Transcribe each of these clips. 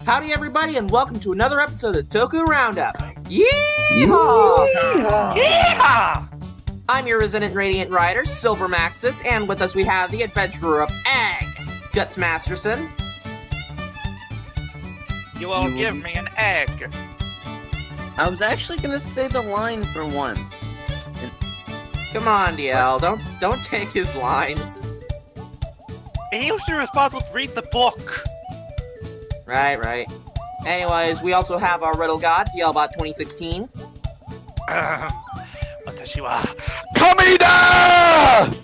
Howdy everybody and welcome to another episode of Toku Roundup. Yeehaw! Yeehaw! I'm your resident Radiant Rider, Silver Maxis, and with us we have the adventurer of Egg, Guts Masterson. You won't give me an egg. I was actually gonna say the line for once. Come on, DL, don't take his lines. He used to be responsible to read the book. Right. Anyways, we also have our riddle god, DLBot 2016. Watashi wa Kamida!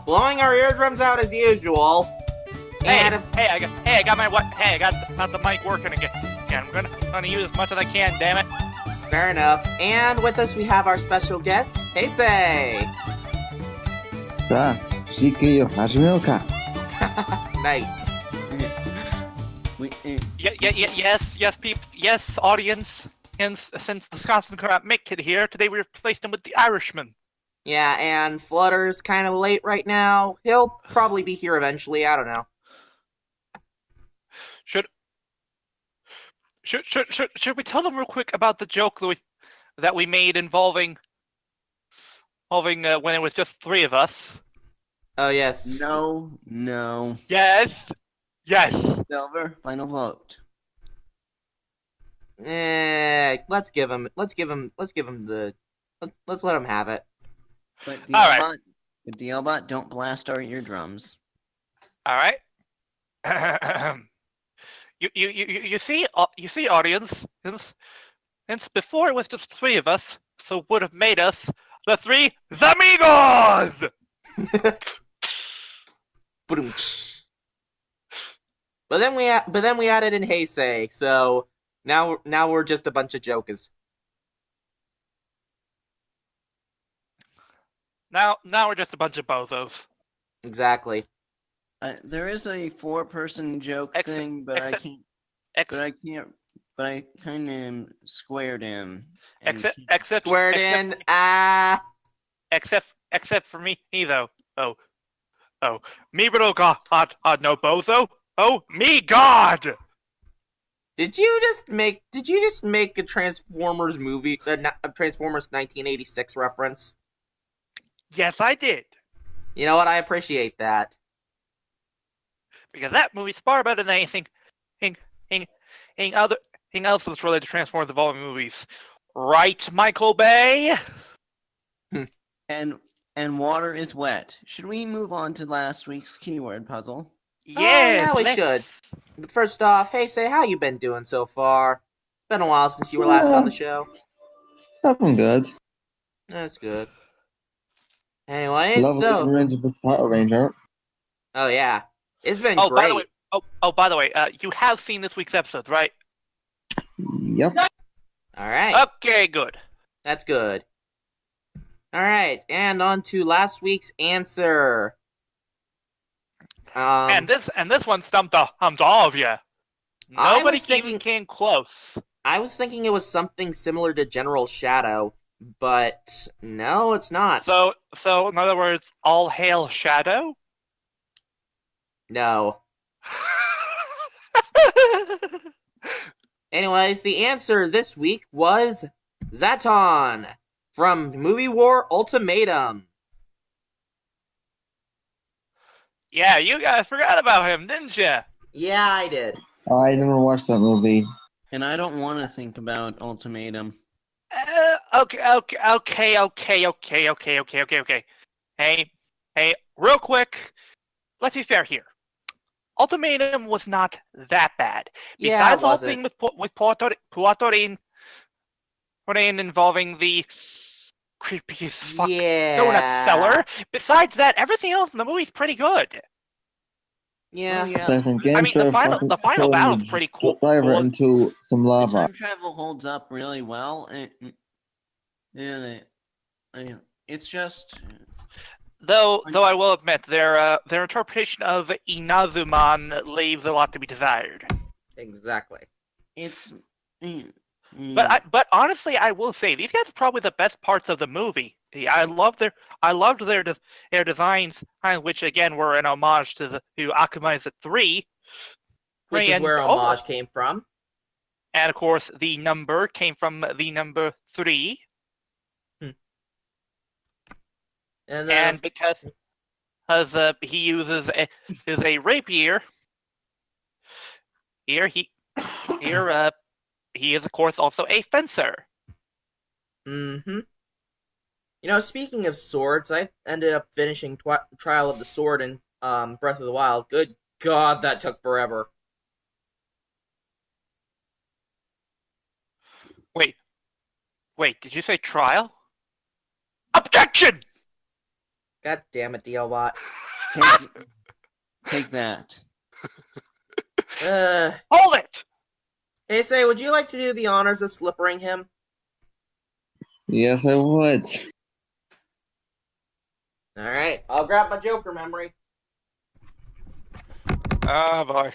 Blowing our eardrums out as usual. I got the mic working again. I'm gonna use as much as I can, damn it. Fair enough. And with us we have our special guest, Heisei. さあ、CK を始めようか。Nice. Yes, audience. And since the Scotsman could not make it here, today we replaced him with the Irishman. Yeah, and Flutter's kind of late right now. He'll probably be here eventually, I don't know. Should we tell them real quick about the joke that we made involving when it was just three of us? Oh, yes. No. Yes. Silver, final vote. Let's let him have it. But Alright. DLBot, don't blast our eardrums. All right. You see, audience. Since before it was just three of us, so would have made us the three Zamigos. But then we added in Heisei, so now we're just a bunch of jokers. Now we're just a bunch of bozos. Exactly. There is a four-person joke thing, but I kind of squared in. Except for me though. Oh, me little god, no bozo. Oh, me god. Did you just make a Transformers movie, a Transformers 1986 reference? Yes, I did. You know what? I appreciate that. Because that movie's far better than anything else that's related to Transformers evolving movies. Right, Michael Bay? And water is wet. Should we move on to last week's keyword puzzle? Yes, we should. But first off, Heisei, how you been doing so far? Been a while since you were last on the show. I'm good. That's good. Anyways, Love Lupinranger with Power Ranger. Oh yeah, it's been by great. the way, by the way, you have seen this week's episode, right? Yep. All right. Okay, good. That's good. All right, and on to last week's answer. And this one stumped all of you. Nobody even came close. I was thinking it was something similar to General Shadow, but no, it's not. So in other words, all hail Shadow? No. Anyways, the answer this week was Zaton from Movie War Ultimatum. Yeah, you guys forgot about him, didn't you? Yeah, I did. I never watched that movie. And I don't want to think about Ultimatum. Okay. Hey, real quick, let's be fair here. Ultimatum was not that bad. Besides all thing with Puatorin involving the creepy as fuck donut seller. Besides that, everything else in the movie's pretty good. Yeah. Well, I mean, the final battle's pretty cool. Driver into some The lava. time travel holds up really well. It's just... Though I will admit, their interpretation of Inazuman leaves a lot to be desired. Exactly. It's... But honestly, I will say these guys are probably the best parts of the movie. I loved their designs, which again were an homage to Akamai's 3, which is where homage came from. And of course, the number came from the number 3. And because he uses a rapier, he is of course also a fencer. Mm-hmm. You know, speaking of swords, I ended up finishing Trial of the Sword in Breath of the Wild. Good God, that took forever. Wait, did you say trial? Objection! God damn it, DLBot. Take that. Hold it! Heisei, would you like to do the honors of slippering him? Yes, I would. Alright, I'll grab my Joker memory. Ah, boy.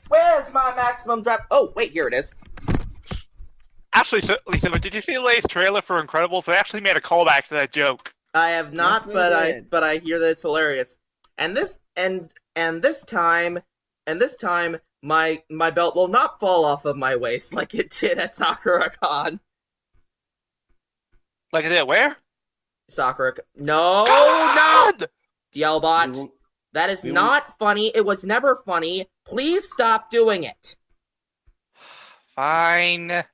Where's my maximum drop? Oh, wait, here it is. Actually, Lisa, did you see the latest trailer for Incredibles? They actually made a callback to that joke. I have not, Yes, but I hear that it's hilarious. And this time, my belt will not fall off of my waist like it did at Sakura-Con. Like it did where? No, God! no! DLBot, that is not funny. It was never funny. Please stop doing it. Fine.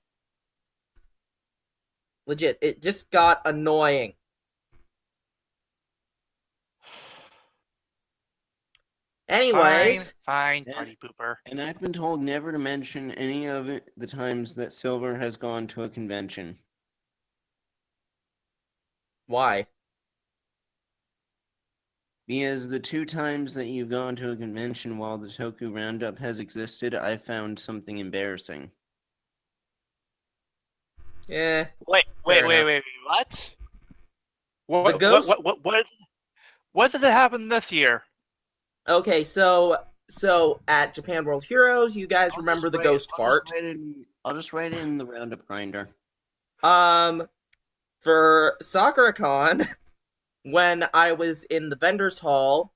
Legit, it just got annoying. Anyways. Fine, party pooper. And I've been told never to mention any of the times that Silver has gone to a convention. Why? Because the 2 times that you've gone to a convention while the Toku Roundup has existed, I found something embarrassing. Yeah. Wait, what? What did it happen this year? Okay, so at Japan World Heroes, you guys remember the ghost fart? I'll just write it in the Roundup grinder. For Sakura-Con, when I was in the vendor's hall,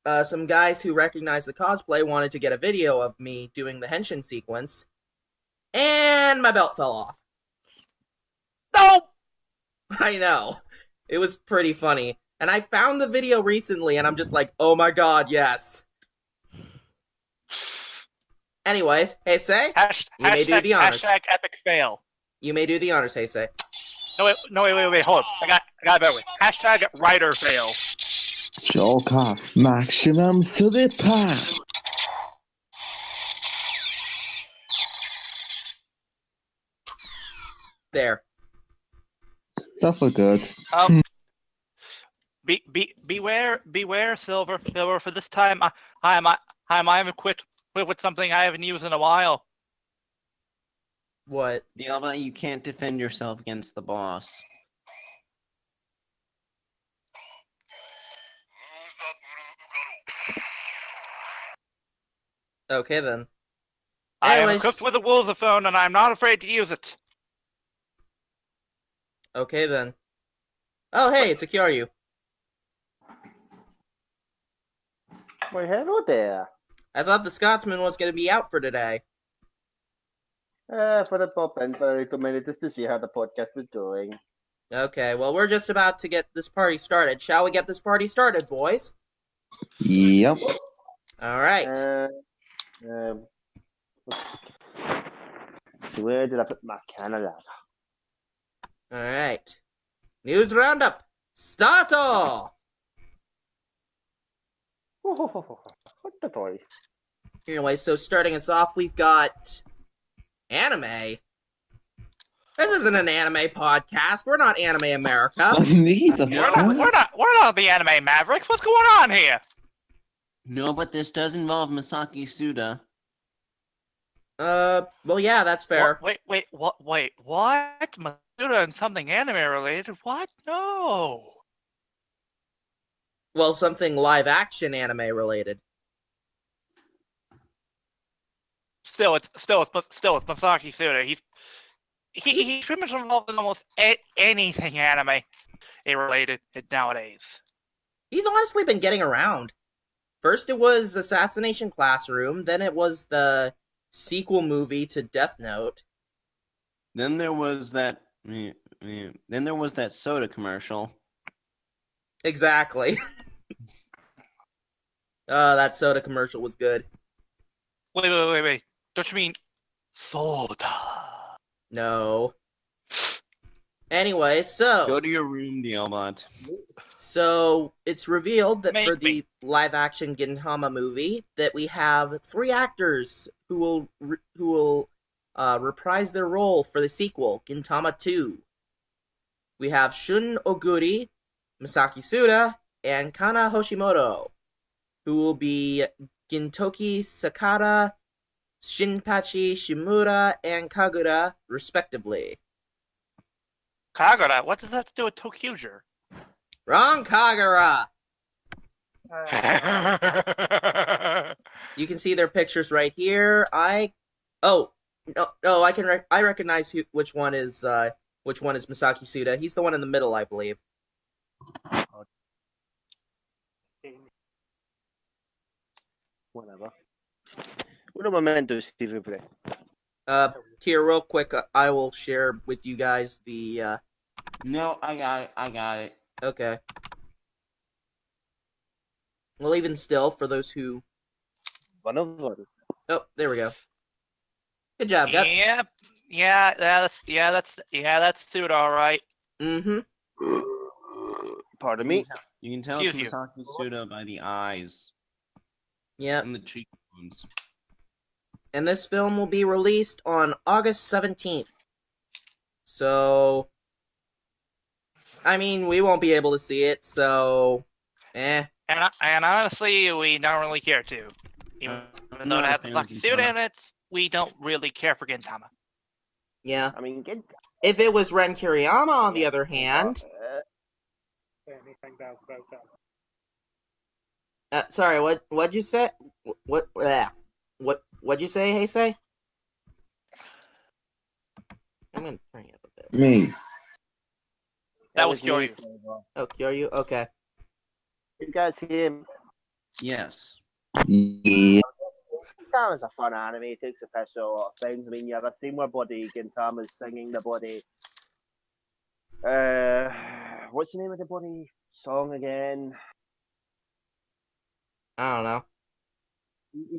some guys who recognized the cosplay wanted to get a video of me doing the henshin sequence, and my belt fell off. No! I know. It was pretty funny. And I found the video recently, and I'm just like, oh my god, yes. Anyways, Heisei, you may do the honors. Hashtag epic fail. You may do the honors, Heisei. No, wait, hold up. I got it better with. Hashtag writer fail. Joker, maximum slipper. There. That was good. Beware, Silver. For this time, I haven't quit with something I haven't used in a while. What? Dialba, you can't defend yourself against the boss. Okay, then. I am Anyways. equipped with a Wolverphone, and I'm not afraid to use it. Okay, then. Oh, hey, it's a Kyoryu. Well, hello there. I thought the Scotsman was going to be out for today. For the moment, but I recommended this to see how the podcast was going. Okay, well, we're just about to get this party started. Shall we get this party started, boys? Yep. All right. So where did I put my Canada? All right. News roundup. Starto! What the toy? Anyway, so starting us off, we've got anime. This isn't an anime podcast. We're not Anime America. Neither. We're not the anime Mavericks. What's going on here? No, but this does involve Masaki Suda. Well, yeah, that's fair. Wait, what? Masuda and something anime related? What? No. Well, something live-action anime related. Still, it's Masaki Suda. He's pretty much involved in almost anything anime related nowadays. He's honestly been getting around. First it was Assassination Classroom, then it was the sequel movie to Death Note. Then there was that. Then there was that soda commercial. Exactly. That soda commercial was good. Wait. Don't you mean soda? No. Anyway, so Go to your room, Dialbot. So it's revealed that for Make the live-action Gintama movie, that we have 3 actors who will reprise their role for the sequel, Gintama 2. We have Shun Oguri, Masaki Suda, and Kana Hoshimoto, who will be Gintoki Sakata, Shinpachi Shimura, and Kagura, respectively. Kagura? What does that have to do with Tokyuger? Wrong Kagura! You can see their pictures right here. I recognize which one is Masaki Suda. He's the one in the middle, I believe. Whatever. What am I meant to see, Rubre? Here, real quick, I will share with you guys the. No, I got it. Okay. Well, even still, for those who. One of them. Oh, there we go. Good job. That's. That's Suda, all right. Mm-hmm. Pardon me. You can tell Excuse it's Masaki Suda by the eyes Yep. and the cheekbones. And this film will be released on August 17th. So, I mean, we won't be able to see it, so, And honestly, we don't really care to. Even though it has Masaki Suda in it, we don't really care for Gintama. Yeah. I mean, get. If it was Ren Kiriyama, on the other hand... sorry, what'd you say? What'd you say, Heisei? I'm gonna turn you up a bit. Me. That was Kyoryu. Oh, Kyoryu? Okay. You guys hear him? Yes. Yeah. Gintama's a fun anime. It takes a piss of a lot of things. I mean, you have a scene where Gintama's singing the body. What's the name of the bloody song again? I don't know.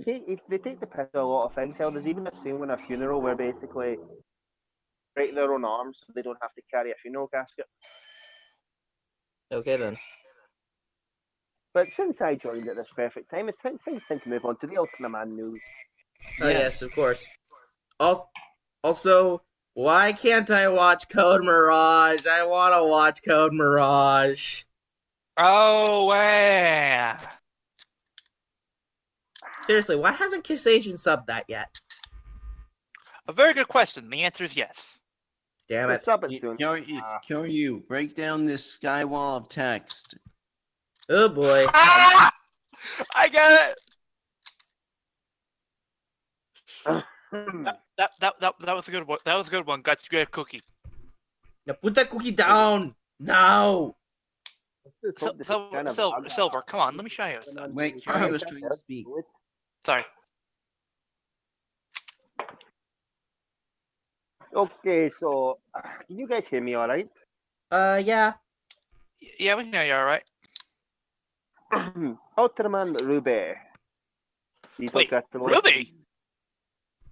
They take the piss of a lot of things. Hell, there's even a scene in a funeral where basically break their own arms so they don't have to carry a funeral casket. Okay, then. But since I joined at this perfect time, it's things tend to move on to the Ultraman news. Oh, yes, of course. Also, why can't I watch Code Mirage? I want to watch Code Mirage. Oh, wow. Seriously, why hasn't Kiss Asian subbed that yet? A very good question. The answer is yes. Damn it. What's up it soon? Kyoryu, break down this sky wall of text. Oh boy. Ah! I got it. That was a good one. That was a good one. Got you a cookie. Now put that cookie down! No! Silver, come on, let me show you. Son. Wait, Kyoryu was trying to speak. Sorry. Okay, so can you guys hear me all right? Yeah. Yeah, we know you're all right. Ultraman Ruby. Wait, Ruby?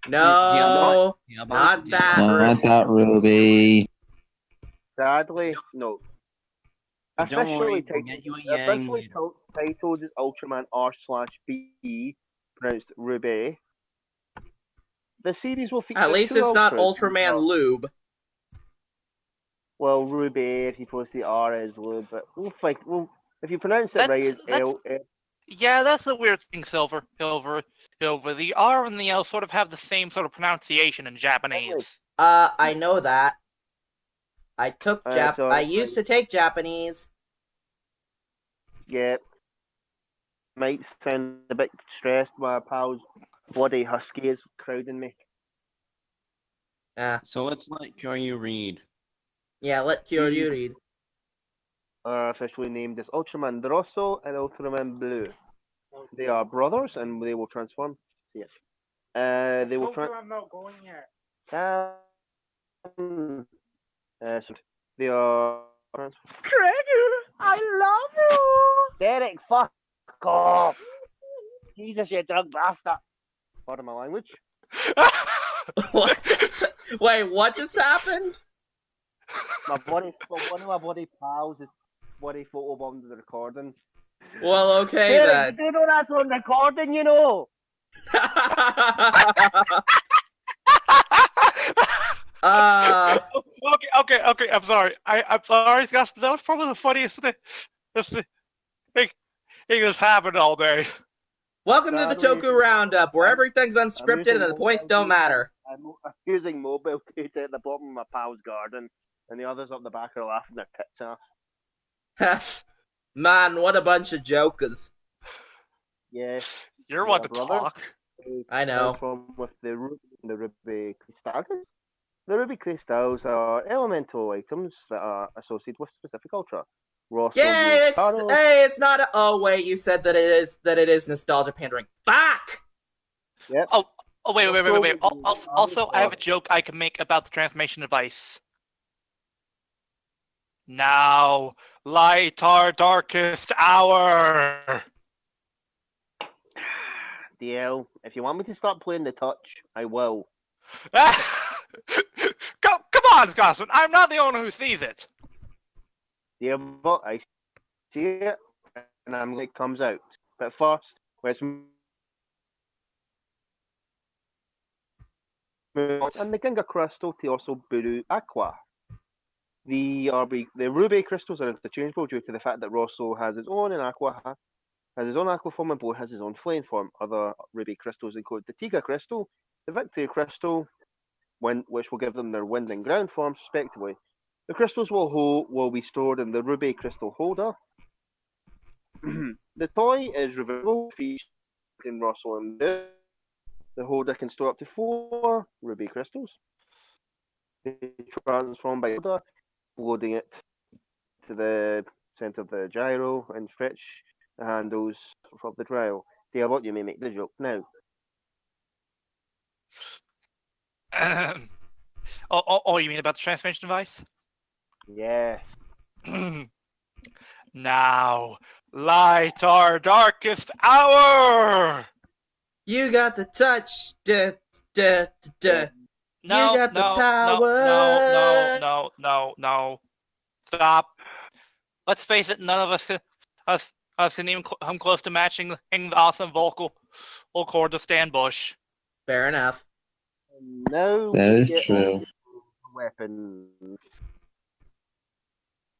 No! Yeah, Not that. Not that Ruby. Sadly, no. But don't worry, Officially we'll get you a Yang later. titled as Ultraman R/B, pronounced Ruby. The series will feature At least two it's not Ultras. Ultraman Lube. Well, Ruby, if you post the R as Lube, but if you pronounce it right, it's L. Yeah, that's the weird thing, Silver. The R and the L sort of have the same sort of pronunciation in Japanese. I know that. I took I used to take Japanese. Yeah. Might sound a bit stressed. My pal's bloody husky is crowding me. So let's let Kyoryu read. Yeah, let Kyoryu read. Are officially named as Ultraman Rosso and Ultraman Blue. They are brothers and they will transform. Yes. They will try. I'm not going yet. So they are. Gregor, I love you. Derek, fuck off. Jesus, you drug bastard. Pardon my language. What just happened? One of my buddy pals is bloody photobombed the recording. Well, okay Derek, then. you do know that's on recording, you know. Okay. I'm sorry. I'm sorry, Scott. That was probably the funniest thing that's happened all day. Welcome to the Toku Roundup, where everything's unscripted and the points don't matter. I'm using mobile data at the bottom of my pal's garden, and the others up the back are laughing their tits off. Man, what a bunch of jokers. Yeah. You're one to brother. talk. I know. From with the ruby crystals. The ruby crystals are elemental items that are associated with specific ultra. Yay! It's not. Oh wait, you said that it is nostalgia pandering. Fuck. Yep. Oh wait. Also, I have a joke I can make about the transformation device. Now, light our darkest hour. DL, if you want me to start playing the touch, I will. Come on, Scotsman. I'm not the owner who sees it. Yeah, but I see it, and I'm like, comes out. But first, let's move on. And the Ginga Crystal to also Buru Aqua. The ruby crystals are interchangeable due to the fact that Rosso has his own and Aqua has his own aqua form and Bo has his own flame form. Other ruby crystals include the Tiga crystal, the Victory crystal, which will give them their wind and ground forms respectively. The crystals will be stored in the ruby crystal holder. The toy is reversible, featuring Rosso and the holder can store up to 4 ruby crystals. They transform by holder, loading it to the center of the gyro and stretch the handles from the trial. What you may make the joke now. You mean about the transformation device? Yes. Now, light our darkest hour. You got the touch. Da, da, da, da. No, you got the power. No. Stop. Let's face it, none of us can even come close to matching the awesome vocal chord of Stan Bush. Fair enough. No. That is true. Weapons.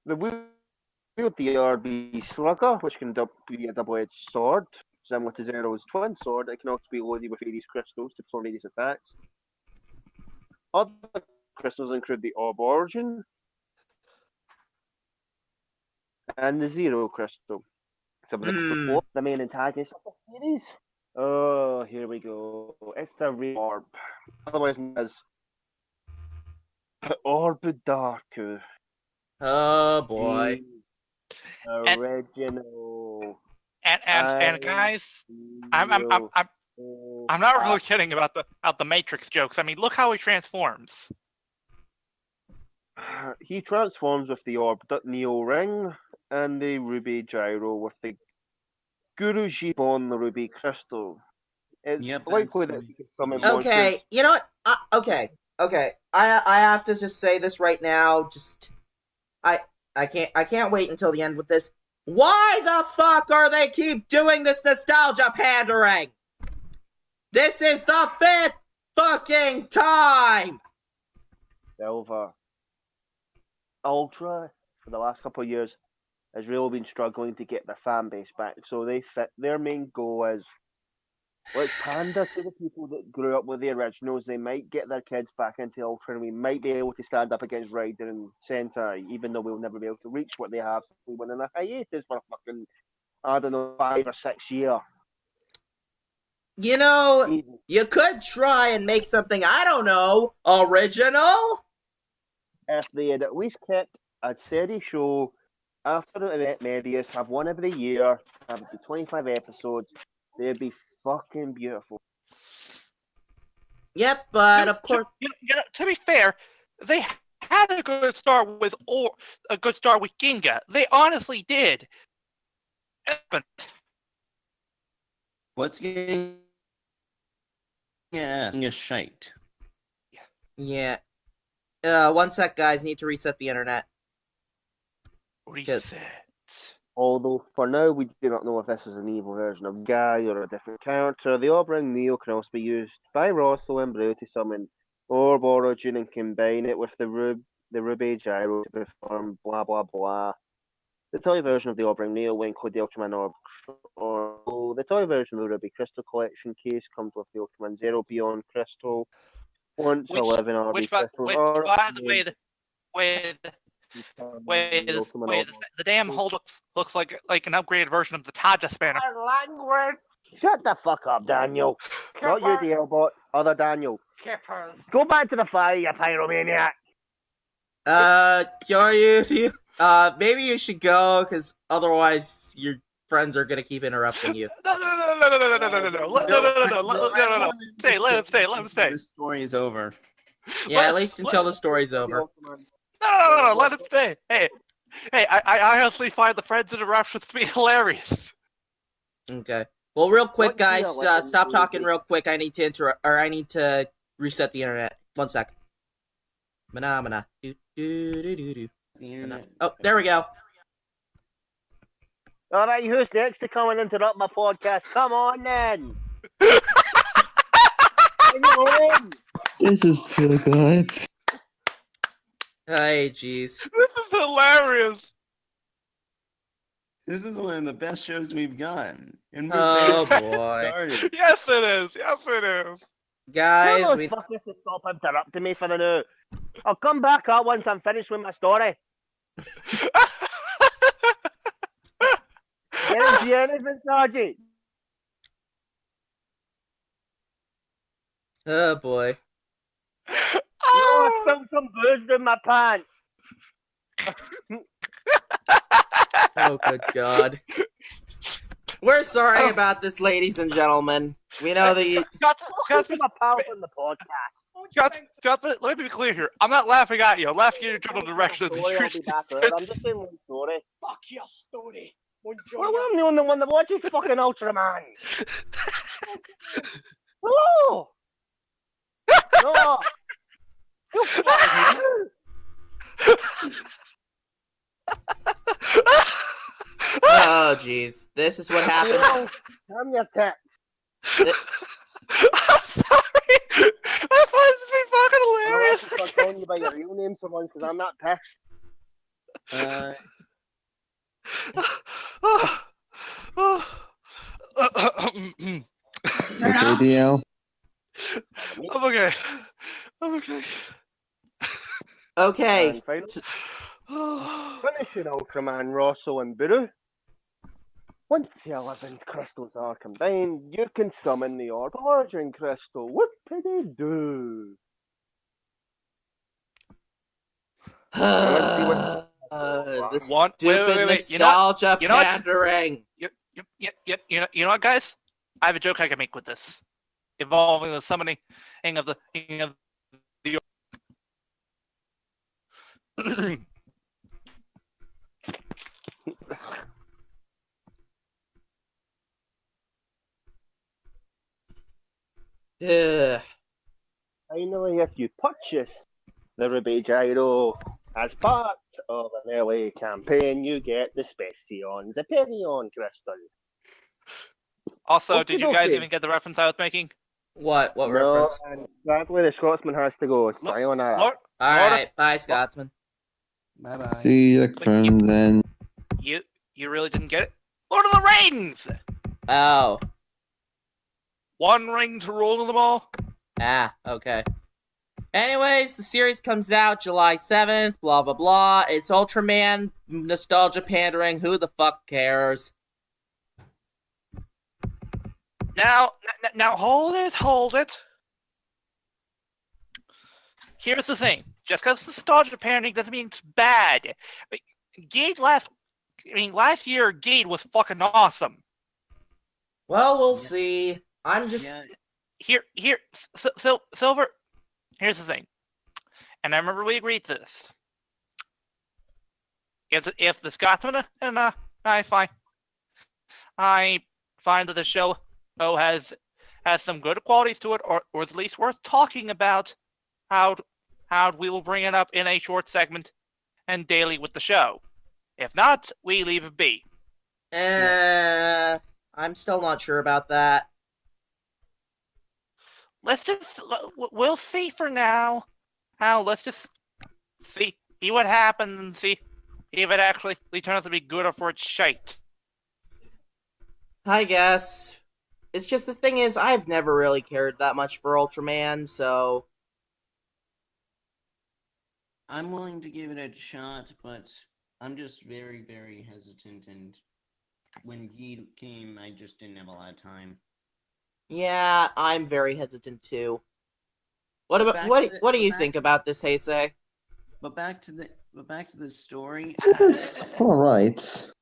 The wield DRB Slugger, which can be a double-edged sword, similar to Zero's twin sword. It can also be loaded with Ares crystals to perform Ares attacks. Other crystals include the Orb Origin and the Zero crystal. Some of the main antagonist of the series. Oh, here we go. It's the Orb, otherwise known as Orb Darku. Oh boy. Original. And guys, I'm not really kidding about the Matrix jokes. I mean, look how he transforms. He transforms with the Orb Neo Ring and the Ruby Gyro with the Guru Jibon, the Ruby Crystal. It's likely that he can summon monsters. Okay, you know what? Okay. I have to just say this right now. I can't wait until the end with this. Why the fuck are they keep doing this nostalgia pandering? This is the 5th fucking time! Silver. Ultra, for the last couple of years, has really been struggling to get their fan base back. So their main goal is, let's pander to the people that grew up with the originals. They might get their kids back into Ultra, and we might be able to stand up against Ryder and Sentai, even though we'll never be able to reach what they have. We went in a hiatus for fucking, I don't know, 5 or 6 years. You know, you could try and make something, I don't know, original? If they had at least kept a steady show after the event Medius, have one every year, have 25 episodes, they'd be fucking beautiful. Yep, but of course. To be fair, they had a good start with Ginga. They honestly did. What's getting a shite? Yeah. 1 sec, guys. Need to reset the internet. Reset. Although, for now, we do not know if this is an evil version of Guy or a different character. The Obrang Neo can also be used by Rosso and Brew to summon Orb Origin and combine it with the Ruby Gyro to perform blah blah blah. The toy version of the Obrang Neo will include the Ultraman Orb, or the toy version of the Ruby Crystal Collection case comes with the Ultraman Zero Beyond Crystal. Once 11 RB crystals are. By the way, the damn hole looks like an upgraded version of the Taja spanner. Language! Shut the fuck up, Daniel. Not you, the L-bot. Other Daniel. Kippers. Go back to the fire, you pyromaniac. Kyoryu, maybe you should go, because otherwise your friends are gonna keep interrupting you. No. Let him stay. The story is over. Yeah, at least until the story's over. No, let him stay. Hey, I honestly find the friends interruptions to be hilarious. Okay. Well, real quick, What do you guys, like stop in talking movies? real quick. I need to reset the internet. 1 sec. Mana. Do. Oh, there we go. Alright, who's next to come and interrupt my podcast? Come on, then. Bring it home. This is too good. Hey, jeez. This is hilarious. This is one of the best shows we've gotten. And Oh, barely boy. started. Yes, it is. Tell Guys, those we... fuckers to stop interrupting me for the new. I'll come back up once I'm finished with my story. Didn't see anything, Sergeant. Oh, boy. I spilled some booze in my pants. Oh, good God. We're sorry about this, ladies and gentlemen. We know that you... Welcome to my pal on the podcast. Scott, let me be clear here. I'm not laughing at you. I'm laughing in your general direction. Story, I'll be back later. I'm just saying one story. Fuck your story. Well, I'm the only one that watches fucking Ultraman. Hello. No. You fucking Oh, jeez. This is what happens. Damn your tits. I'm sorry. I find this to be fucking I hilarious. want to start calling you by your real name for once because I'm not pissed. ADL. I'm okay. Okay. And finally, finishing Ultraman, Rosso, and Buru. Once the 11 crystals are combined, you can summon the Orb Origin Crystal. Whoop-a-dee-doo. This One- stupid wait. nostalgia You know what? pandering. You know what, guys? I have a joke I can make with this, involving the summoning of the Ugh. Finally, if you purchase the Ruby Gyro as part of an early campaign, you get the Specion Zeperion Crystal. Also, did you guys Okey-dokey. even get the reference I was making? What No, reference? and sadly, the Scotsman has to go. Sayonara. Lord, Alright, bye, Scotsman. Bye bye. See you, Crimson. you really didn't get it? Lord of the Rings! Oh. One ring to rule them all? Ah, okay. Anyways, the series comes out July 7th, blah blah blah. It's Ultraman, nostalgia pandering, who the fuck cares? Now, hold it. Here's the thing. Just because nostalgia parenting doesn't mean it's bad. Last year, Gade was fucking awesome. Well, we'll Yeah. see. I'm just... Yeah, Silver. Here's the thing, and I remember we agreed to this. If the Scotsman and I fine. I find that the show has some good qualities to it, or is at least worth talking about. How we will bring it up in a short segment and daily with the show. If not, we leave it be. I'm still not sure about that. We'll see for now. Let's just see what happens and see if it actually turns out to be good or for it's shite. I guess. It's just the thing is, I've never really cared that much for Ultraman, so... I'm willing to give it a shot, but I'm just very, very hesitant, and when he came, I just didn't have a lot of time. Yeah, I'm very hesitant too. What do you think about this, Heisei? But back to the story. It's alright.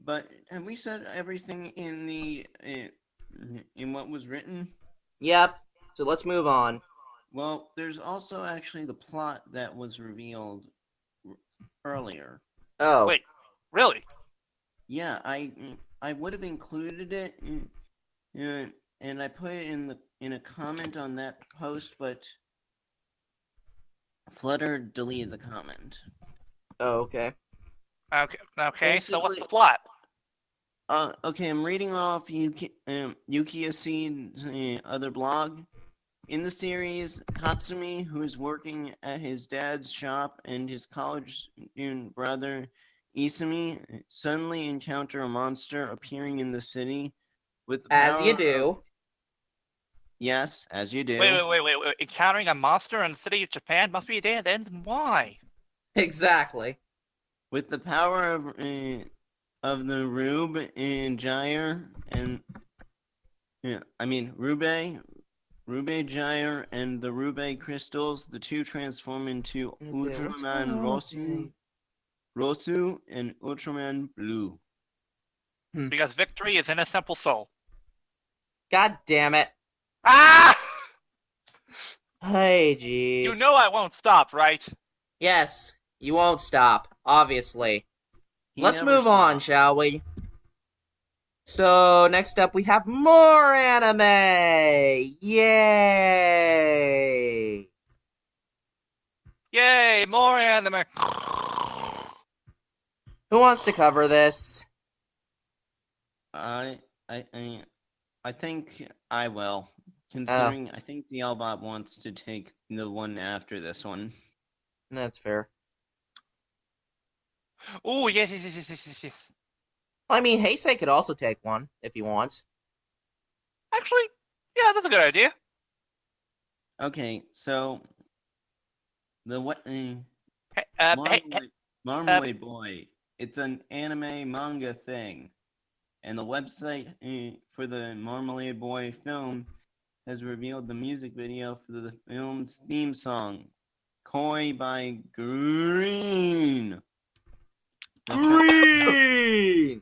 But have we said everything in the in what was written? Yep. So let's move on. Well, there's also actually the plot that was revealed earlier. Oh. Wait, really? Yeah, I would have included it, and I put it in a comment on that post, but Flutter deleted the comment. Oh, okay. Okay. So what's the plot? Okay, I'm reading off Yukiya Seed's other blog. In the series, Katsumi, who is working at his dad's shop, and his college student brother, Isumi, suddenly encounter a monster appearing in the city with the power As you do. Yes, as you do. Wait. Encountering a monster in the city of Japan must be a dead end. Why? Exactly. With the power of the Rube and Gyre and Rube Gyre and the Rube crystals, the two transform into Ultraman Rosu and Ultraman Blue. Because victory is in a simple soul. God damn it. Ah! Hey, jeez. You know I won't stop, right? Yes, you won't stop, obviously. Let's move on, shall we? So, next up we have more anime! Yay! Yay, more anime! Who wants to cover this? I think I will. Considering I think the Albot wants to take the one after this one. That's fair. Oh, yes. I mean, Heisei could also take one, if he wants. Actually, yeah, that's a good idea. Okay, so the Marmalade Boy. It's an anime manga thing, and the website for the Marmalade Boy film has revealed the music video for the film's theme song, "Koi" by Green. Green!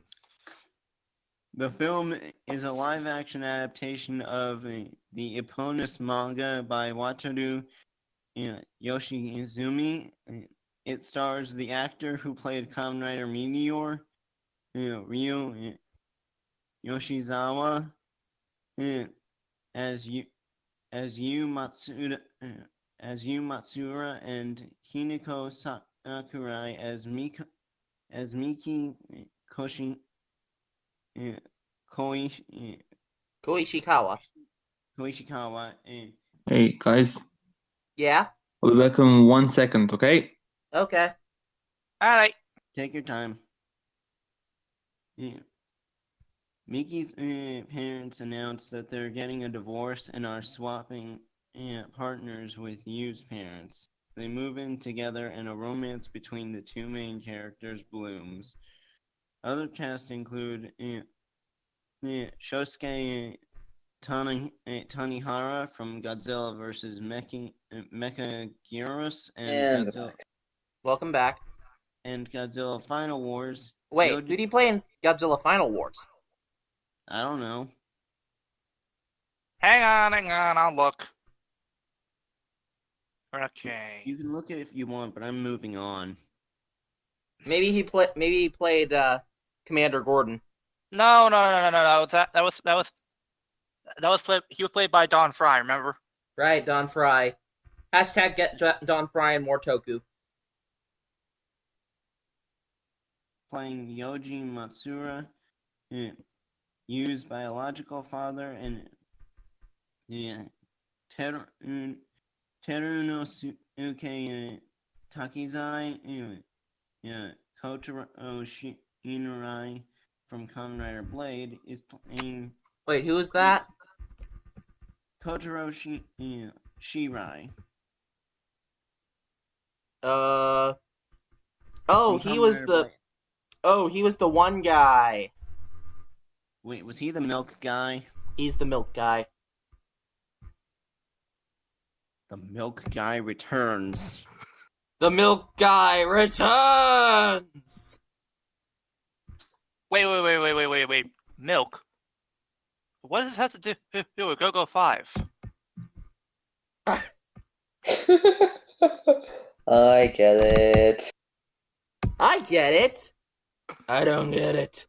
The film is a live-action adaptation of the eponymous manga by Wataru Yoshizumi. It stars the actor who played Kamen Rider Meteor, Ryo Yoshizawa, as Yu Matsura, and Hinako Sakurai as Miki Koishikawa. Hey, guys. Yeah? I'll be back in 1 second, okay? Okay. Alright. Take your time. Yeah. Miki's parents announced that they're getting a divorce and are swapping partners with Yu's parents. They move in together and a romance between the two main characters blooms. Other cast include Shosuke Tanihara from Godzilla vs. Mechagodzilla and Godzilla. Welcome back. And Godzilla Final Wars. Wait, who do you play in Godzilla Final Wars? I don't know. hang on, I'll look. Okay. You can look at it if you want, but I'm moving on. Maybe he played Commander Gordon. No. That was played. He was played by Don Fry. Remember? Right, Don Fry. Hashtag get Don Fry and more Toku. Playing Yoji Matsura, Yu's biological father, and Terunosuke Takizai, Kotaro Shinrai from Kamen Rider Blade is playing Wait, who is that? Kotaro Shirai. Oh, from he Kamen was Rider the. Blade. Oh, he was the one guy. Wait, was he the milk guy? He's the milk guy. The milk guy returns. The milk guy returns. Wait. Milk. What does this have to do with Go-Go 5? I get it. I get it. I don't get it.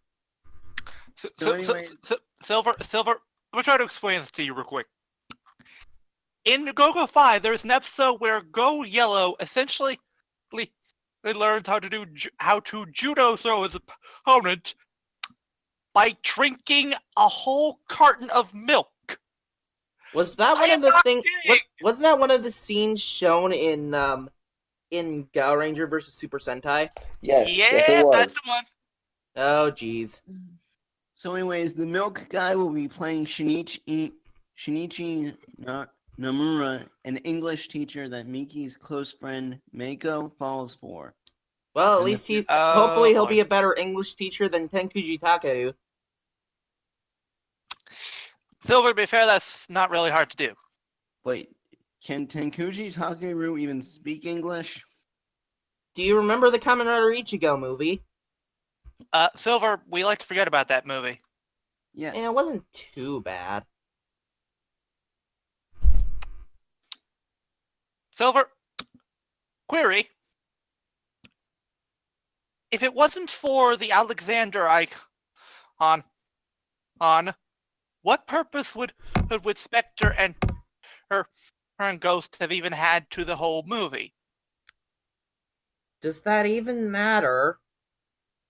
Silver, let me try to explain this to you real quick. In Go-Go 5, there's an episode where Go Yellow essentially learns how to judo throw his opponent by drinking a whole carton of milk. Was that one of the things? Wasn't that one of the scenes shown in Gao Ranger versus Super Sentai? Yes, Yeah, yes it was. that's the one. Oh, jeez. So, anyways, the milk guy will be playing Shinichi Namura, an English teacher that Miki's close friend Mako falls for. Well, at And least the- hopefully he'll boy. be a better English teacher than Tenkuji Takeru. Silver, to be fair, that's not really hard to do. Wait, can Tenkuji Takeru even speak English? Do you remember the Kamen Rider Ichigo movie? Silver, we like to forget about that movie. Yes. Yeah, it wasn't too bad. Silver, query. If it wasn't for the Alexander icon, what purpose would Spectre and her and Ghost have even had to the whole movie? Does that even matter?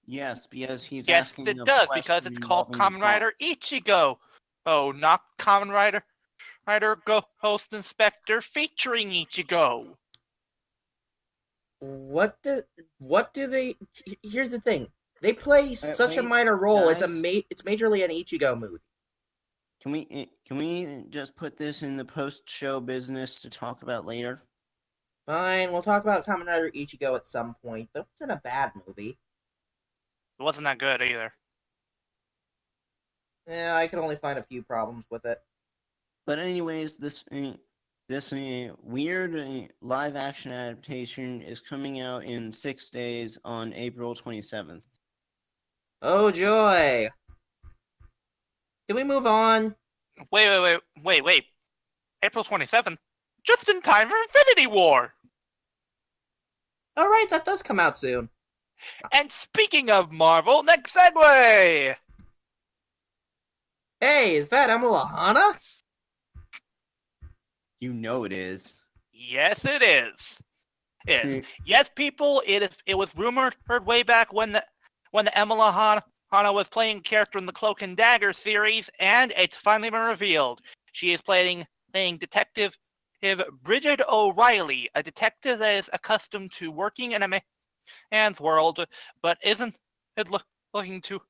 Yes, because he's Yes, asking it a does, because question it's called involving Kamen the plot. Rider Ichigo. Oh, not Kamen Rider Ghost Inspector featuring Ichigo. What do they? Here's the thing. They play such a wait, minor role. guys. It's majorly an Ichigo movie. Can we just put this in the post-show business to talk about later? Fine, we'll talk about Kamen Rider Ichigo at some point, but it wasn't a bad movie. It wasn't that good either. Yeah, I could only find a few problems with it. But anyways, this weird live-action adaptation is coming out in 6 days on April 27th. Oh joy! Can we move on? Wait. April 27th? Just in time for Infinity War! All right, that does come out soon. And speaking of Marvel, next segue! Hey, is that Emma Hana? You know it is. Yes, it is. Yes, people, it was rumored, heard way back when the Emma Hana was playing a character in the Cloak and Dagger series, and it's finally been revealed. She is playing Detective Bridget O'Reilly, a detective that is accustomed to working in a man's world, but isn't looking to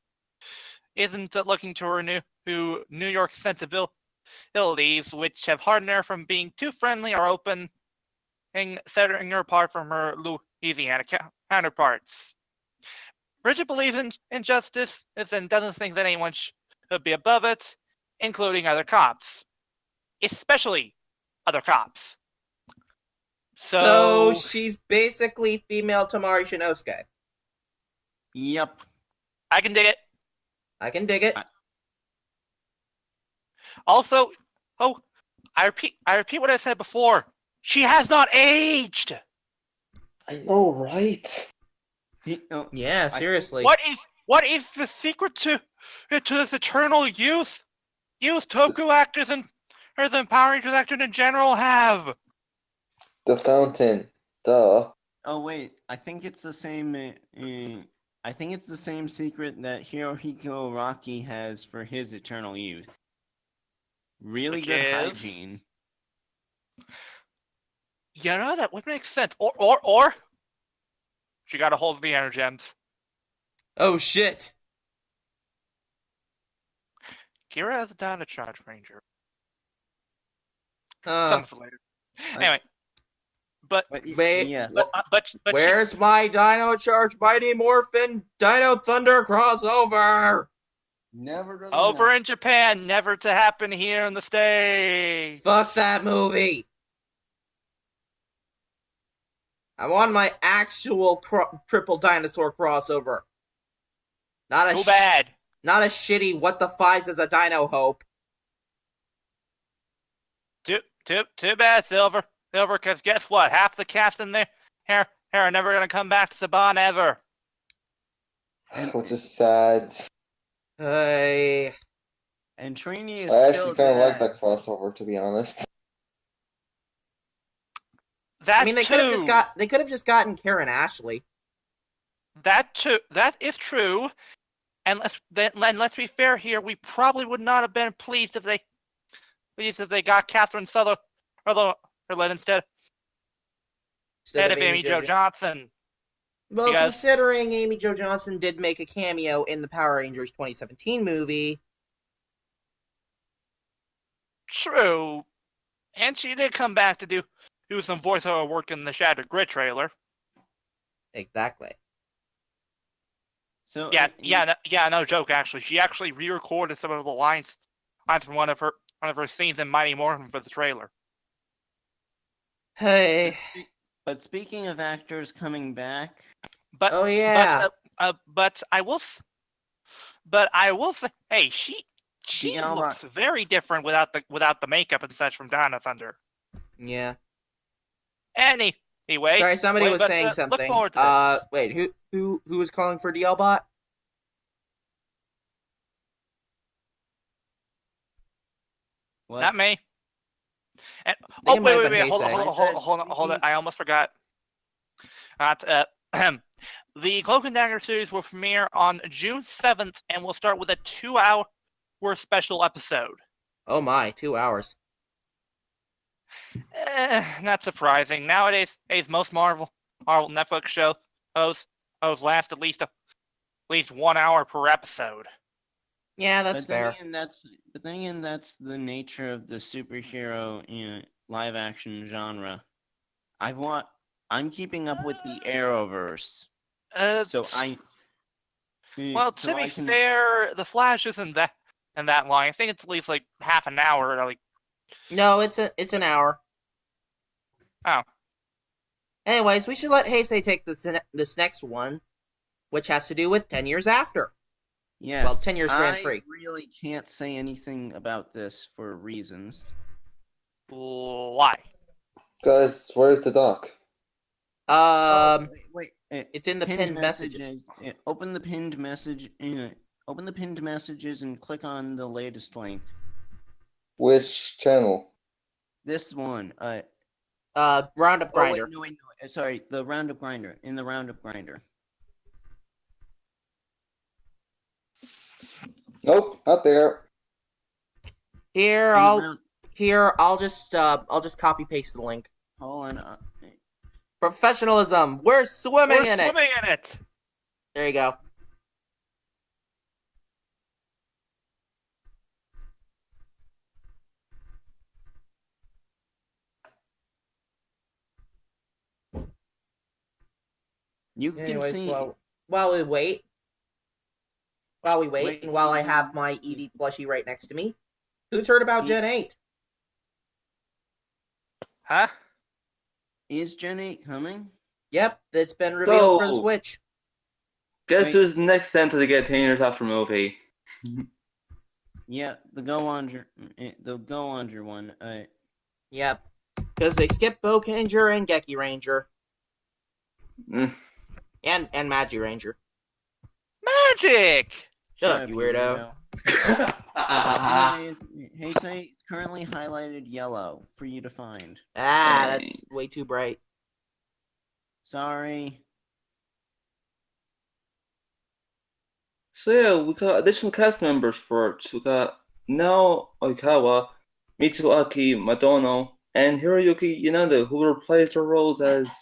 renew New York sensibilities, which have hardened her from being too friendly or open, and setting her apart from her Louisiana counterparts. Bridget believes in justice and doesn't think that anyone should be above it, including other cops. Especially other cops. So she's basically female Tamari Shinosuke. Yep. I can dig it. I can dig it. Also, Oh, I repeat what I said before. She has not aged. I know, right? Yeah, seriously. What is the secret to this eternal youth? Toku actors and Power Rangers actors in general have. The fountain. Duh. Oh wait, I think it's the same. I think it's the same secret that Hirohiko Araki has for his eternal youth. Really Which good is? hygiene. You know, that would make sense. Or she got a hold of the energems. Oh shit. Kira has a Dino Charge Ranger. Uh, Something for later. Anyway, but wait, yes. but where's my Dino Charge Mighty Morphin Dino Thunder crossover? Never gonna over in Japan, never to happen here in the States. Fuck that movie. I want my actual triple dinosaur crossover. Not a Too bad. Not a shitty what the fies is a dino hope. Too bad, Silver, because guess what? Half the cast in there here are never gonna come back to Saban ever. Which is sad. Hey. And Trini is I still actually kind of like dead. that crossover, to be honest. That I mean, they could have just gotten Karen Ashley. That is true. And let's be fair here. We probably would not have been pleased if they got Catherine Sutherland instead of Amy Jo Johnson. Well, because... considering Amy Jo Johnson did make a cameo in the Power Rangers 2017 movie. True. And she did come back to do some voiceover work in the Shattered Grid trailer. Exactly. So no joke. Actually, she actually re-recorded some of the lines from one of her scenes in Mighty Morphin for the trailer. Hey. But speaking of actors coming back, but oh yeah, but I will say, hey, she looks very different without the makeup and such from Dino Thunder. Yeah. Anyway, sorry, somebody was saying something. Look forward to this. Wait, who was calling for DLBot? what? Not me. And, wait, hold on. I almost forgot. The Cloak and Dagger series will premiere on June 7th and will start with a 2-hour special episode. Oh my, 2 hours. Not surprising. Nowadays, most Marvel Netflix shows last at least 1 hour per episode. Yeah, that's fair. But then again, that's the nature of the superhero live action genre. I'm keeping up with the Arrowverse. To be fair, the Flash isn't that long. I think it's at least like half an hour. No, it's an hour. Oh. Anyways, we should let Heisei take this next one, which has to do with 10 years after. Yes. Well, 10 years Grand Prix. I really can't say anything about this for reasons. Why? Guys, where's the doc? Wait. It's in the pinned messages. Open the pinned message. Open the pinned messages and click on the latest link. Which channel? This one. Roundup Grinder. No. Sorry, the Roundup Grinder. In the Roundup Grinder. Nope, not there. I'll just copy paste the link. Hold on. Professionalism. We're swimming in it. There you go. You can see. While we wait, and while I have my Eevee plushie right next to me, who's heard about Gen 8? Huh? Is Gen 8 coming? Yep, it's been revealed for the So- Switch. Guess who's next Santa to get 10 years after movie? Yeah, the Go-Onger one. Yep. Because they skipped Bokanger and Geki Ranger. Mm. And Magi Ranger. Magic! Shut up, you weirdo. Anyways, Heisei, it's currently highlighted yellow for you to find. That's way too bright. Sorry. So yeah, we got additional cast members for it. We got Nao Oikawa, Mitsuaki Madono, and Hiroyuki Yanada, who reprised their roles as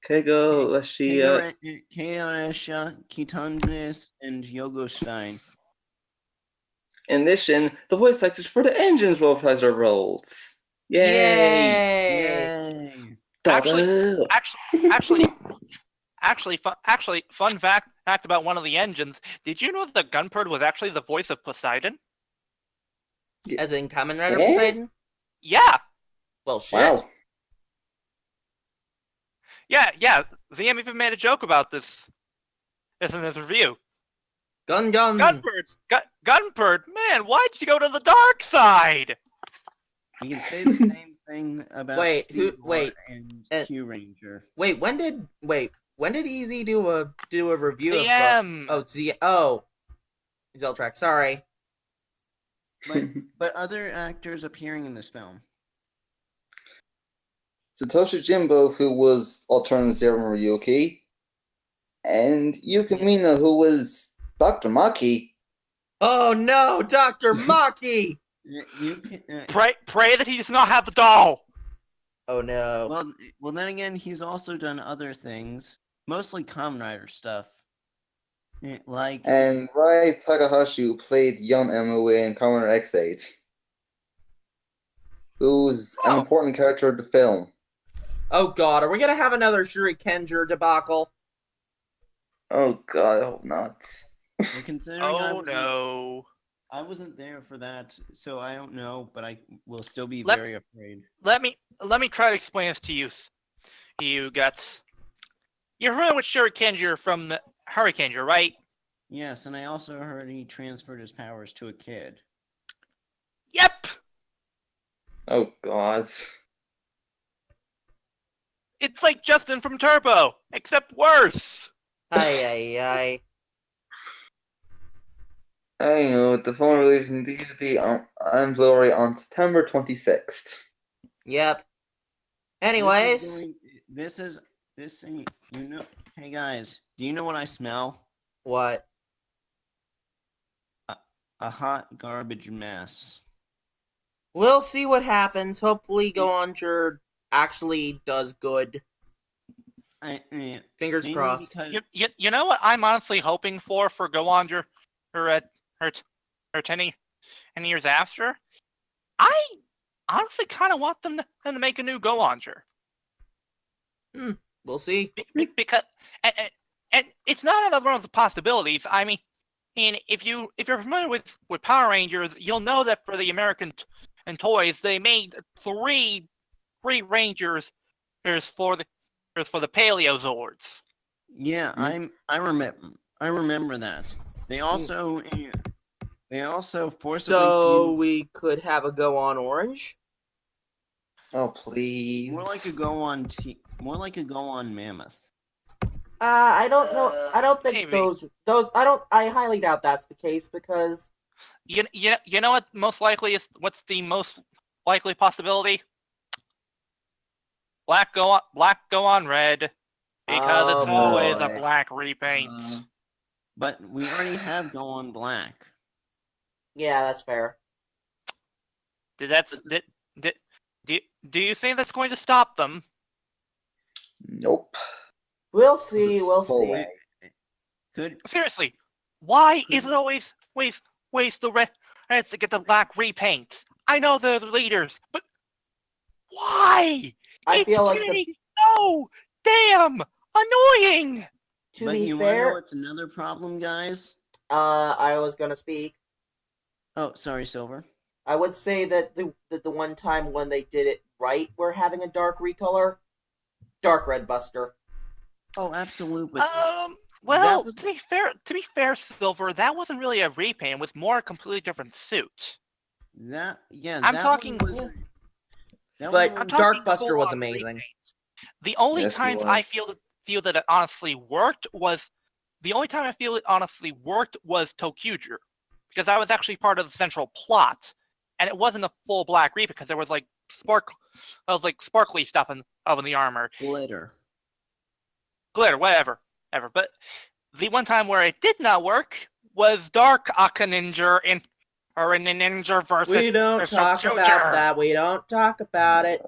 Keigo, Lashia. Keionesha, Kitandris, and Yogostein. In addition, the voice actors for the engines will reprise their roles. Yay! Yay! Actually, fun fact about one of the engines. Did you know that the Gunpird was actually the voice of Poseidon? As in Kamen Rider Eh? Poseidon? Yeah, Well, shit. Wow. yeah. ZM even made a joke about this in his review. Gunpird. Gunpird, man, why'd you go to the dark side? You can say the same thing about Speedball and Q Ranger. Wait, when did Easy do a review ZM. of Zeltrack, sorry. But other actors appearing in this film. Satoshi Jimbo, who was Alternate Zero Ryuki, and Yuki Mina, who was Dr. Maki. Oh no, Dr. Maki! Pray that he does not have the doll. Oh no. Well, then again, he's also done other things, mostly Kamen Rider stuff. Like And Rai Takahashi, who played young MOA in Kamen Rider X8, who's an important character of the film. Oh god, are we gonna have another Shurikenger debacle? Oh god, I hope not. well, considering No. I wasn't there for that, so I don't know, but I will still be Let- very afraid. Let me try to explain this to you guts. You're familiar with Shurikenger from the Hurricaneger, right? Yes, and I also heard he transferred his powers to a kid. Yep. Oh god. It's like Justin from Turbo, except worse. Ay. I know, the film released in DVD and Blu-ray on September 26th. Yep. Anyways. This is you know. Hey guys, do you know what I smell? What? A hot garbage mess. We'll see what happens. Hopefully Go-Onger actually does good. Fingers Mainly crossed. because- You know what I'm honestly hoping for Go-Onger her 10 years after? I honestly kind of want them to make a new Go-Onger. We'll see. Because and it's not out of the realms of possibilities. I mean, if you're familiar with Power Rangers, you'll know that for the American and toys, they made three Rangers. There's for the Paleozords. Yeah, I remember that. They also forcibly So fused- we could have a Go-On Orange? Oh, please. more like a go on mammoth. I don't know. I don't think Maybe. those. I highly doubt that's the case because You know what most likely is? What's the most likely possibility? Black go on red, because Oh, it's always a boy. black repaint. But we already have go on black. yeah, that's fair. Do you think that's going to stop them? Nope. We'll see. It's We'll full see. way. Seriously, why is it always waste the reds to get the black repaints? I know they're the leaders, but why? I feel like getting so damn annoying. to But be you wanna know fair, what's another problem, guys? I was gonna speak. Oh, sorry, Silver. I would say that the one time when they did it right, we're having a dark recolor, Dark Red Buster. Oh, absolutely. Well, was- to be fair, Silver, that wasn't really a repaint. It was more a completely different suit. I'm that talking- one was. Yeah. That But one I'm was- talking Darkbuster was full-on amazing. repaints. The only Yes, it times I was. feel that it honestly worked was the only time I feel it honestly worked was Tokuger, because I was actually part of the central plot, and it wasn't a full black repaint because there was like sparkly stuff in the armor, glitter. glitter, whatever. But the one time where it did not work was Dark Ninja in the Ninja versus. We don't versus talk Tokuger. about that. We don't talk about it.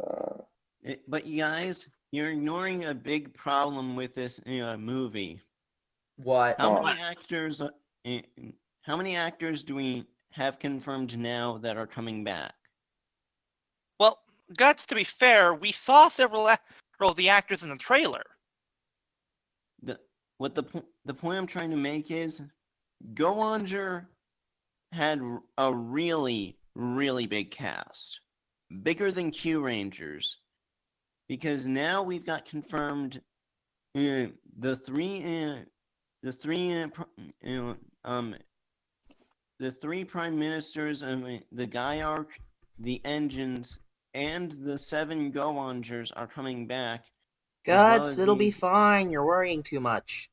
But you guys, you're ignoring a big problem with this movie. What? How Oh. many actors? How many actors do we have confirmed now that are coming back? Well, Guts, to be fair, we saw several of the actors in the trailer. The point I'm trying to make is, Goanger had a really big cast, bigger than Rangers, because now we've got confirmed the three prime ministers, the Gaiark, the engines, and the 7 Goangers are coming back. as well Guts, as it'll be the- fine. You're worrying too much.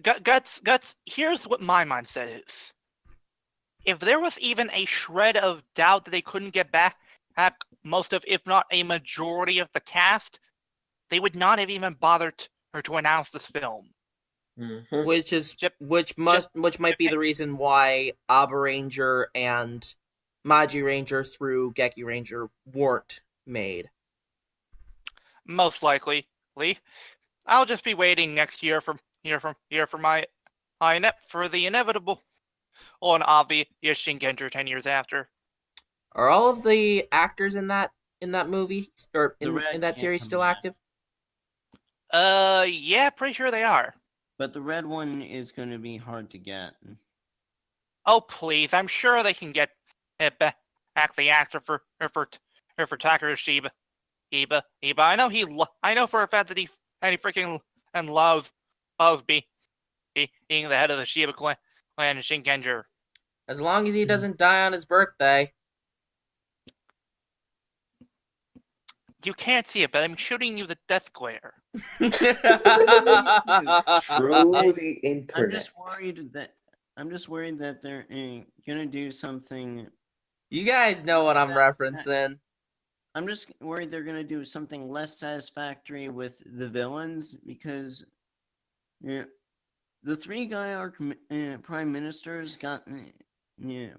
Guts, here's what my mindset is. If there was even a shred of doubt that they couldn't get back most of, if not a majority of the cast, they would not have even bothered to announce this film. Mhm. Which might be the reason why Abaranger and Magi Ranger through Geki Ranger weren't made. Most likely. I'll just be waiting next year for the inevitable and obvious Shinkenger 10 years after. Are all of the actors in that movie or The Red in that can't series come still back. active? Yeah, pretty sure they are. But the red one is going to be hard to get. Oh please, I'm sure they can get back the actor for Takeru Iba. I know for a fact that he freaking loves being the head of the Shiba clan and Shinkenger. As long as he doesn't die on his birthday. You can't see it, but I'm shooting you the death glare. Through the I'm internet. just worried that they're gonna do something. You guys know what I'm referencing. I'm just worried they're gonna do something less satisfactory with the villains, because the 3 Gaiark prime ministers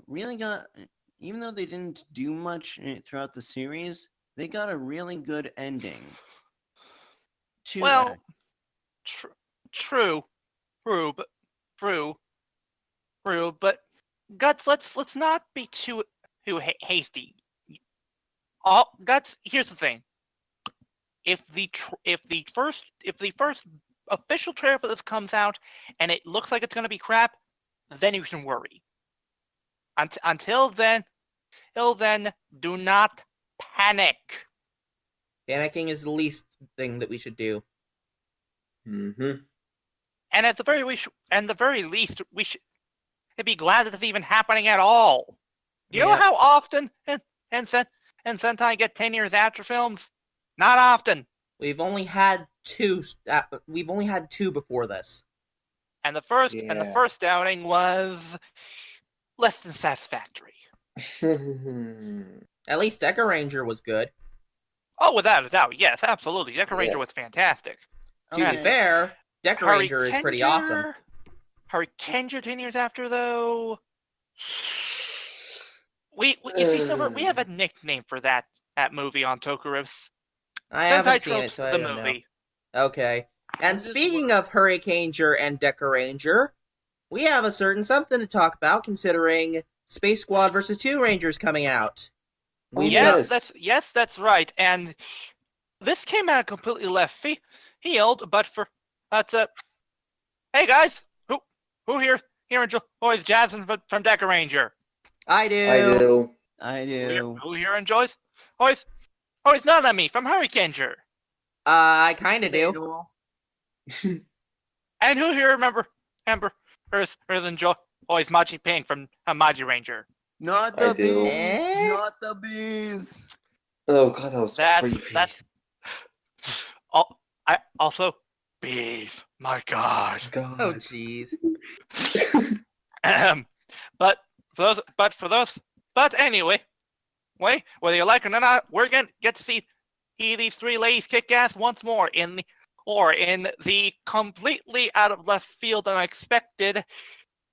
really got, even though they didn't do much throughout the series, they got a really good ending. Well, true, but Guts, let's not be too hasty. Guts, here's the thing. If the first official trailer for this comes out and it looks like it's going to be crap, then you can worry. Until then, do not panic. Panicking is the least thing that we should do. Mm-hmm. And at the very least, we should be glad that it's even happening at all. Do you know Yeah. how often and Sentai get 10 years after films? Not often. We've only had two. We've only had two before this. And the first Yeah. outing was less than satisfactory. At least Deca Ranger was good. Oh, without a doubt, yes, absolutely. Deca Ranger was Yes. fantastic. To be fair, Deca Ranger is pretty awesome. Hurricane 10 years after, though. You see, Silver, we have a nickname for that movie on Toku. I haven't seen it, Tropes so I the don't know. movie. Okay. I'm And just speaking of Hurricaneger and Deca Ranger, we have a certain something to talk about considering Space Squad vs. 2 Rangers coming out. We Yes. That's right. And this came out completely left field, but hey guys, who here enjoys Jasmine from Deca Ranger? I do. I do. I do. Who here enjoys Nanami from Hurricaneger? I kind of do. Debatable. And who here remember enjoys Machi Pink from Maji Ranger? Not I the do. bees. Not the bees. Oh god, that was creepy. That's I also bees. My God. God. Oh, jeez. But anyway, whether you like it or not, we're gonna get to see these three ladies kick ass once more in the completely out of left field, unexpected,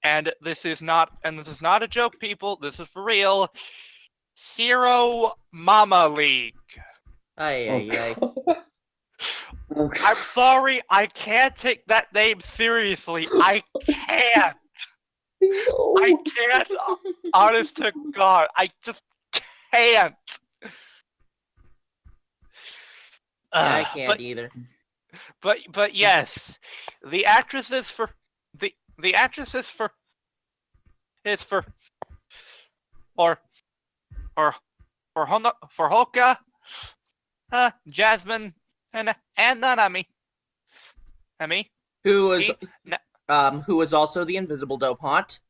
and this is not a joke, people. This is for real. Hero Mama League. Ay. Oh, God. I'm sorry, I can't take that name seriously. I can't. No. I can't. Honest to God, I just can't. I can't either. But yes, the actress is for Hoka, Jasmine, and Nanami. Who was also the invisible Dopant,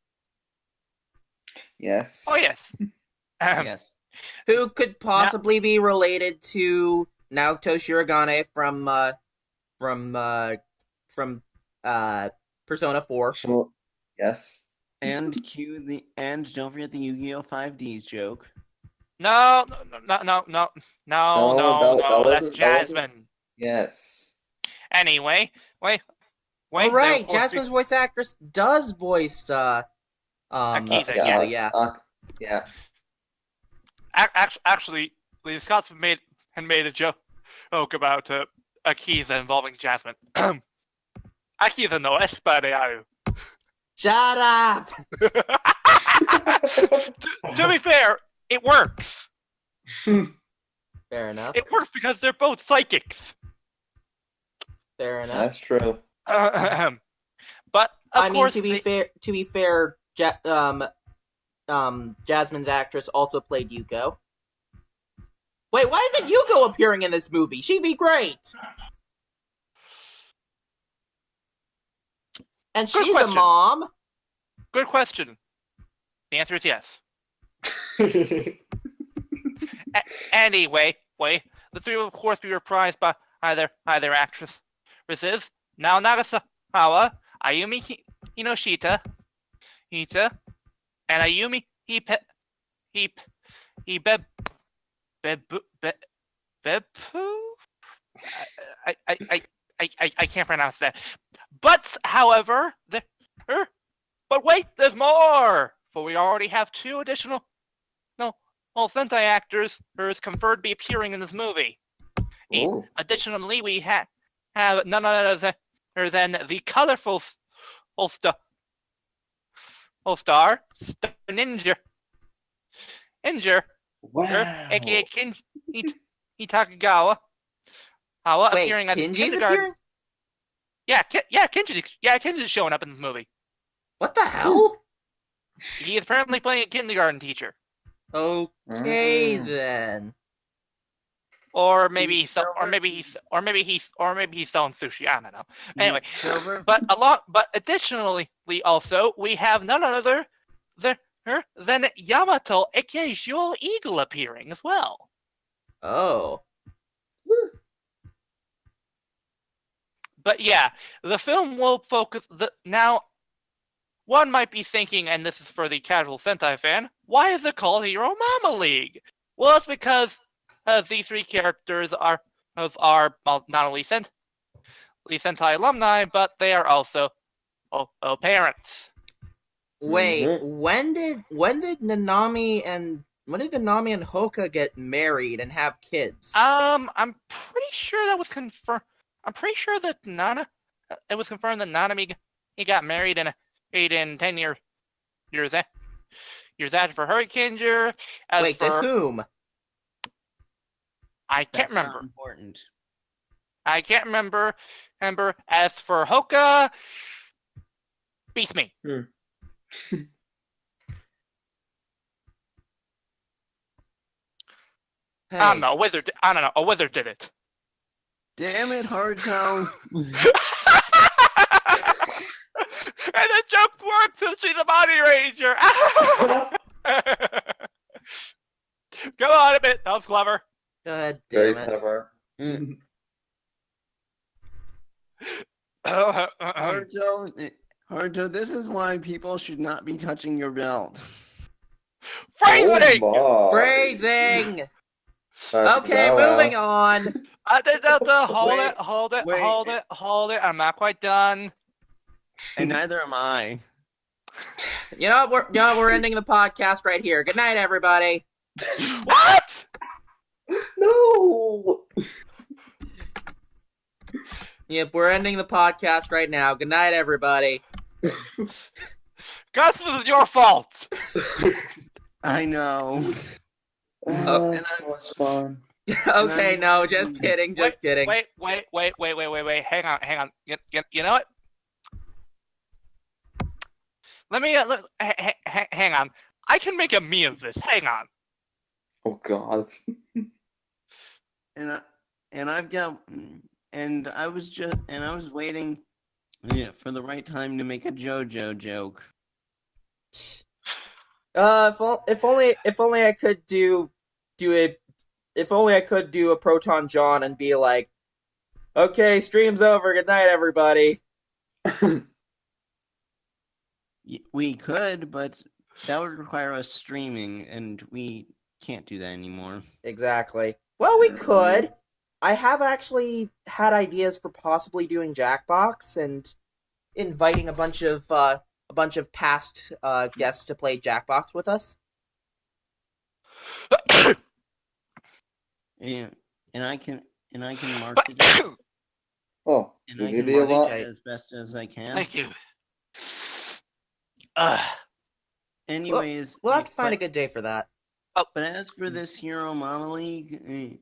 Yes. Oh yes. Yes. who could possibly be related to Naoto Shirogane from Persona 4. So, yes. And don't forget the Yu-Gi-Oh! 5Ds joke. No. that That's wasn't- Jasmine. Yes. Anyway, wait. All right, there- Jasmine's voice actress does voice Akiza, yeah. Yeah. Actually, Lee Scott's made a joke about Akiza involving Jasmine. Akiza no esparearu. Shut up. To be fair, it works. Fair enough. It works because they're both psychics. Fair enough. That's true. But of course, to be fair, Jasmine's actress also played Yuko. Wait, why isn't Yuko appearing in this movie? She'd be great. And Good she's question. a mom. Good question. The answer is yes. Anyway, the three will of course be reprised by either actress. This is now Nagasawa, Ayumi Hinoshita, and Ayumi Beppu. I can't pronounce that. But however, but wait, there's more. For we already have two additional Sentai actors who is confirmed to be appearing in this movie. Ooh. Additionally, we have none other than the colorful star Ninja, Wow. aka Takagawa. Wait, Appearing as a Kinji's kindergarten. appearing? Kinji's showing up in this movie. What the hell? He is apparently playing a kindergarten teacher. Okay then. Or maybe he's selling sushi. I don't know. Anyway, Silver. but additionally, also we have none other than Yamato, aka Joel Eagle, appearing as well. Oh. But yeah, the film will focus now. One might be thinking, and this is for the casual Sentai fan, why is it called Hero Mama League? Well, it's because these three characters are not only Sentai alumni, but they are also parents. Wait, when did Nanami and Hoka get married and have kids? I'm pretty sure that was confirmed. I'm pretty sure that it was confirmed that Nanami he got married in 10 years after for Hurricane. Wait, to whom? I can't That's not remember. important. I can't remember. As for Hoka, beats me. Hey. I don't know. A wizard did it. Damn it, Haruto. And the jokes work since she's a body ranger. Go on, admit that was clever. God Very damn it. clever. Haruto, this is why people should not be touching your belt. Phrasing. Oh my. Phrasing! That's Okay, well. moving on. Hold Wait. it. I'm not quite done. And neither am I. You know what? We're ending the podcast right here. Good night, everybody. What? No. Yep, we're ending the podcast right now. Good night, everybody. Gus, this is your fault. I know. Oh, so much fun. Okay, no, just kidding, just kidding. Wait. Hang on. You know what? Let me hang on. I can make a me of this. Hang on. Oh God. I was waiting for the right time to make a JoJo joke. If only I could do a Proton John and be like, okay, stream's over. Good night, everybody. We could, but that would require us streaming, and we can't do that anymore. Exactly. Well, we could. I have actually had ideas for possibly doing Jackbox and inviting a bunch of past guests to play Jackbox with us. Yeah, and I can market it, Oh, and the I can video market lot. it as best as I can. Thank you. Anyways, We'll have to find a good day for that. But as for this Hero Monoleague,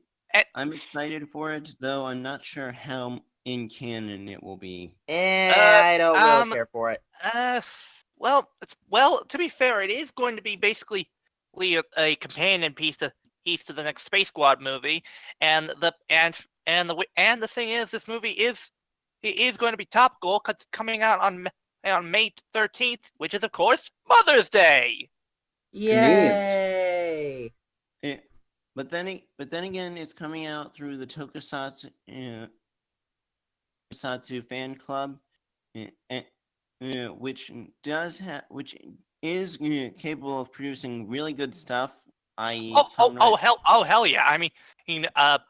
I'm excited for it, though I'm not sure how in canon it will be. I don't really care for it. Well, to be fair, it is going to be basically a companion piece to the next Space Squad movie, and the thing is, this movie is going to be topical because it's coming out on May 13th, which is of course Mother's Day. Yay! But then again, it's coming out through the Tokusatsu fan club, which is capable of producing really good stuff. I.e., hell yeah! I mean,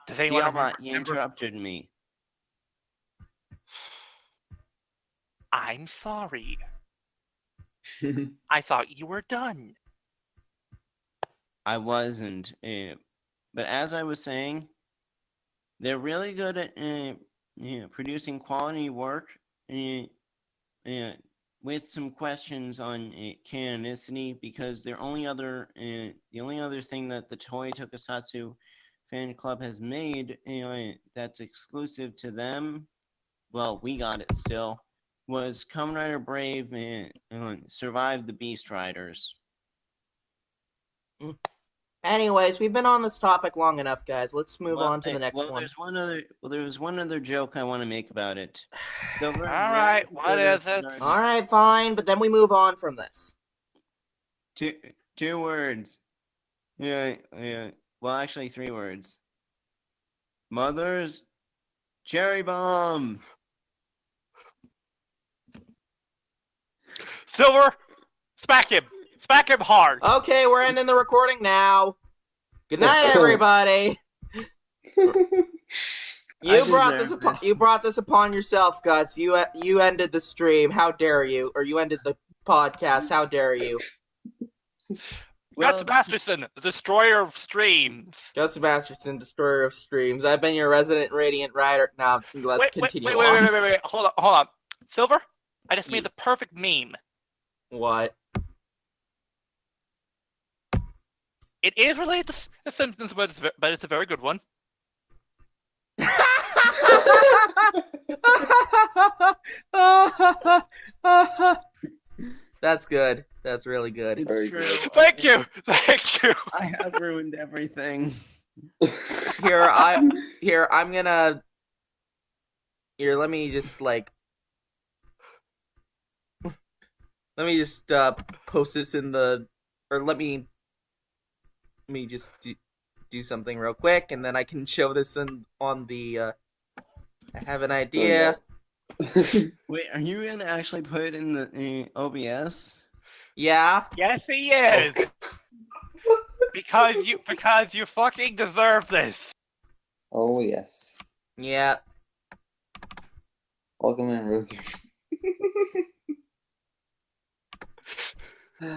does anyone Dialbot, you remember? interrupted me. I'm sorry. I thought you were done. I wasn't. But as I was saying, they're really good at producing quality work with some questions on canonicity, because the only other thing that the Toei Tokusatsu fan club has made that's exclusive to them, well, we got it still, was Kamen Rider Brave and Survive the Beast Riders. Anyways, we've been on this topic long enough, guys. Let's move on to the next one. There's one other joke I want to make about it. Silver, All right, what is it? All right, fine, but then we move on from this. Two words. Yeah. Well, actually, 3 words. Mother's cherry bomb. Silver, smack him hard. Okay, we're ending the recording now. Good night, everybody. You brought this upon yourself, Guts. You ended the stream. How dare you? Or you ended the podcast. How dare you? Guts Masterson, the destroyer of streams. Guts Masterson, destroyer of streams. I've been your resident Radiant Rider. Now let's continue on. Wait. Hold on. Silver, I just made the perfect meme. What? It is related to The Simpsons, but it's a very good one. That's good. That's really good. It's true. Thank you. I have ruined everything. Let me just Let me just post this in the, or let me just do something real quick, and then I can show this on the. I have an idea. Wait, are you gonna actually put it in the OBS? Yeah. Yes, he is. Because you fucking deserve this. Oh yes. Yeah. Welcome in, Ruth.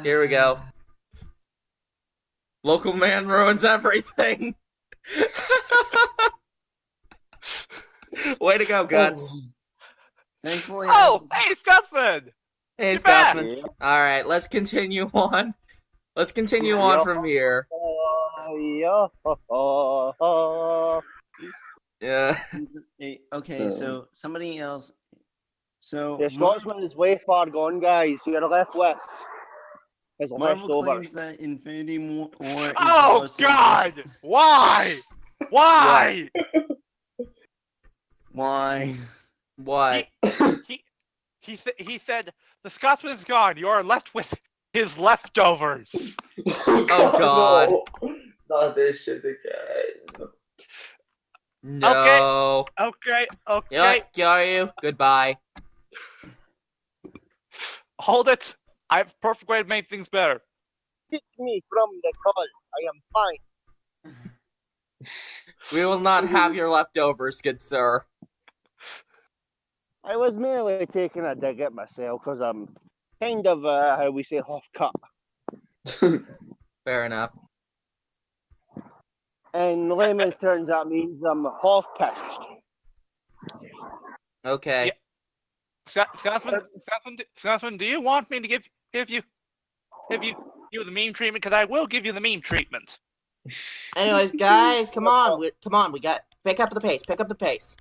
Here we go. Local man ruins everything. Way to go, Guts. Thankfully. Oh, hey, Scotsman! Hey, You're back! Scotsman. All right, let's continue on. Let's continue on from here. Yeah. Okay, so somebody else. So The Scotsman is way far gone, guys. Who you're left with is Marvel left over. claims that Infinity War is Oh supposed to be- God! Why? Why? Why? What? He said the Scotsman is gone. You are left with his leftovers. Oh God. No. Not this shit again. No. Okay. You know what, Kyoryu? Goodbye. Hold it. I have a perfect way to make things better. Pick me from the call. I am fine. We will not have your leftovers, good sir. I was merely taking a dig at myself because I'm kind of, how we say, half cut. Fair enough. In layman's terms, that means I'm half pissed. Okay. Yeah. Scotsman, do you want me to give you the meme treatment? Because I will give you the meme treatment. Anyways, guys, come on. We got pick up the pace. Pick up the pace.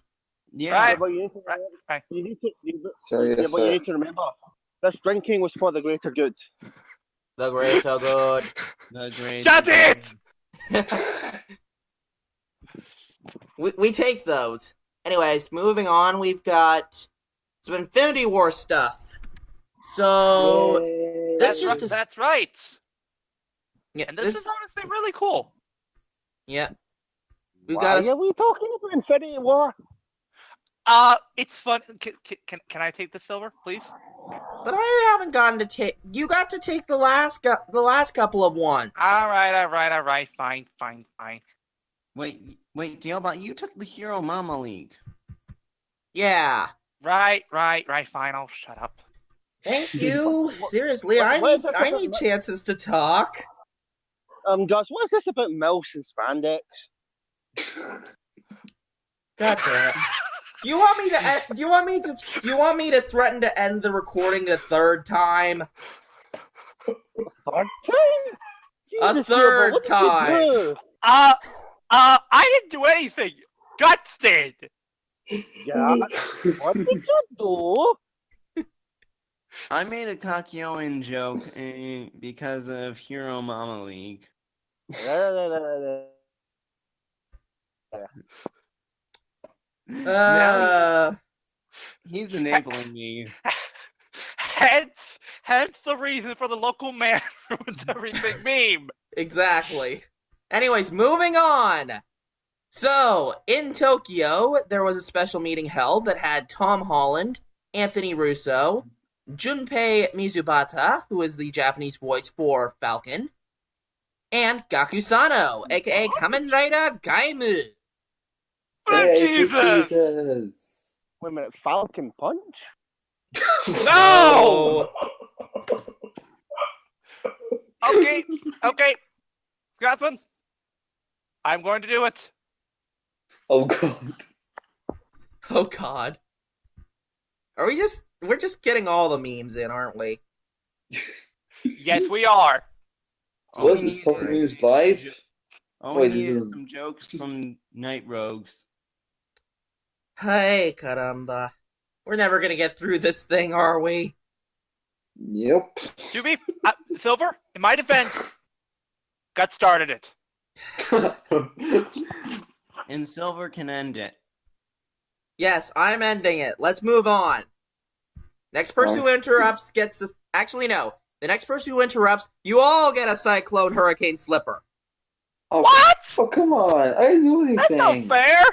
Yeah. Right. But you need to, Right. you need to, Sorry, yeah, yes, but you sir. need to remember, this drinking was for the greater good. The greater good. The great. Shut it! we take those. Anyways, moving on, we've got some Infinity War stuff. So Yay. That's just a- That's right. yeah, And this is honestly really cool. yeah. We've Why got are we talking about Infinity War? It's fun. Can I take the silver, please? but I haven't gotten to take. You got to take the last couple of ones. All right. Fine. Wait, Dealbot, you took the Hero Mama League. Yeah. Right. Fine. I'll shut up. Thank you. Seriously, what I is need this I about need me- chances to talk. Gus, what is this about mouse and spandex? God damn it. Do you want me to threaten to end the recording a third time? Third time? A Jesus, third Gilbert, what did you time. do? I didn't do anything. Guts did. Yeah, what did you do? I made a Kakyoin joke because of Hero Mama League. Now he's enabling me. Hence the reason for the local man ruins everything meme. Exactly. Anyways, moving on. So, in Tokyo, there was a special meeting held that had Tom Holland, Anthony Russo, Junpei Mizubata, who is the Japanese voice for Falcon, and Gaku Sano, aka Kamen Rider Gaimu. Yay, for Jesus! Jesus. Wait a minute, Falcon Punch? No! Okay. Scotsman, I'm going to do it. Oh god. Oh god. We're just getting all the memes in, aren't we? Yes, we are. All we Was need this Toku is- News live? All we Wait, need is is some jokes from Night Rogues. Hey, caramba. We're never gonna get through this thing, are we? Yep. To be Silver, in my defense, Gut started it. And Silver can end it. Yes, I'm ending it. Let's move on. Next person who interrupts gets Actually, no. The next person who interrupts, you all get a Cyclone Hurricane Slipper. Oh, What? Oh, come on. I didn't do That's anything. not fair.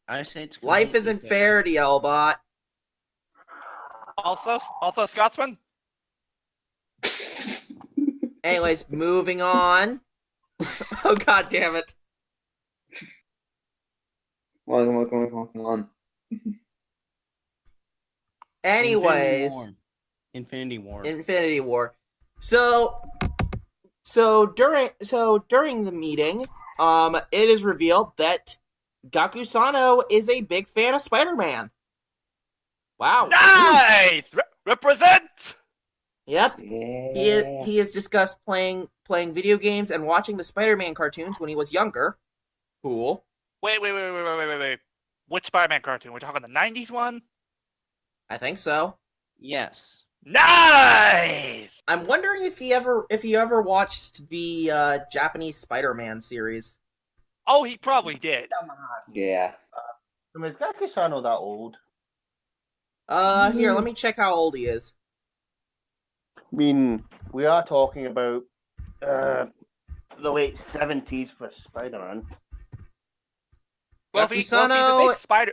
I say it's Life completely isn't fair, DLBot. Also, Scotsman. Anyways, moving on. Oh, god damn it. Come on. Anyways, Infinity War. Infinity War. So during the meeting, it is revealed that Gaku-sano is a big fan of Spider-Man. Wow. Nice. Represent. Yep. Yeah. He has discussed playing video games and watching the Spider-Man cartoons when he was younger. Cool. Wait. Which Spider-Man cartoon? We're talking the '90s one. I think so. Yes. Nice. I'm wondering if you ever watched the Japanese Spider-Man series. Oh, he probably did. Yeah. I mean, is Gaku-sano that old? Here, let me check how old he is. I mean, we are talking about the late 70s for Spider-Man. Well, if he's Gaku-sano- a big spider.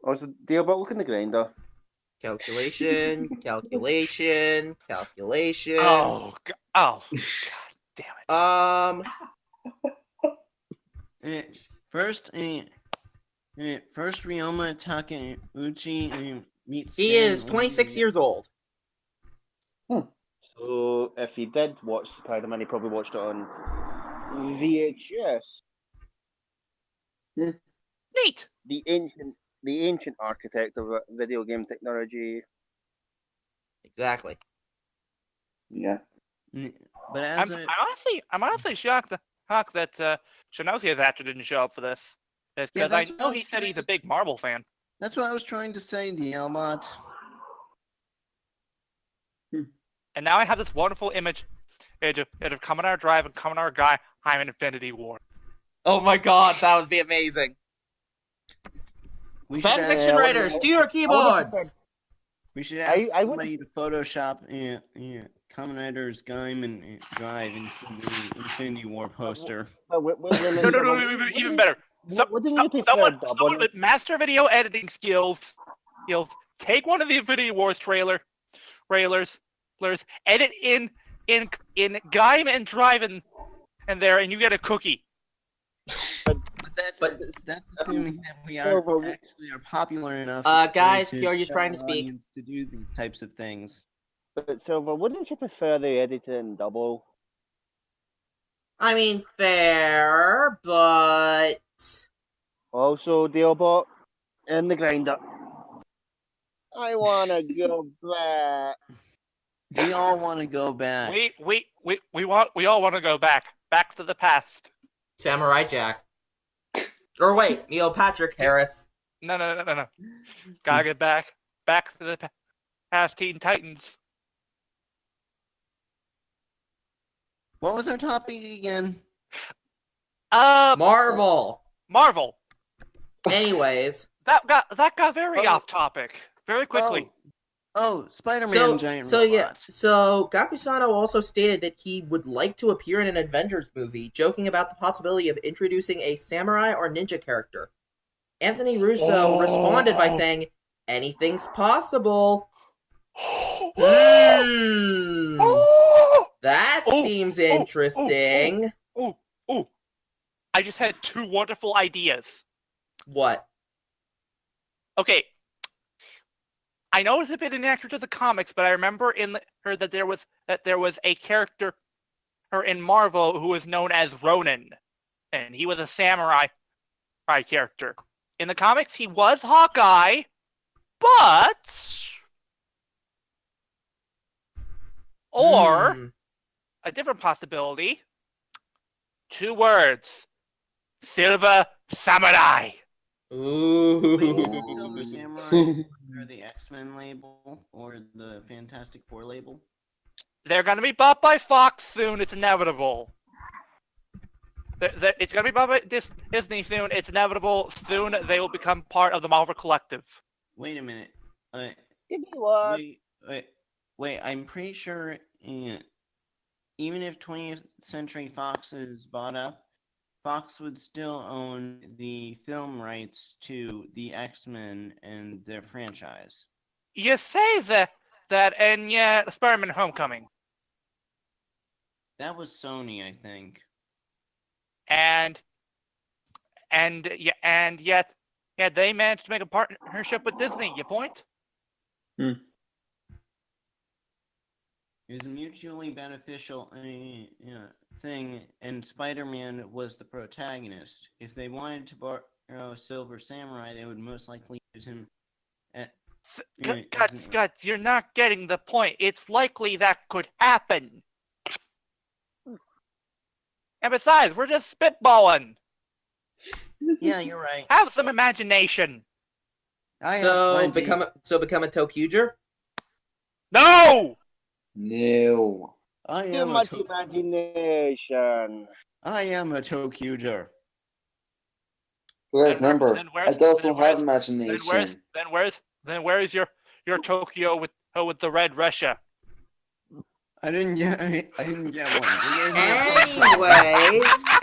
Also, deal about looking the grinder. Calculation. Oh, God damn it. First Ryoma Takeuchi meets. He Stan is 26 Lee. years old. So, if he did watch Spider-Man, he probably watched it on VHS. Neat. The ancient architect of video game technology. Exactly. Yeah. But as I'm honestly shocked that Shinosia's actor didn't show up for this. Because I that's what know I he was said he's a trying to big Marvel fan. that's what I was trying to say, DLBot. And now I have this wonderful image of Kamen Rider Drive and Kamen Rider Guy. I'm in Infinity War. Oh my god, that would be amazing. We should ask, Fanfiction writers, do your keyboards! we should ask I would- somebody to Photoshop Kamen Rider's Gaim and Drive into the Infinity War poster. No, even better. What do you prefer, Someone Bob? with master video editing skills, take one of the Infinity Wars trailers, edit in Gaim and Drive and there, and you get a cookie. But that's assuming that we are popular enough. Guys, to Kyoryu's tell trying to the speak. audience to do these types of things. But Silver, wouldn't you prefer they edit it in double? I mean, fair, but... Also, Dealbot, in the grinder. I wanna go back. We all want to go back. We all want to go back to the past. Samurai Jack. Or wait, Neil Patrick Harris. No. Gotta get back to the past, Teen Titans. What was our topic again? Marvel. Marvel. Anyways. That got very off topic very quickly. Oh, Spider-Man giant so robot. yeah, so Gaku-sano also stated that he would like to appear in an Avengers movie, joking about the possibility of introducing a samurai or ninja character. Anthony Russo responded by saying, "Anything's possible." That seems interesting. I just had two wonderful ideas. What? Okay. I know it's a bit inaccurate to the comics, but I remember that there was a character in Marvel who was known as Ronin, and he was a samurai character. In the comics, he was Hawkeye, but or a different possibility. 2 words: Silver Samurai. Ooh. Wait, is it Silver Samurai or the X-Men label or the Fantastic Four label? They're gonna be bought by Fox soon. It's inevitable. It's gonna be bought by Disney soon. It's inevitable. Soon they will become part of the Marvel Collective. Wait a minute. Give me what? Wait. Wait, I'm pretty sure even if 20th Century Fox is bought up, Fox would still own the film rights to the X-Men and their franchise. You say that, and yet Spider-Man Homecoming. That was Sony, I think. And yet they managed to make a partnership with Disney. You point? It was a mutually beneficial thing, and Spider-Man was the protagonist. If they wanted to borrow Silver Samurai, they would most likely use him. Guts, you're not getting the point. It's likely that could happen. And besides, we're just spitballing. Yeah, you're right. Have some imagination. So become a Tokuger? No! No. I Too am much imagination. I am a Tokuger. Guys, remember, adults don't have Then imagination. where's your Tokyo with the red Russia? I didn't get one.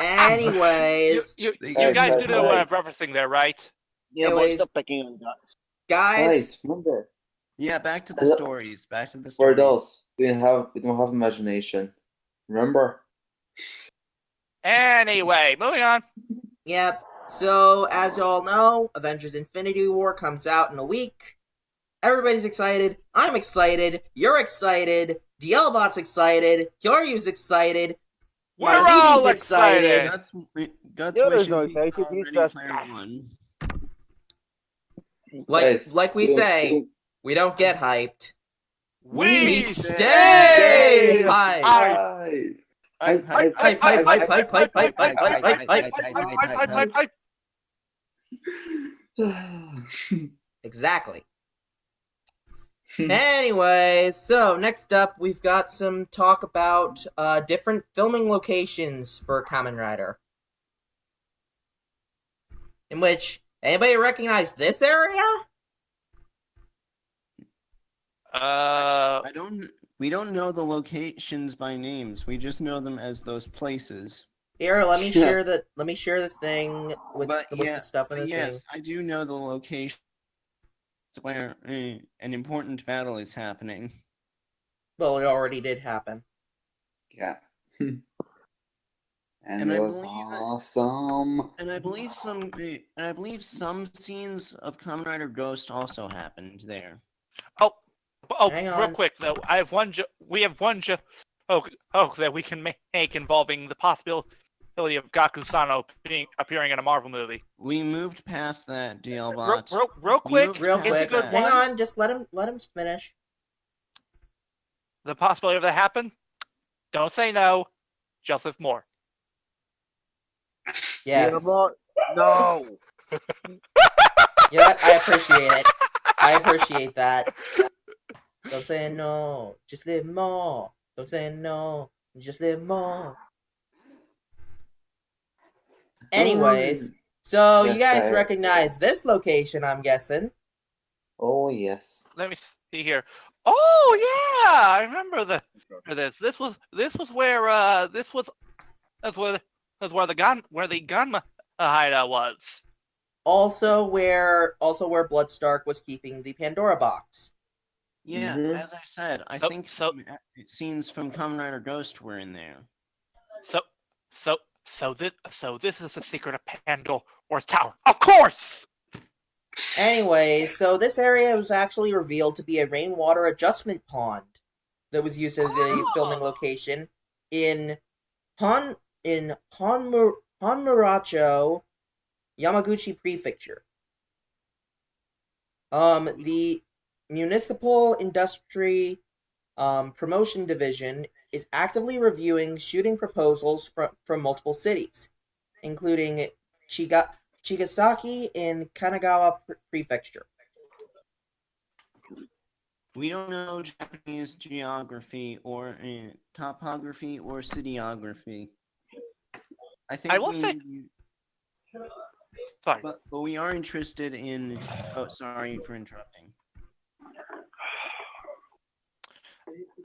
Anyways, You Guys, guys do know what I'm guys. referencing there, right? Yeah, but Anyways. stop picking on guts. guys, Remember, Yeah, back to the stories. Back to the we're stories. adults. We don't have imagination. Remember? Anyway, moving on. yep. So, as y'all know, Avengers Infinity War comes out in a week. Everybody's excited. I'm excited. You're excited. DLBot's excited. Kyoryu's excited. We're My all Levy's excited. Guts Yeah, there's wishes no he excited, saw he's Ready just- Player One. Guys, Like we say, we don't get hyped. We stay hyped. Hype. Hype. Exactly. Anyways, so next up, we've got some talk about different filming locations for Kamen Rider. In which, anybody recognize this area? We don't know the locations by names. We just know them as those places. Here, let me share the thing with the stuff in the Yes, thing. I do know the location where an important battle is happening. Well, it already did happen. Yeah. And And I it was believe that- awesome. And I believe some scenes of Kamen Rider Ghost also happened there. Oh, Hang real on. quick though, we have one joke that we can make involving the possibility of Gaku-san appearing in a Marvel movie. We moved past that, DLBot. Real quick, moved Real past quick, it's a good that. hang one. on, just let him finish. The possibility of that happen? Don't say no. Just live more. Yes. Yeah, but no. You know what? I appreciate it. I appreciate that. Don't say no. Just live more. Don't say no. Just live more. Anyways, so you Yes, guys I- recognize this location, I'm guessing. Oh, yes. Let me see here. Oh yeah, I remember this. This was where that's where the gun hideout was. Also where Bloodstark was keeping the Pandora box. Yeah, Mhm. as I said, I So- think so- some scenes from Kamen Rider Ghost were in there. So this is the secret of Pandora's Tower. Of course. Anyways, so this area was actually revealed to be a rainwater adjustment pond that was used as a filming location in Honmuracho, Yamaguchi Prefecture. The Municipal Industry Promotion Division is actively reviewing shooting proposals from multiple cities, including Chigasaki in Kanagawa Prefecture. We don't know Japanese geography or topography or cityography. I think I will say- Sorry. but we are interested in. Oh, sorry for interrupting.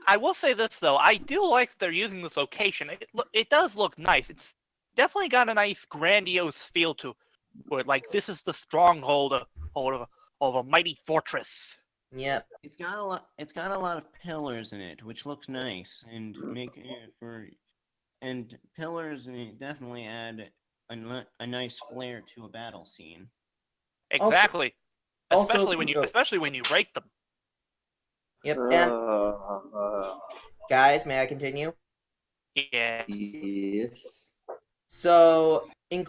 I will say this though, I do like that they're using this location. It does look nice. It's definitely got a nice grandiose feel to it. Like this is the stronghold of a mighty fortress. Yep. It's got a lot. It's got a lot of pillars in it, which looks nice, and make it for. And pillars definitely add a nice flair to a battle scene. Exactly. Also- Especially when you break them. Yep. And guys, may I continue? Yeah. Yes. So in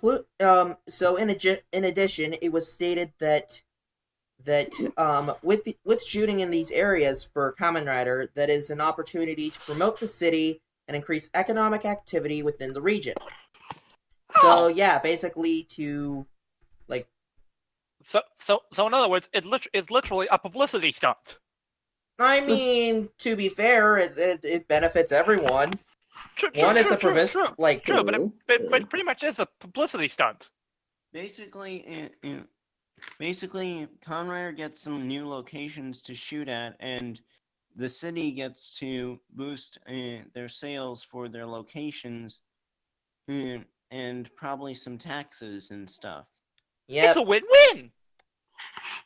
addition, it was stated that with shooting in these areas for Kamen Rider, that is an opportunity to promote the city and increase economic activity within the region. So yeah, basically to like. So in other words, it's literally a publicity stunt. I mean, to be fair, it benefits everyone. True, One, it's a true, like true, but it pretty much is a publicity stunt. Basically, Kamen Rider gets some new locations to shoot at, and the city gets to boost their sales for their locations, and probably some taxes and stuff. yeah. It's a win-win.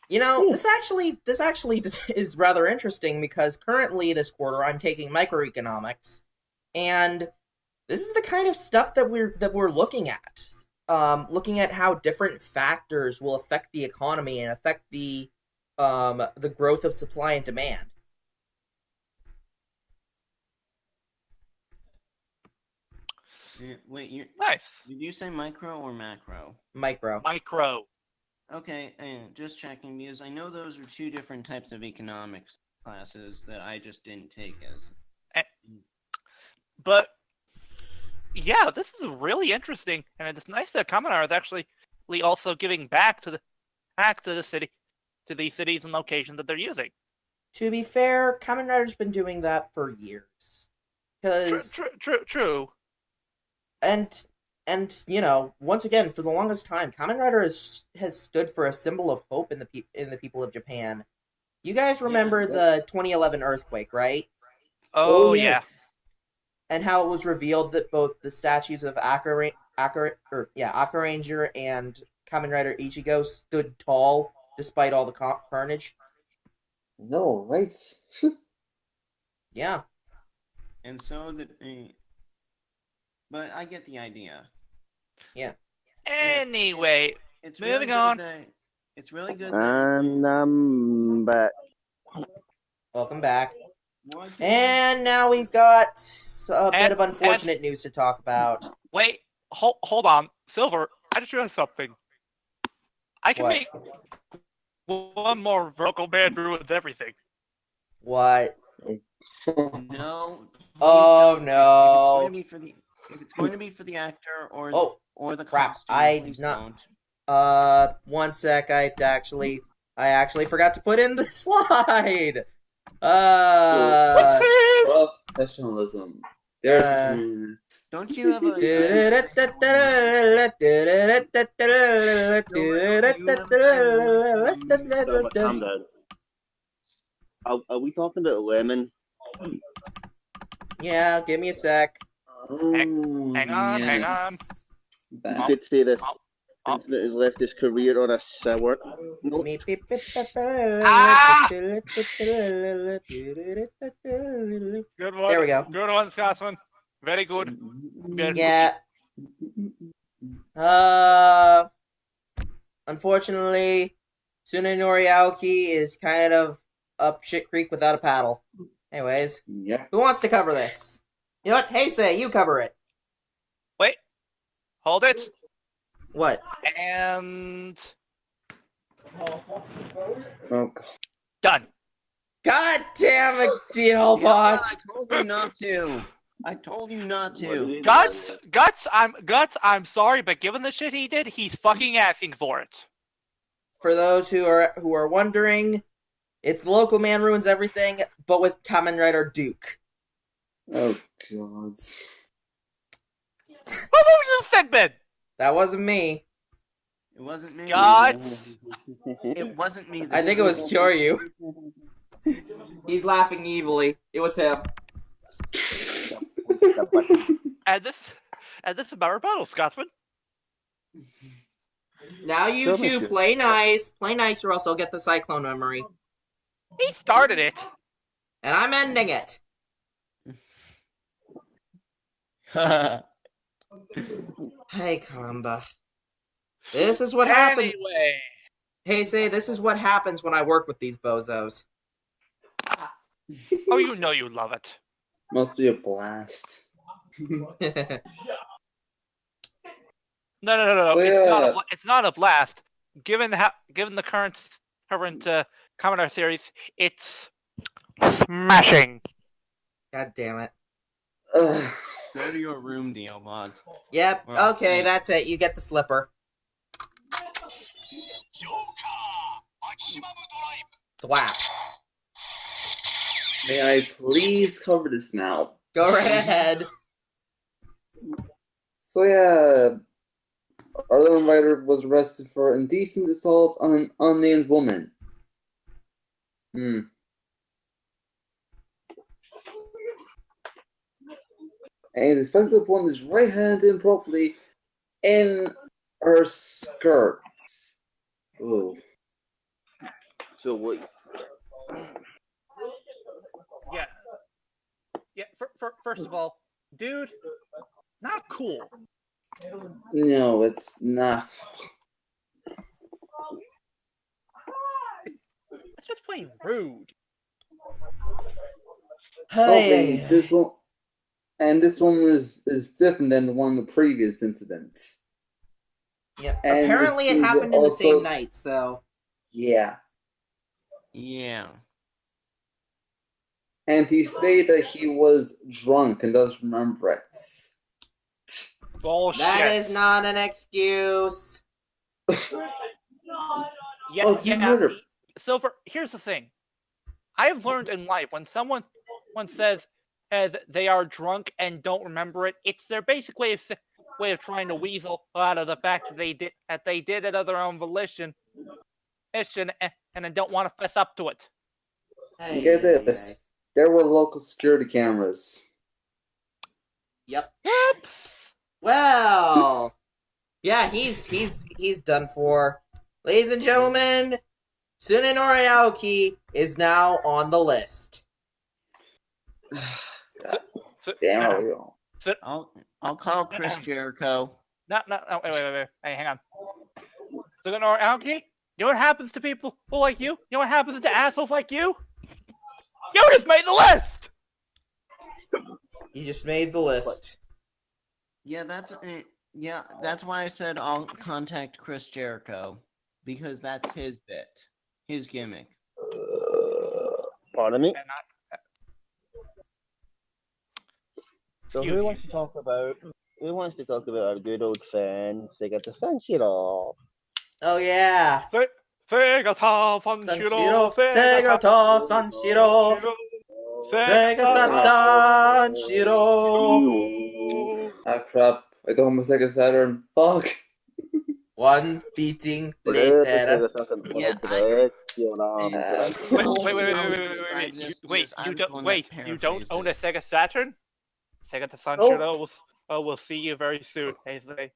You know, Yes. this actually is rather interesting because currently this quarter I'm taking microeconomics, and this is the kind of stuff that we're looking at. Looking at how different factors will affect the economy and affect the growth of supply and demand. Wait, Nice. did you say micro or macro? Micro. Micro. Okay, just checking because I know those are two different types of economics classes that I just didn't take as. But yeah, this is really interesting, and it's nice that Kamen Rider is actually also giving back to the city, to these cities and locations that they're using. To be fair, Kamen Rider's been doing that for years. True. And you know, once again, for the longest time, Kamen Rider has stood for a symbol of hope in the people of Japan. You guys remember the 2011 earthquake, right? Oh yeah. Yes. And how it was revealed that both the statues of Akaranger and Kamen Rider Ichigo stood tall despite all the carnage. No, right? Yeah. And so that, but I get the idea. Anyway, It's Moving really on. It's really good. That, And back. Welcome back. what And now we've got a bit And- of unfortunate news to talk about. wait, hold on, Silver. I just realized something. I can What? make one more vocal man with everything. What? No. Oh, please don't. no. If it's going to be for the actor or Oh, the crap, costume, I please not- don't. 1 sec. I actually forgot to put in the slide. Professionalism. There's Don't you have a? Calm down. Are we talking about Lemon? Yeah, give me a sec. Hang on. You could say this. Oh. Incident has left his career on a sour note. Ah! There Good one. we go. Good one, Scotsman. Very good. Yeah. Unfortunately, Tsunenori Aoki is kind of up shit creek without a paddle. Anyways, Yeah. who wants to cover this? You know what? Heisei, you cover it. Wait. Hold it. What? And Oh, done. God damn it, Yeah, Dealbot! I told you not to. I told you not to. Guts, I'm sorry, but given the shit he did, he's fucking asking for it. For those who are wondering, it's the local man ruins everything, but with Kamen Rider Duke. oh God. Who moved this segment? That wasn't me. It wasn't me. Guts. It wasn't me. I think it was Kyoryu. He's laughing evilly. It was him. And this is my rebuttal, Scotsman. Now you Sure, two monsieur. play nice. Play nice or else I'll get the cyclone memory. He started it. And I'm ending it. Hey, Kamba. This is what happened. Anyway, Heisei, this is what happens when I work with these bozos. oh, you know you love it. Must be a blast. No. So, It's not a blast. Given the current Commodore series, it's smashing. God damn it. Ugh. Go to your room, Diobot. Yep, Well, okay, hey. that's it. You get the slipper. Thwap. May I please cover this now? Go right ahead. So yeah, our writer was arrested for indecent assault on an unnamed woman. And the affected one is right handed improperly in her skirt. Ooh. So what? Yeah. First of all, dude, not cool. No, it's not. It's just plain rude. Okay, Hey. this one, and this one is different than the one in the previous incident. Yep. And Apparently this it is happened in the also- same night, so... Yeah. Yeah. And he stated that he was drunk and doesn't remember it. Bullshit. That is not an excuse. Yeah, Oh, do you remember? Silver, here's the thing. I have learned in life when someone says as they are drunk and don't remember it, it's their basic way of trying to weasel out of the fact that they did it of their own volition, and then don't want to fess up to it. Hey, Get hey, this. There were local security cameras. Yep. Oops. Well, yeah, he's done for. Ladies and gentlemen, Tsunenori Aoki is now on the list. Damn it. I'll call Chris Jericho. No, wait. Hey, hang on. Tsunenori Aoki, you know what happens to people who like you? You know what happens to assholes like you? You just made the list! He just made the list. Yeah, that's why I said I'll contact Chris Jericho, because that's his bit, his gimmick. Pardon me. And So Excuse who you. wants to talk about our good old friend Segata Sanshiro? Oh yeah. Segata Sanshiro, Segata Sanshiro, Segata Sanshiro. Ah crap, I don't have a Sega Saturn. Fuck. One beating later. Yeah, Wait, you don't own a Sega Saturn? Segata Oh. Sanshiro will see you very soon, Heisei.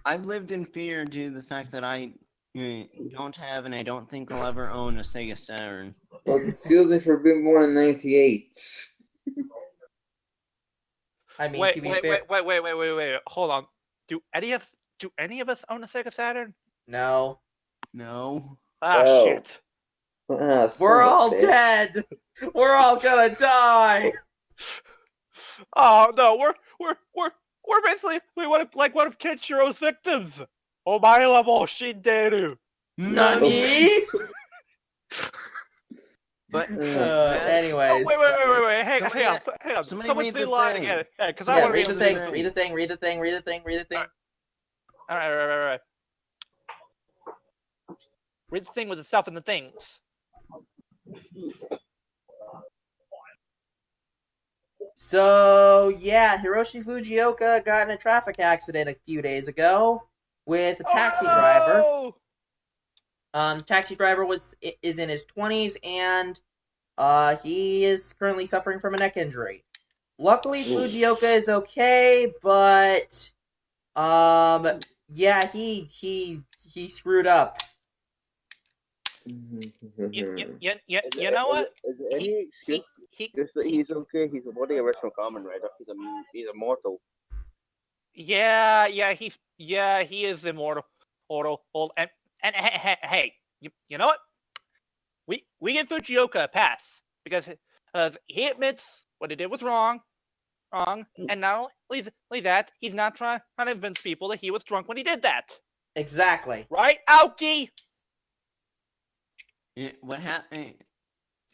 I've lived in fear due to the fact that I don't have and I don't think I'll ever own a Sega Saturn. Well, excuse me for being born in 98. I mean, Wait, to be fair, hold on. Do any of us own a Sega Saturn? no. No. Ah, Oh. shit. Ah, son We're of a all bitch. dead. We're all gonna die. Oh no, we're basically one of Kenshiro's victims. Omae mo shinderu. Nani? But Anyways. Wait, hang on. somebody Someone read say the line thing. again. Yeah, because Yeah, I want to read read the the thing. thing. Read the thing. Read the thing. Read the thing. Read the thing. Alright. Read the thing with the stuff and the things. So yeah, Hiroshi Fujioka got in a traffic accident a few days ago with a taxi driver. Oh, Taxi driver is in his 20s, and he is currently suffering from a neck injury. Luckily, Fujioka is okay, but yeah, he screwed up. You know what? Is it any excuse? Just that he's okay. He's a bloody original Kamen Rider. He's immortal. Yeah, he is immortal. And hey, you know what? We give Fujioka a pass because he admits what he did was wrong, and not only that, he's not trying to convince people that he was drunk when he did that. Exactly. Right, Aoki? What happened?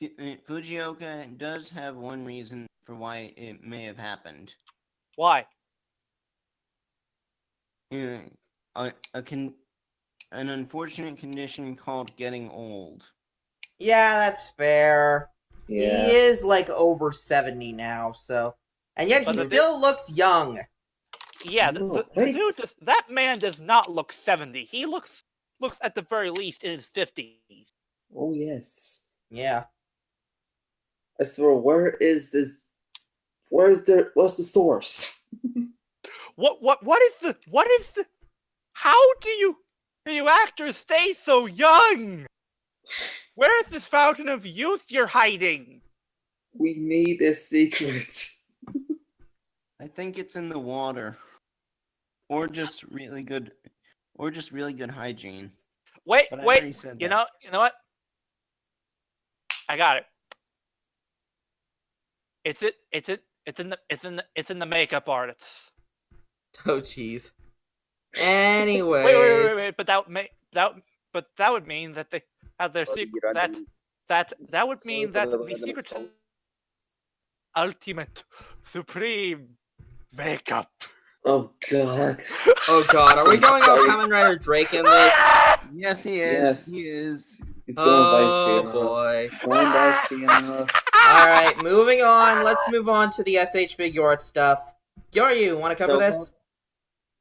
Fujioka does have one reason for why it may have happened. Why? An unfortunate condition called getting old. Yeah, that's fair. Yeah. He is like over 70 now, so, and yet he still looks young. Yeah, No, that man does not look 70. He looks at the very least in his 50s. Oh yes. Yeah. I swear, what's the source? What is the how do you actors stay so young? Where is this fountain of youth you're hiding? We need a secret. I think it's in the water. Or just really good hygiene. Wait, But I already said you that. know what? I got it. It's in the makeup artists. Oh, jeez. Anyways. Wait, but that would mean that they have their secret. That would mean that the secret to ultimate supreme makeup. Oh god. Oh god, are we going on Kamen Rider Drake in this? Yes, he is. Yes. He is. He's going by boy. Going by Fianos. Alright, moving on. Let's move on to the SH figure art stuff. Kyoryu, want to cover this?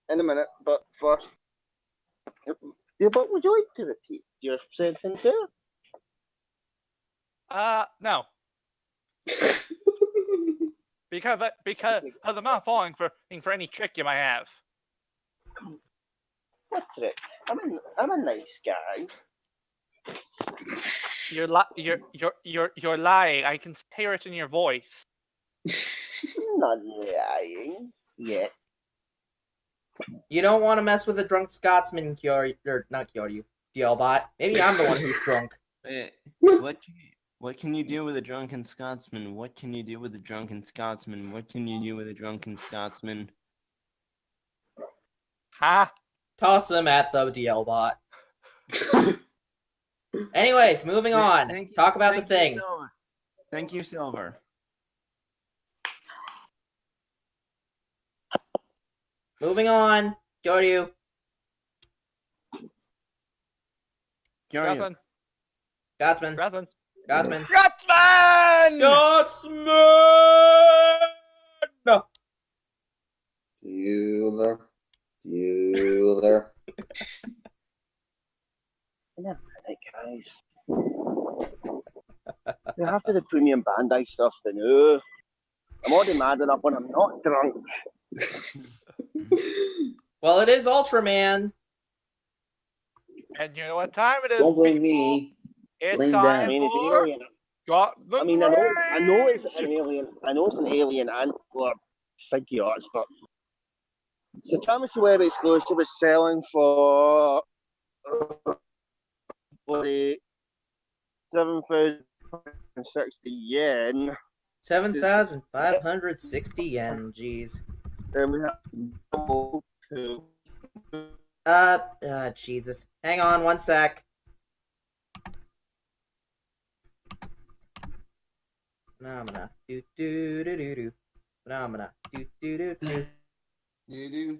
In a minute, but first. Yeah, but would you like to repeat your sentence there? No. Because I'm not falling for any trick you might have. What trick? I'm a nice guy. You're lying. I can hear it in your voice. I'm not lying yet. You don't want to mess with a drunk Scotsman, Kyoryu, or not Kyoryu, DLBot. Maybe I'm the one who's drunk. What can you do with a drunken Scotsman? What can you do with a drunken Scotsman? What can you do with a drunken Scotsman? Huh? Toss them at the DLBot. Anyways, moving on. Talk about the thing. Silver. Thank you, Silver. Moving on. Kyoryu. Kyoryu. Scotsman. Scotsman. Scotsman. Scotsman! Scotsman! Bueller. In a minute, guys. You have to the premium Bandai stuff to know. I'm already mad enough when I'm not drunk. Well, it is Ultraman. And you know what time it is? Don't blame people? me. It's Blame time I mean, it's for alien. Got the I mean, I know it's an alien. I know it's an alien Antler figure arts, but it's a Tamashii Web exclusive is selling for the 7,060 yen. 7,560 yen, jeez. Then we have two. Jesus. Hang on one sec. Phenomena. Do do do do do. Phenomena. Do do do do. You do.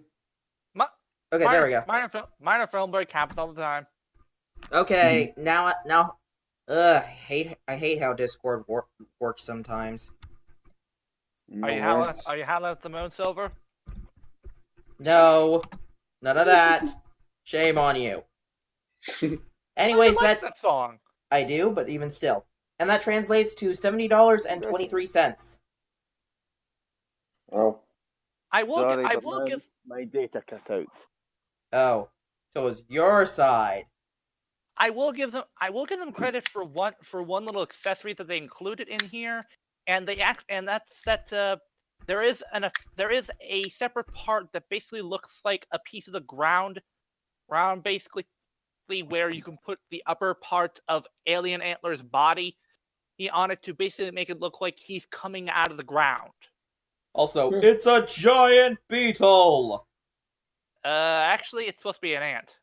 Okay, there we go. Minor film break happens all the time. Okay, now, I hate how Discord works sometimes. Are you howling at the moon, Silver? No, none of that. Shame on you. Anyways, I like that song. I do, but even still. And that translates to $70.23. Oh. I will. Sorry, I but will give. my data cut out. Oh, so it's your side. I will give them credit for one little accessory that they included in here, and that's that there is a separate part that basically looks like a piece of the ground basically where you can put the upper part of Alien Antler's body on it to basically make it look like he's coming out of the ground. Also, it's a giant beetle! Actually, it's supposed to be an ant.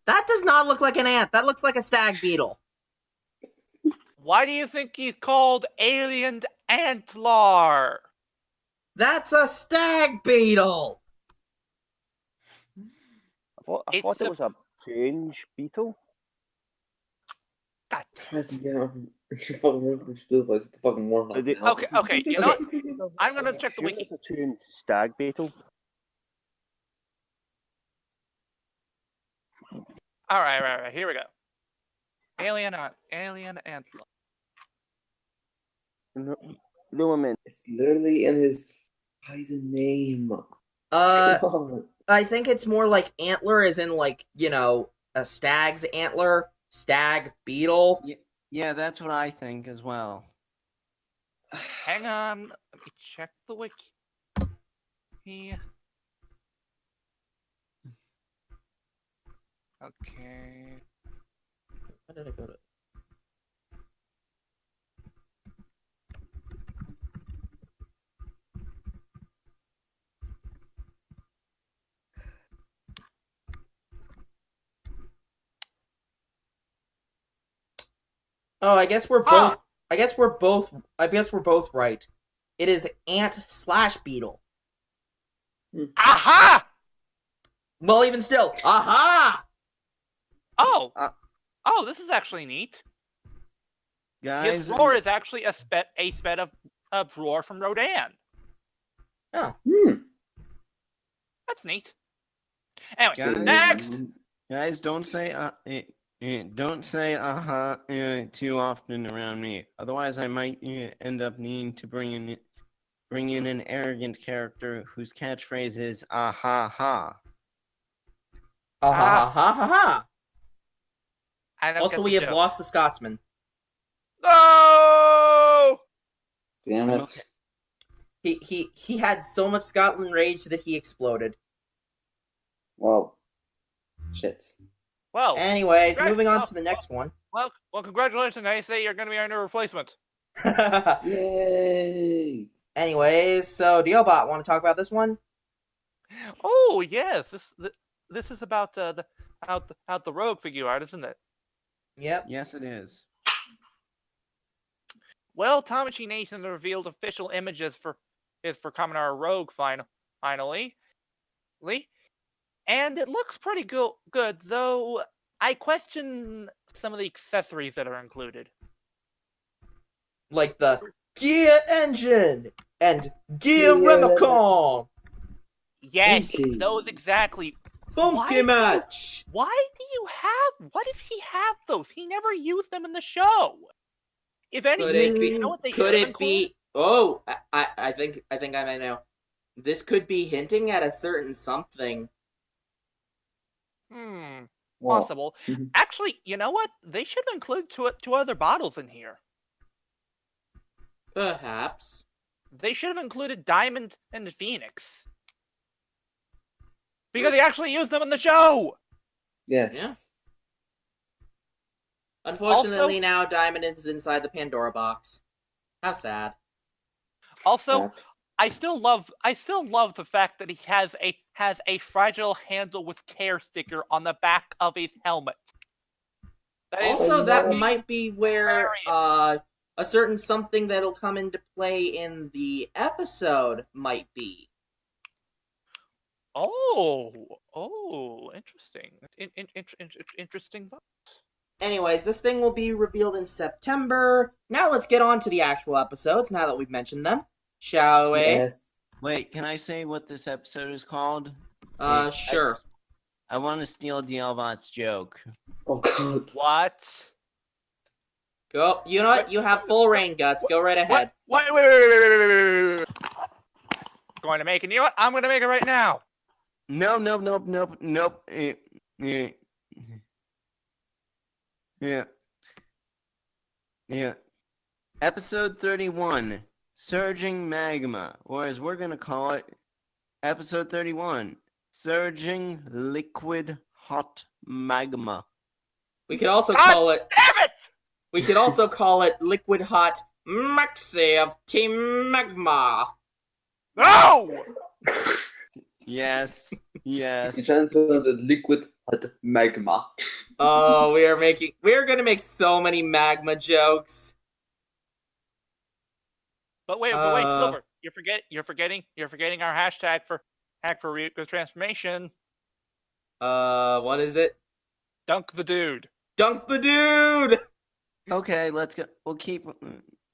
That does not look like an ant. That looks like a stag beetle. Why do you think he's called Alien Antler? That's a stag beetle! I thought it was a change beetle. God. Yeah, you fucking remember still, but it's the fucking warhawk. Okay, you know what? I'm gonna check the wiki. It's a change stag beetle. All right. Here we go. Alien Antler. Lumen. It's literally in his Heisei name. God. I think it's more like antler, as in, like, you know, a stag's antler, stag beetle. Yeah, that's what I think as well. Hang on, let me check the wiki. Okay. Why did I go to? Oh, I guess we're both. I guess we're both right. It is ant/beetle. Aha! Well, even still, aha! Oh, this is actually neat. Guys, His roar is actually a sped of roar from Rodan. Oh. That's neat. Anyway, Guys, next. Guys, don't say too often around me. Otherwise, I might end up needing to bring in an arrogant character whose catchphrase is "ah ha ha." Ah ha ha ha ha! I don't Also, get we the have joke. lost the Scotsman. No! Damn it. He had so much Scotland rage that he exploded. Well, shit. Well, Anyways, moving on to the next one. well, congratulations, Heisei. You're going to be our new replacement. Yay! Anyways, so Dealbot, want to talk about this one? Oh yes, this is about the rogue figure art, isn't it? Yep. Yes, it is. Well, Tamashi Nation revealed official images for Kaminara Rogue finally. And it looks pretty good, though I question some of the accessories that are included. Like the gear engine and gear Remicon. Yes, Funky. those exactly. Funky match. Why does he have those? He never used them in the show. If anything, you know what they could should have it be? Oh, I think I might know. This could be hinting at a certain something. Well, Possible. Actually, you know what? They should include two other bottles in here. Perhaps. They should have included Diamond and Phoenix. Because they actually used them in the show! yes. Unfortunately, now Diamond is inside the Pandora box. How sad. Also, Yep. I still love the fact that he has a fragile handle with care sticker on the back of his helmet. Also, that hilarious. might be where a certain something that'll come into play in the episode might be. Interesting. Interesting thought. Anyways, this thing will be revealed in September. Now let's get on to the actual episodes, now that we've mentioned them. Shall we? Yes. Wait, can I say what this episode is called? Sure. I want to steal Dialbot's joke. Oh god. What? Go. You know what? You have full reign, Guts. Go right ahead. What? Wait. Going to make it. You know what? I'm going to make it right now. Nope. Yeah. Episode 31, Surging Magma, or as we're gonna call it, Episode 31, Surging Liquid Hot Magma. We could also God call it. Damn it! We could also call it Liquid Hot Maxi of Team Magma. No! Yes. It turns into the liquid hot magma. Oh, we're gonna make so many magma jokes. But wait, Silver. You're forgetting our hashtag for Ryuko's transformation. What is it? Dunk the dude. Dunk the dude! Okay, let's go. We'll keep.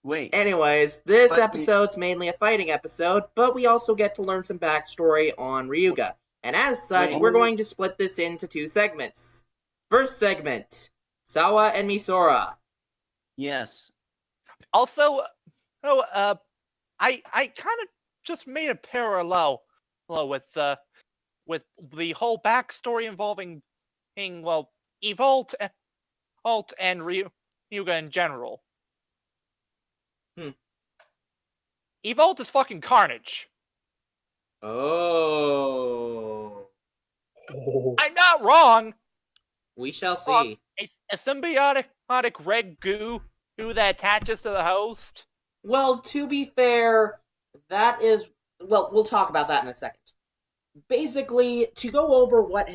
Wait. Anyways, this But- episode's mainly a fighting episode, but we also get to learn some backstory on Ryuga. And as such, Wait. we're going to split this into 2 segments. First segment, Sawa and Misora. Yes. Also, I kind of just made a parallel with the whole backstory involving Evolt and Ryuga in general. Evolt is fucking carnage. Oh. I'm not wrong. We shall see. A symbiotic red goo that attaches to the host. Well, to be fair, that is... Well, we'll talk about that in a second. Basically, to go over what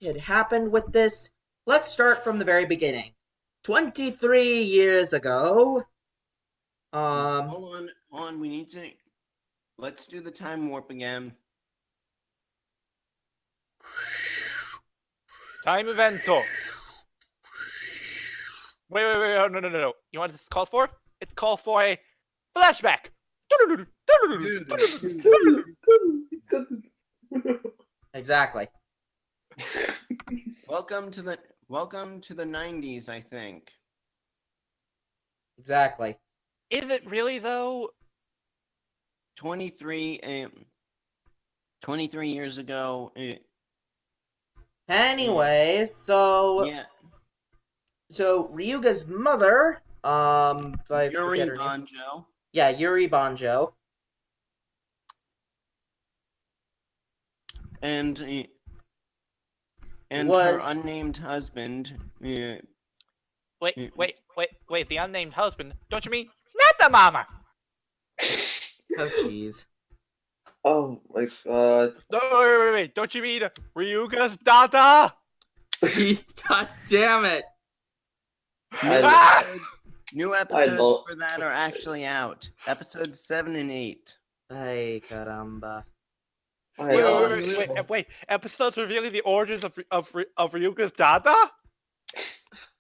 had happened with this, let's start from the very beginning. 23 years ago... Hold on. We need to. Let's do the time warp again. Time evento. Wait, oh, no. You know what this calls for? It calls for a flashback. Exactly. Welcome to the 90s, I think. Exactly. Is it really though? 23 years ago. Anyways, so... Yeah. So, Ryuga's mother, I forget Yuri her name. Banjo. Yeah, Yuri Banjo. And her Was- unnamed husband. Wait, the unnamed husband. Don't you mean not the mama? Oh, jeez. Oh my god. No, wait. Don't you mean Ryuga's dada? God damn it. Ah! New episodes love- for that are actually out. Episodes 7 and 8. Ay, caramba. Wait. Episodes revealing the origins of Ryuga's dada?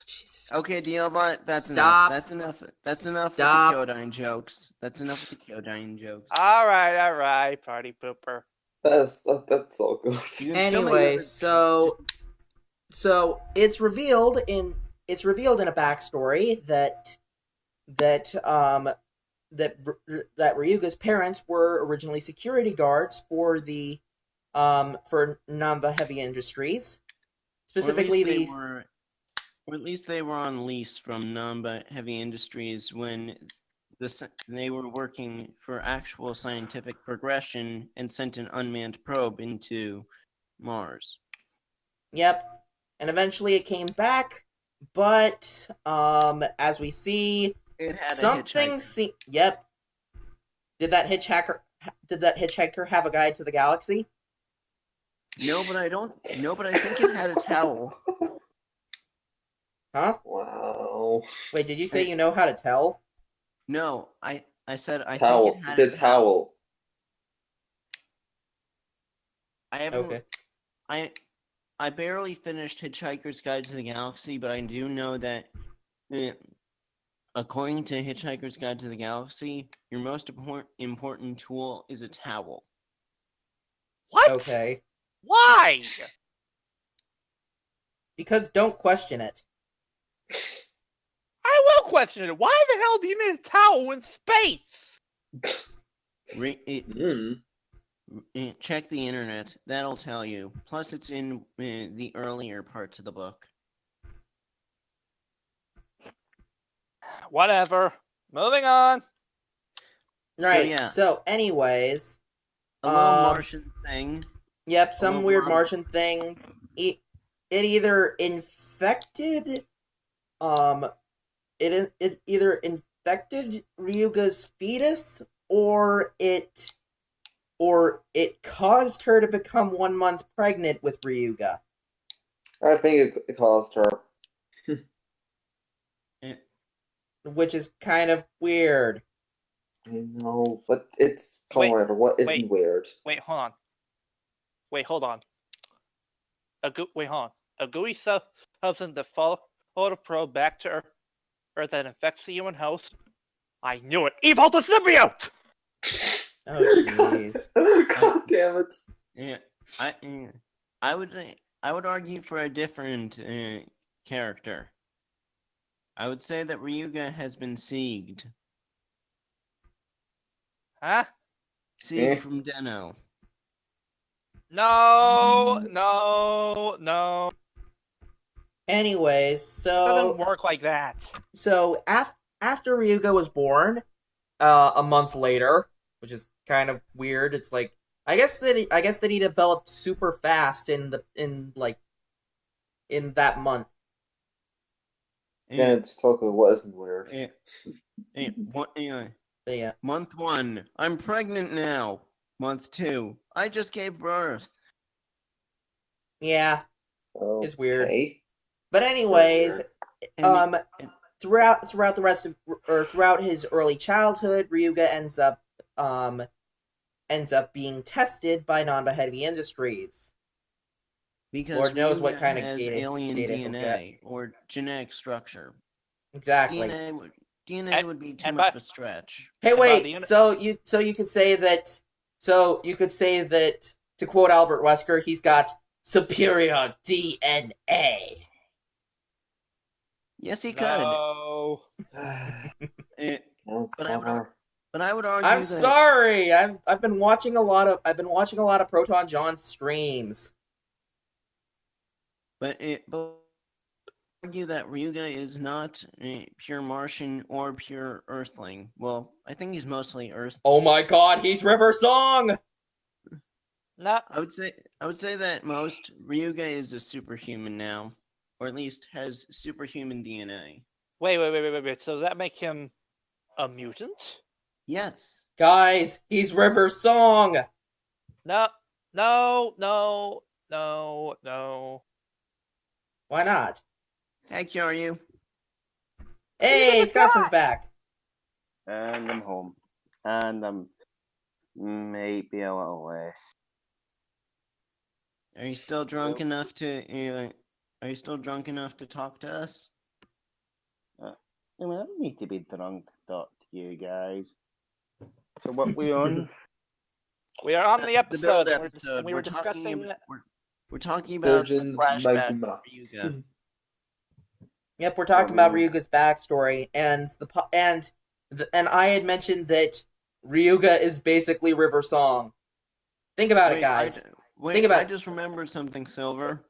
Jesus Okay, Christ. Dealbot, that's Stop. enough. That's enough Stop. with the Kyodine jokes. That's enough with the Kyodine jokes. All right, party pooper. That's all good. You can still make Anyway, other so it's revealed in a backstory that Ryuga's parents were originally security guards for the for Namba Heavy Industries, specifically these. Or at least they were on lease from Namba Heavy Industries when they were working for actual scientific progression and sent an unmanned probe into Mars. Yep, and eventually it came back, but as we see, It had a something. hitchhiker. Yep. Did that hitchhiker have a guide to the galaxy? No, but I think it had a towel. Huh? Wow. Wait, did you say you know how to tell? No, I said I Towel. think it He had said a towel. towel. I haven't. Okay. I barely finished Hitchhiker's Guide to the Galaxy, but I do know that, according to Hitchhiker's Guide to the Galaxy, your most important tool is a towel. What? Okay. Why? Because don't question it. I will question it. Why the hell do you need a towel in space? Check the internet. That'll tell you. Plus, it's in the earlier parts of the book. Whatever. Moving on. Right. yeah. So, anyways, A little Martian thing. yep, some little weird Roundup. Martian thing. It either infected, it either infected Ryuga's fetus, or it caused her to become 1 month pregnant with Ryuga. I think it caused her. Which is kind of weird. I know, but it's Wait, weird. What isn't wait. weird? Wait, hold on. Hold on. A gooey substance that follow the probe back to Earth that infects the human host. I knew it. Evolve the symbiote! Oh jeez. God damn it. Yeah, I would argue for a different character. I would say that Ryuga has been sieged. Huh? Sieg from Deno. No. Anyways, It so doesn't work like that. So after Ryuga was born, a month later, which is kind of weird. It's like I guess that he developed super fast in that month. Yeah, it's Toku. What isn't weird? But yeah, Month 1, I'm pregnant now. Month 2, I just gave birth. yeah, it's weird. Okay. But anyways, And throughout the rest of throughout his early childhood, Ryuga ends up being tested by non-heavy industries. because Lord knows what Ryuga kind of has data alien he'll DNA or genetic structure. Exactly. DNA would be too and much by- of a stretch. Hey, And by wait. the end- So you could say that. So you could say that, to quote Albert Wesker, he's got superior DNA. Yes, he could. No. Eh, Don't But I would- suffer. but I would argue I'm that sorry. I've been watching a lot of Proton John streams. But argue that Ryuga is not pure Martian or pure Earthling. Well, I think he's mostly Earth. Oh my God, he's River Song. No. I would say that most Ryuga is a superhuman now, or at least has superhuman DNA. Wait. So does that make him a mutant? Yes. Guys, he's River Song. No. Why not? Hey, Kyoryu. Hey, Scotsman's back. And I'm home. And I'm maybe a little less. Are you still drunk enough to? Are you still drunk enough to talk to us? I mean, I don't need to be drunk to talk to you guys. So what we on? We are on the episode. build and episode. we were discussing. We're talking about the Surgeon flashback Magma. of Ryuga. Yep, we're talking about Ryuga's backstory, and I had mentioned that Ryuga is basically River Song. Think about it, guys. Think about I it. just remembered something, Silver.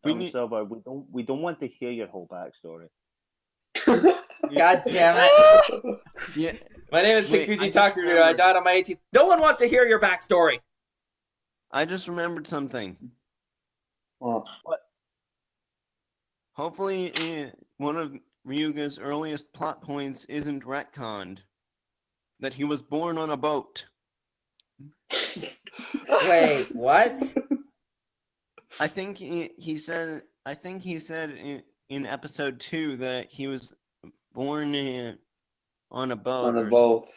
Silver, we don't want to hear your whole backstory. God damn it. Yeah. My name is Wait, Takuji I just Takeru. I remembered. died on my 18th. No one wants to hear your backstory. I just remembered something. Well, Hopefully, one of Ryuga's earliest plot points isn't retconned. That he was born on a boat. Wait, what? I think he said. I think he said in episode 2 that he was born on a boat. on the or boat.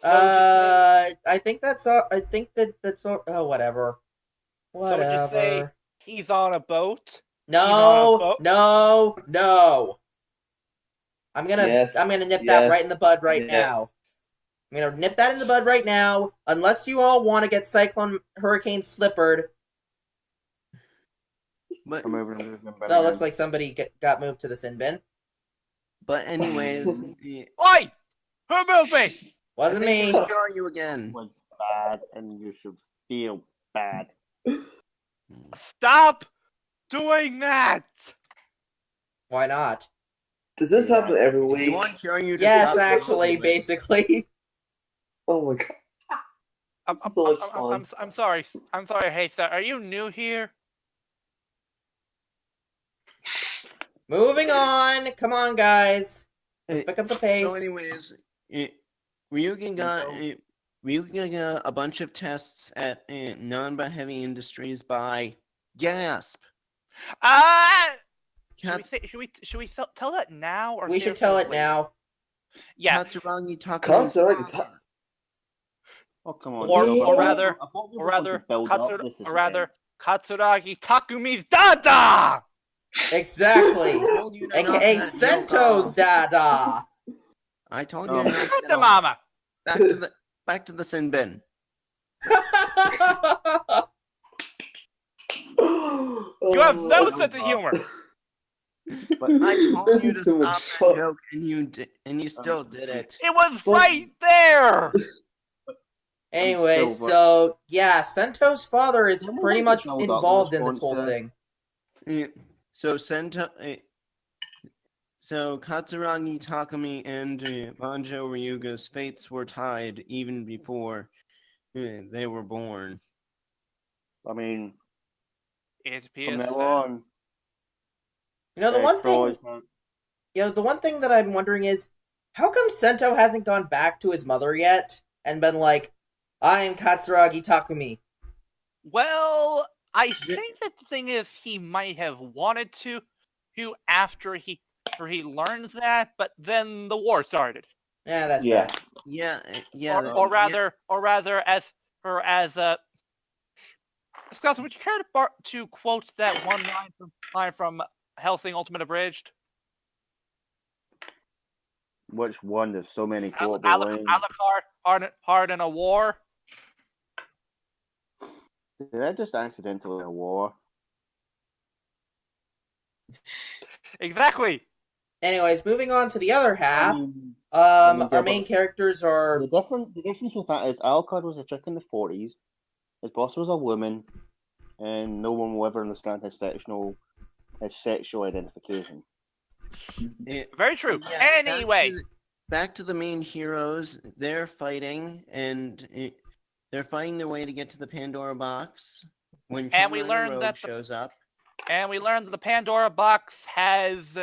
I think that's all. I think that's all. Oh, whatever. would you say- Whatever. He's on a boat. No. I'm gonna Yes, nip that yes, right in the bud right yes. now. I'm gonna nip that in the bud right now. Unless you all want to get Cyclone Hurricane Slippered. But I'm moving in the bin That looks again. like somebody got moved to the sin bin. anyways, Oi! Who moved me? I Wasn't think me. it was Kyoryu again. Was bad, and you should feel bad. Stop doing that! Why not? Does this happen every You week? want Kyoryu to Yes, stop actually, moving. basically. Oh my god. So much fun. I'm sorry. I'm sorry, Heisei. Are you new here? Moving on. Come on, guys. Let's pick up the pace. So, anyways, Ryugen got a bunch of tests at Nanba Heavy Industries by gasp. Should we tell that now or We should tell it now. Yeah. Katsuragi Takumi. Katsuragi Ta- Oh, come on. Or Joe, rather, I thought we or were going to rather, build up. This is the end. Katsuragi Takumi's Dada! Exactly. I told you to not AKA that joke Sento's off. Dada. I told Oh. you to knock What it the off. mama? Back to the sin bin. You have no Oh, sense of humor. But I told This you is to too stop much that fun. joke, and you still did it. It was But- right there. Anyway, Silver. so yeah, Sento's father is Someone pretty might much build up the involved in this response whole there. thing. So Katsuragi Takumi and Banjo Ryuga's fates were tied even before they were born. I mean, It from appears now so. on, You know, the one Troy's thing, not- the one thing that I'm wondering is, how come Sento hasn't gone back to his mother yet and been like, I am Katsuragi Takumi? Well, I think that the thing is he might have wanted to after he learned that, but then the war started. Yeah, that's Yeah. fair. Yeah. Or rather, as Scott, would you care to quote that one line from Hellsing Ultimate Abridged? Which one? There's so many quotable lines. Alucard, hard in a war. Did I just accidentally a war? Exactly. Anyways, moving on to the other half. I mean, Our main characters are the difference with that is Alucard was a chick in the 40s, his boss was a woman, and no one will ever understand his sexual identification. Very true. Yeah, Anyway, back to the main heroes. They're fighting, and they're fighting their way to get to the Pandora box. When And we Kamen Rider learned Rogue that shows up. and we learned that the Pandora box has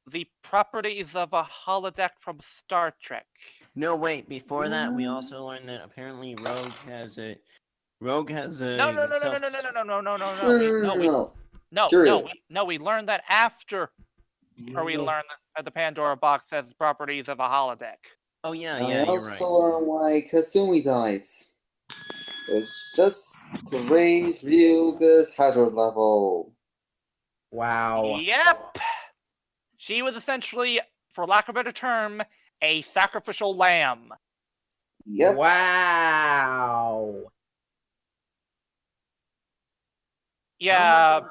the properties of a holodeck from Star Trek. No, wait. Before that, we also learned that apparently Rogue has a. No. Kyoryu. We learned that after, or we learned that the Pandora box has properties of a holodeck. Oh yeah, I you're also right. learned why Kasumi died. It's just to raise Ryuga's hazard level. wow. Yep. She was essentially, for lack of a better term, a sacrificial lamb. Yep. Wow. Yeah,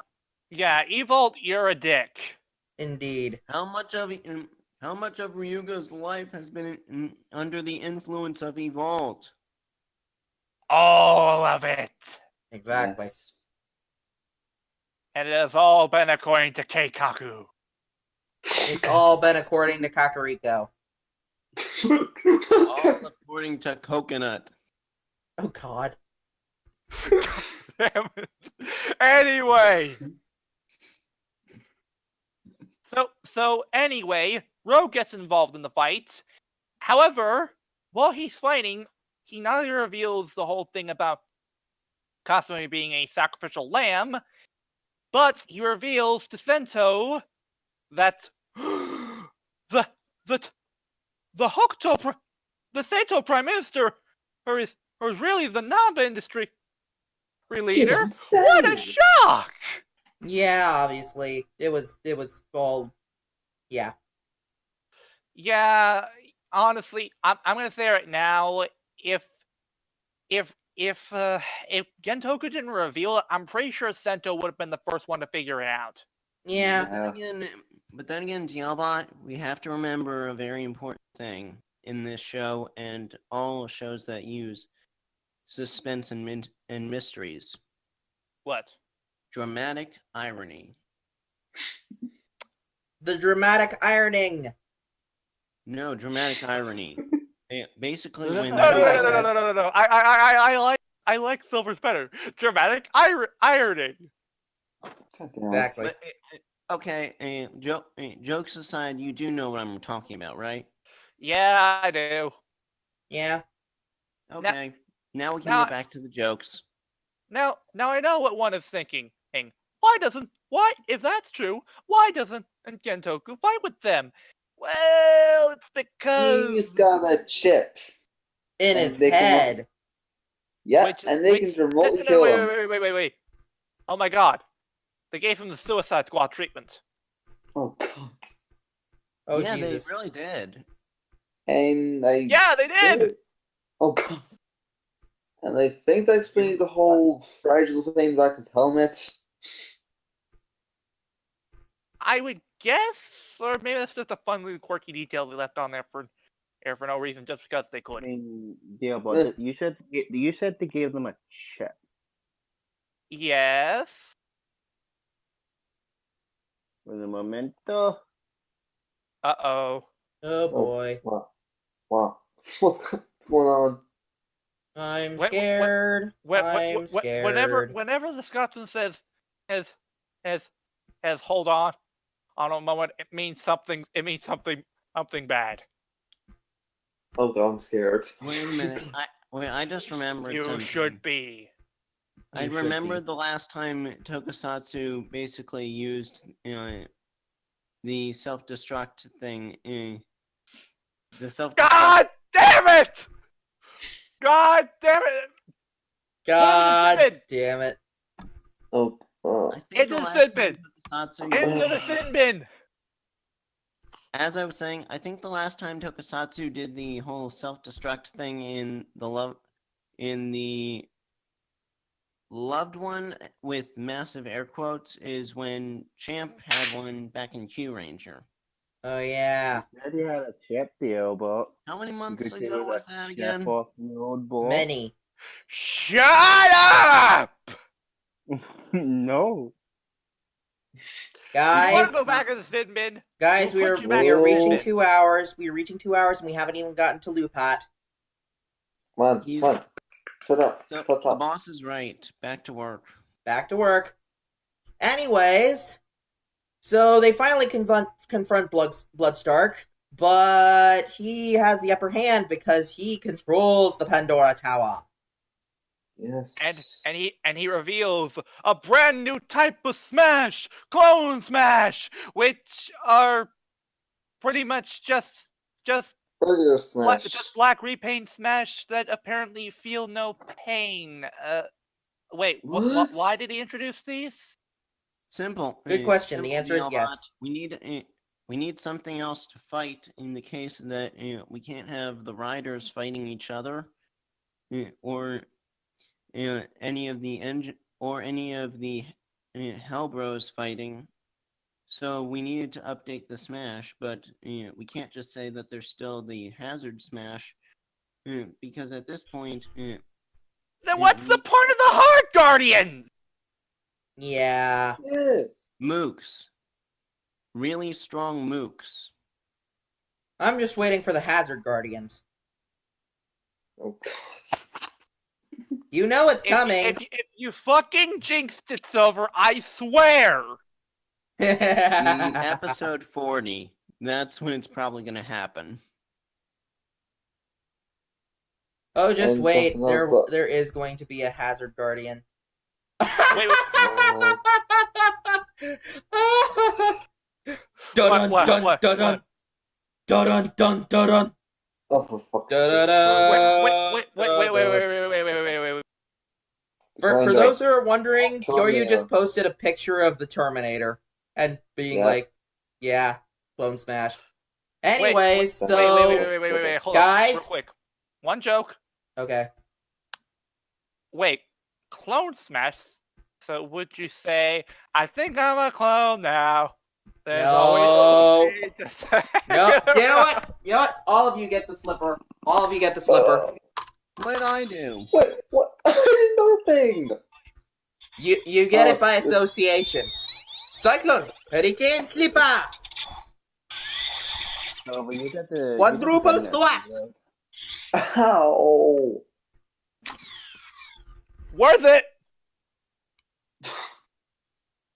Evolt, you're a dick. Indeed. How much of Ryuga's life has been under the influence of Evolved? All of it. Exactly. Yes. And it has all been according to Keikaku. It's all been according to Kakariko. All according to Coconut. Oh god. Damn it. Anyway. So anyway, Rogue gets involved in the fight. However, while he's fighting, he not only reveals the whole thing about Kasumi being a sacrificial lamb, but he reveals to Sento that the Seito Prime Minister is really the Namba industry leader. What a shock! Yeah, obviously. It was all yeah. Yeah, honestly, I'm gonna say right now, if if Gentoku didn't reveal it, I'm pretty sure Sento would have been the first one to figure it out. Yeah. But then again, Dialbot, we have to remember a very important thing in this show and all shows that use suspense and mysteries. What? Dramatic irony. The dramatic ironing. No, dramatic irony. Basically, No, when no, no, That's what I no, no, said. no, no, no, no. I like Silver's better. Dramatic ironing. God damn it. Exactly. But, okay, jokes aside, you do know what I'm talking about, right? Yeah, I do. Yeah. Okay, now we can now- get back to the jokes. Now I know what one is thinking. If that's true, why doesn't Gentoku fight with them? Well, it's because He's got a chip. In And his they can run- head. Yeah, and they can remotely kill him. Wait. Oh my god. They gave him the Suicide Squad treatment. Oh god. Oh, yeah, Jesus. they really did. And I Yeah, they did! think- Oh god. And I think that explains the whole fragile thing like his helmet. I would guess, or maybe that's just a fun little quirky detail they left on there for no reason, just because they I could. mean, yeah, but you said they gave them a chip. Yes. Un momento. Uh-oh. Oh, boy. Wow. What's going on? I'm When- scared. I'm scared. Whenever the Scotsman says hold on a moment, it means something bad. Oh god, I'm scared. Wait a minute. I just remembered You something. should be. I You should remember be. the last time Tokusatsu basically used the self-destruct thing. The self. God damn it! God damn it! God damn it. Oh, I think Into the the last sin time bin! Tokusatsu. Into the sin bin! As I was saying, I think the last time Tokusatsu did the whole self-destruct thing in the loved one with massive air quotes is when Champ had one back in Kyoryu. Oh, yeah. Said he had a chip deal, but How many months good ago was that again? off the old boy. Many. Shut up! No. You want Guys, to go back in the sin bin? guys, We'll we are put you back we are in the reaching bin. 2 hours. We are reaching 2 hours, and we haven't even gotten to Lupat. Come on. Shut up. So, Shut the up. boss is right. Back to work. Back to work. Anyways, so they finally confront Bloodstark, but he has the upper hand because he controls the Pandora Tower. Yes. And he reveals a brand new type of smash, clone smash, which are pretty much just Earlier smash. black repaint smash that apparently feel no pain. Wait, What? why did he introduce these? Simple. Good question. The Simple, answer is Neobot. yes. We need something else to fight in the case that we can't have the riders fighting each other, or any of the Hellbros fighting. So we needed to update the Smash, but we can't just say that there's still the Hazard Smash, because at this point, Then what's the point of the Heart Guardian? Yeah. Yes. mooks, really strong mooks. I'm just waiting for the Hazard Guardians. Oh god. You know it's coming. If you fucking jinxed it, Silver, I swear. The episode 40. That's when it's probably gonna happen. Oh, just And wait. something else, but- There is going to be a Hazard Guardian. Wait. Dun What? dun dun dun dun dun dun dun. Oh, for fuck's Da, da, sake. da. Wait. For Kinda. those who are wondering, Totally, Kyoryu just posted a picture of the Terminator and being Yeah. like, "Yeah, clone smash." Anyways, so Wait. Hold guys? on, real quick. One joke. okay, Wait, clone smash? So would you say, I think I'm a clone now? There's No. always me just No, you know what? You know what? All of you get the slipper. All of you get the slipper. What did I do? Wait, what? I did nothing! You get Oh, it by it's- association. Cyclone, Hurricane, Slipper, No, but you get the Quadruple you get the thwack. Ow! Worth it!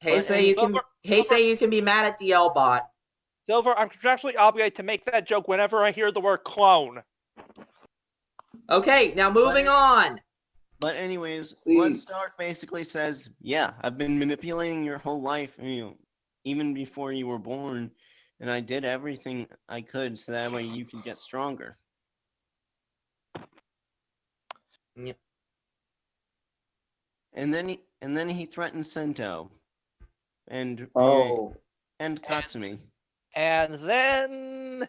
Heisei, you can be mad at DL Bot. Silver, I'm contractually obligated to make that joke whenever I hear the word clone. Okay, now moving on. But anyways, Please. Blood Star basically says, yeah, I've been manipulating your whole life, even before you were born, and I did everything I could so that way you could get stronger. Yep. And then he threatened Sento and Katsumi. And then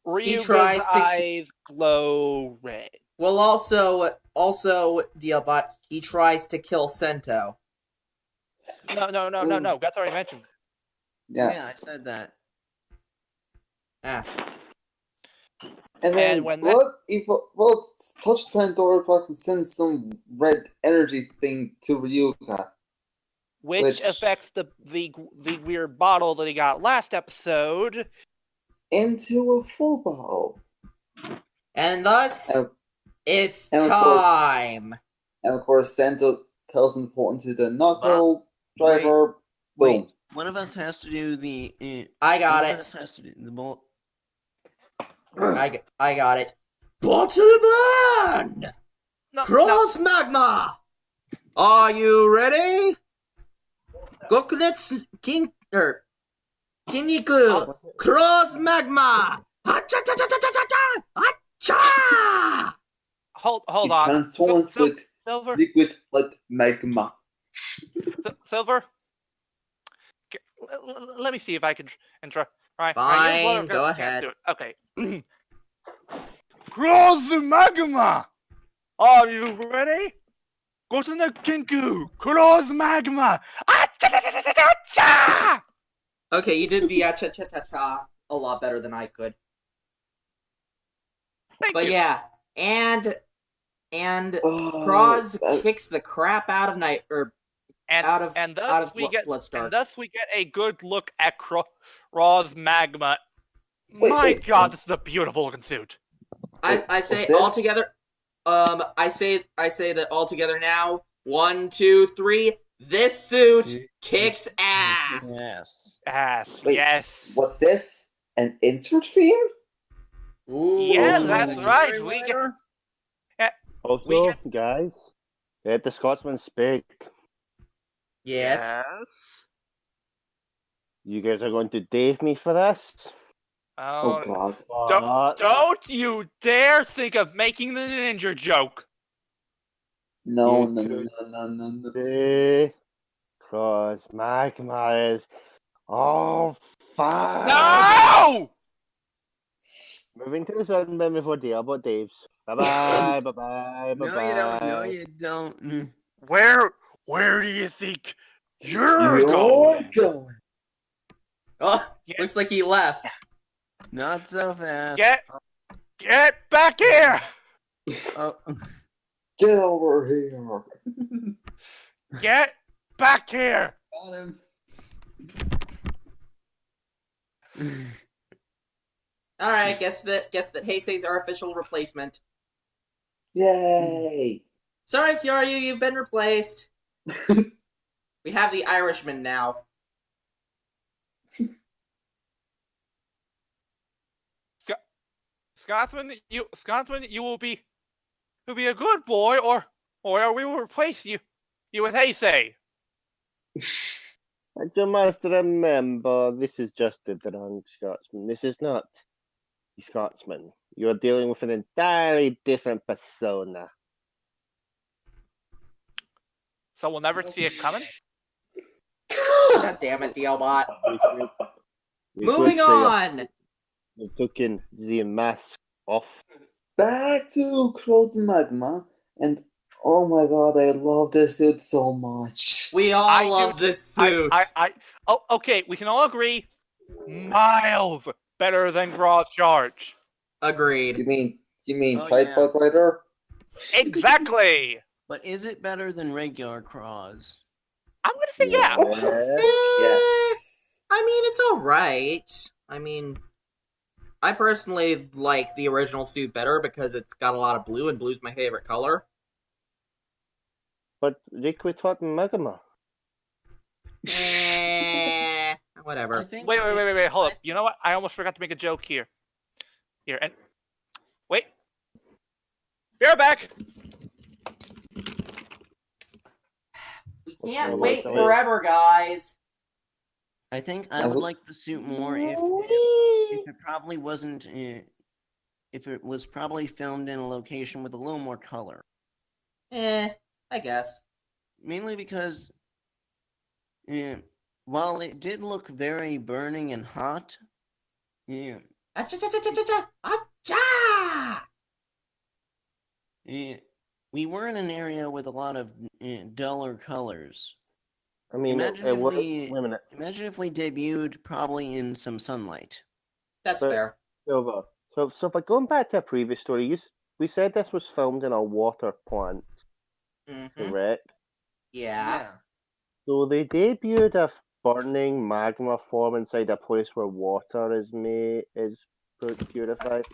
Ryuga's tries to- eyes glow red. Well, also, DL Bot, he tries to kill Sento. No. That's already mentioned. Yeah. I said that. Ah. And then And when Blood touched Pandora box and sends some red energy thing to Ryuga. Which affects the weird bottle that he got last episode. Into a full bottle. And thus, it's and of course- time. And of course, Sento tells him to put into the knuckle driver. Wait, Boom. one of us has to do the. I got one of it. us has to do the bolt. I got it. Bottle burn! Cross magma! Are you ready? Gokunetsu Kinniku! Cross magma! Hacha-cha-cha-cha-cha-cha! Hacha! Hold He on. transforms with Silver, liquid like magma. Silver. Let me see if I can intro. Right. Fine, go ahead. Okay. Cross the magma. Are you ready? Go to the Kinku. Cross magma. Ah-cha-cha-cha-cha-cha! Okay, you did the cha-cha-cha-cha a lot better than I could. Thank But you. yeah, and Oh, Cross kicks the crap out of Night, or out of Bloodstar. And thus we get a good look at Cross magma. Wait, My wait, God, this is a beautiful looking suit. I'd say what's this? all together. I say that all together now. 1, 2, 3. This suit kicks ass. Yes. Ass. Wait, yes. What's this? An insert theme? Ooh. Yeah, that's right. We get. Also, guys, let the Scotsman speak. Yes. Yes. You guys are going to dave me for this? Oh god. But Don't you dare think of making the ninja joke. No, You no, no, could- no, no, no. the Cross magma is all fine. No! Moving to the sun bin before Diablo Dave's. Bye bye, bye bye, bye No, bye. you don't. No, you don't. Where do you think you're You're going? Oh, Yeah. looks like he left. Not so fast. Get back here! Oh, Get over here. Get back here! got him. All right, guess that Heisei's our official replacement. Yay. Sorry, Kyoryu, you've been replaced. We have the Irishman now. Scotsman, you will be a good boy, or we will replace you with Heisei. And you must remember, this is just the drunk Scotsman. This is not the Scotsman. You're dealing with an entirely different persona. So we'll never see it coming. God damn it, DLBot. We could Moving say on. You took in the mask off. Back to Close Magma, and Oh my god, I love this suit so much. We all I love do- this suit. Oh, okay, we can all agree, miles better than Graw's charge. Agreed. You mean Oh, Tide yeah. Pod Rider? Exactly. But is it better than regular Craws? I'm gonna say yeah. Yes. I mean, it's alright. I mean, I personally like the original suit better because it's got a lot of blue, and blue's my favorite color. But Riku taught Megama. Whatever. I think Wait, hold up. You know what? I almost forgot to make a joke here. Here, and wait. Be right back. We can't Oh, wait wait. forever, guys. I think I would like the suit more if it probably wasn't if it was probably filmed in a location with a little more color. I guess. Mainly because while it did look very burning and hot, yeah, Acha! we were in an area with a lot of duller colors. I mean, Imagine it if was. we- Wait a minute. Imagine if we debuted probably in some sunlight. That's But- fair. Silver. So if we're going back to a previous story, we said this was filmed in a water plant, Mhm. correct? Yeah. So they debuted a burning magma form inside a place where water is purified.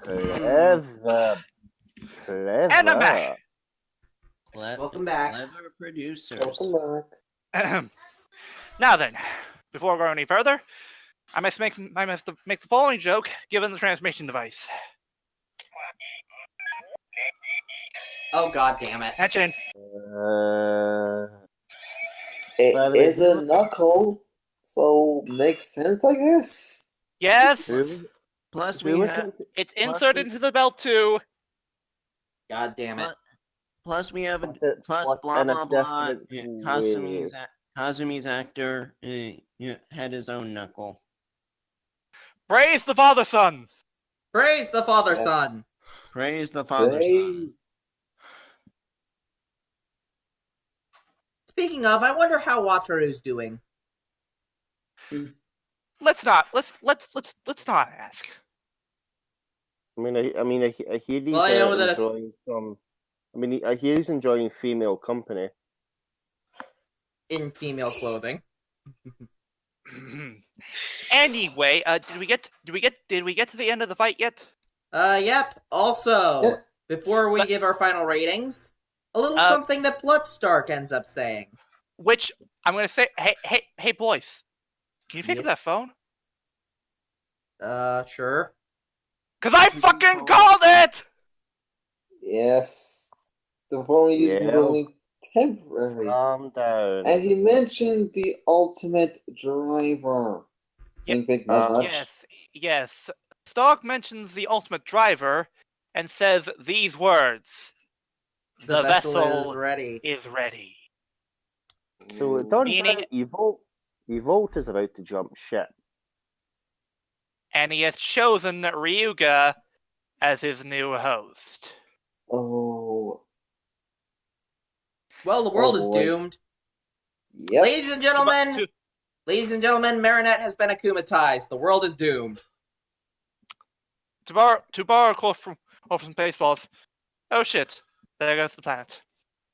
Clever. Clever. And I'm back. Welcome back. Clever producers. Welcome back. Now then, before we go any further, I must make the following joke given the transmission device. Oh, god damn it. Attention. It By the way, is a knuckle, so makes sense, I guess. Yes, Plus we we look have at it's Plus inserted we- into the belt too. God damn it. But- plus we have it- plus what blah in a blah blah. different way. Kazumi's actor had his own knuckle. Praise the father son. Praise the father Yeah. son. Praise the father son. Speaking of, I wonder how Wataru's doing. Let's not ask. I hear he's Well, I know that it's- enjoying some. I hear he's enjoying female company. In female clothing. Anyway, did we get to the end of the fight yet? Yep. Also, Yep. before we But- give our final ratings, a little Uh, something that Bloodstark ends up saying. Which I'm gonna say, hey, boys, can you pick up Yes. that phone? Sure. Cause I fucking called it. Yes. The phone use is Yeah. only temporary. Calm down. And he mentioned the ultimate driver. Yep. Think not much. Yes. Stark mentions the ultimate driver and says these words: "The vessel is ready. is ready." So it turns Meaning- out Evolt is about to jump ship. And he has chosen Ryuga as his new host. Oh. Well, the world is boy. doomed. Yep. Ladies and gentlemen, Marinette has been akumatized. The world is doomed. To borrow a quote from Spaceballs. Oh shit! There goes the planet.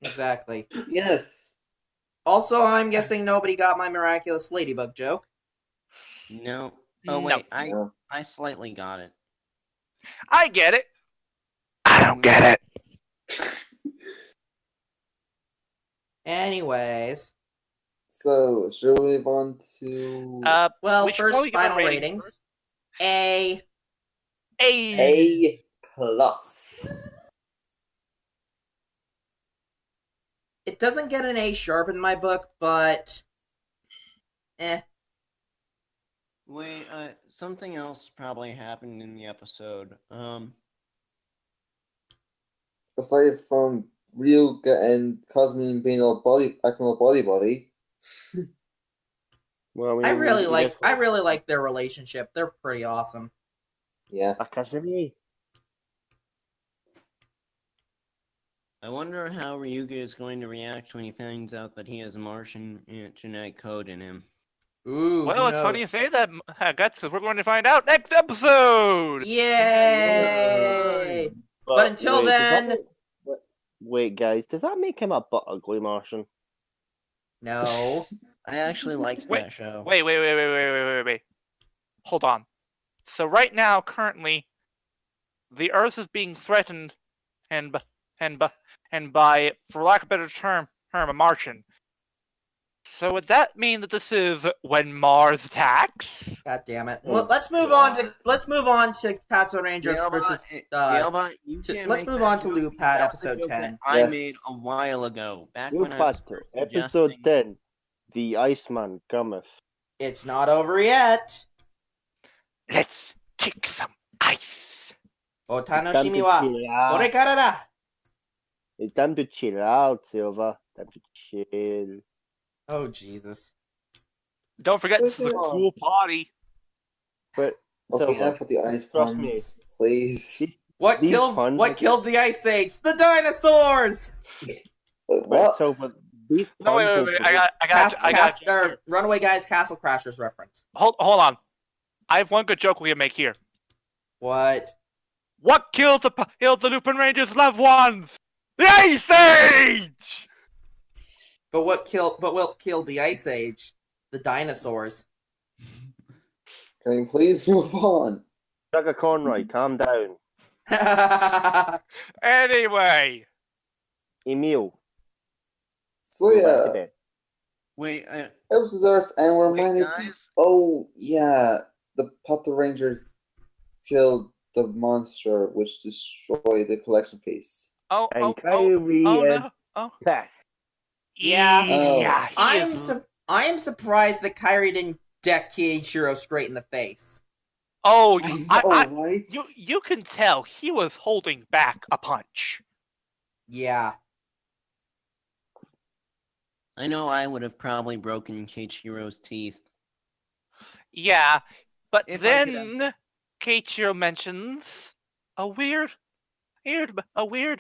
Exactly. Yes. Also, I'm guessing nobody got my miraculous ladybug joke. No. Oh No. wait, No. I slightly got it. I get it. I don't get it. Anyways, So, should we move on to well, We should first probably give our final ratings ratings. first. A. A. A+? It doesn't get an A sharp in my book, but Wait, something else probably happened in the episode. Aside from Ryuga and Cosmin being acting all body. Well, I really like their relationship. They're pretty awesome. Yeah. Akazumi. I wonder how Ryuga is going to react when he finds out that he has a Martian genetic code in him. Ooh, Well, who it's funny you knows? say that, Guts, because we're going to find out next episode! Yay! But until wait, does that then- make- wait, guys, does that make him a butt ugly Martian? No. I actually liked Wait, that show. Wait. Hold on. So right now, currently, the Earth is being threatened, and by, for lack of a better term, a Martian. So would that mean that this is when Mars attacks? God damn it. Oh, Well, let's move on to Katsu Ranger versus let's move on to Lupad episode 10. I made Yes. a while ago, back when I was Lupaster, episode suggesting- 10. The Iceman cometh. It's not over yet. Let's kick some ice. Otanoshimi wa kore kara da. It's time to chill out, Silva. Time to chill. Oh Jesus. Don't forget, this is a cool party. But Okay, Silva, enough with the ice Trust me. puns, please. What These killed puns- the Ice Age? The dinosaurs. Wait, but what? Silva, these No, wait. puns I got. Runaway Guys Castle Crashers reference. Hold on. I have one good joke we can make here. What? What killed the Lupinranger's loved ones? The Ice Age! But what killed the Ice Age? The dinosaurs. Can you please move on? Sugar Conroy, calm down. Anyway, Emil, So go back to yeah, bed. Wait, episode Earth, and we're wait, reminded. guys. Oh yeah, the Potter Rangers killed the monster which destroyed the collection piece. And Kyrie no. Pass. Yeah. Yeah, I am surprised that Kyrie didn't deck Keiichiro straight in the face. Oh, Right? you can tell he was holding back a punch. Yeah. I know I would have probably broken Keiichiro's teeth. Yeah, but If I could then Keiichiro mentions a weird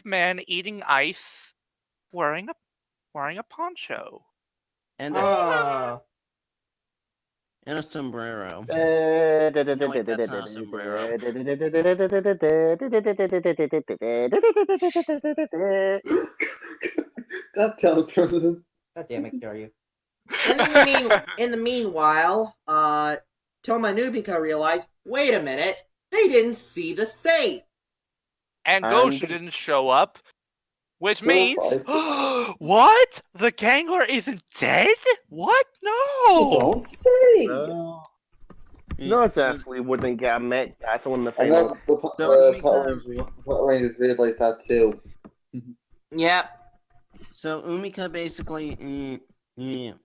man eating ice, wearing a poncho. And Uh, and a sombrero. That's not a sombrero. God damn it, Crimson. God damn it, Kyoryu. In the meanwhile, Toma and Nubika realize, wait a minute, they didn't see the safe. And And- Goshu didn't show up, which So means five. what? The Gangler isn't dead? What? No. Don't say. No, exactly. Wouldn't get a Met battle in the And final. that's the Power Rangers realized that too. Yep. So Umika basically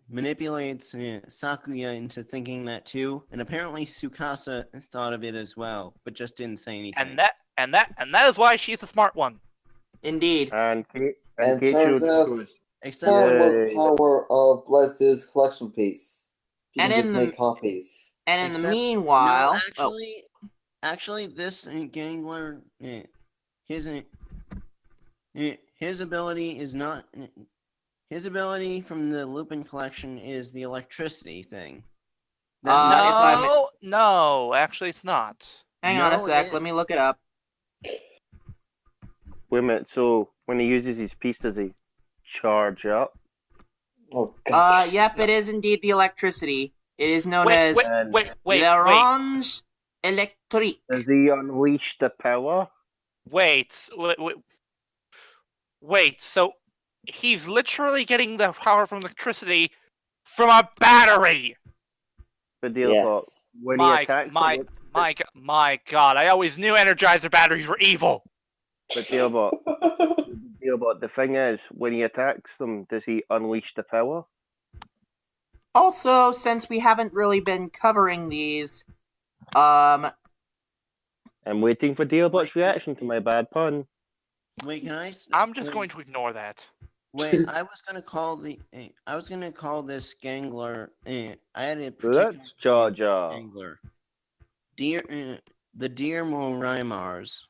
manipulates Sakuya into thinking that too, and apparently Tsukasa thought of it as well, but just didn't say anything. And that is why she's the smart one. Indeed. And And Keiichiro turns out, goes, Except Time was Yay. the power of Blizz's collection piece. You And can in just the- make copies. And in the Except- meanwhile, no, actually, this Gangler, his ability is not. His ability from the Lupin collection is the electricity thing. That- if I No, actually it's not. hang on a No, sec, let me look it up. wait a minute. So when he uses his piece, does he charge up? Oh, God. Yep, it is indeed the electricity. It is known as Wait. l'orange électrique. Does he unleash the power? Wait, so he's literally getting the power from electricity from a battery. The deal Yes. about when he attacks. My God, I always knew Energizer batteries were evil. The deal about the thing is, when he attacks them, does he unleash the power? Also, since we haven't really been covering these, I'm waiting for Dealbot's reaction to my bad pun. Wait, can I? I'm just wait, going to ignore that. Wait, I was gonna call this Gangler. I had a So particular that's Jar Jar. Gangler. The Dear Moraimars.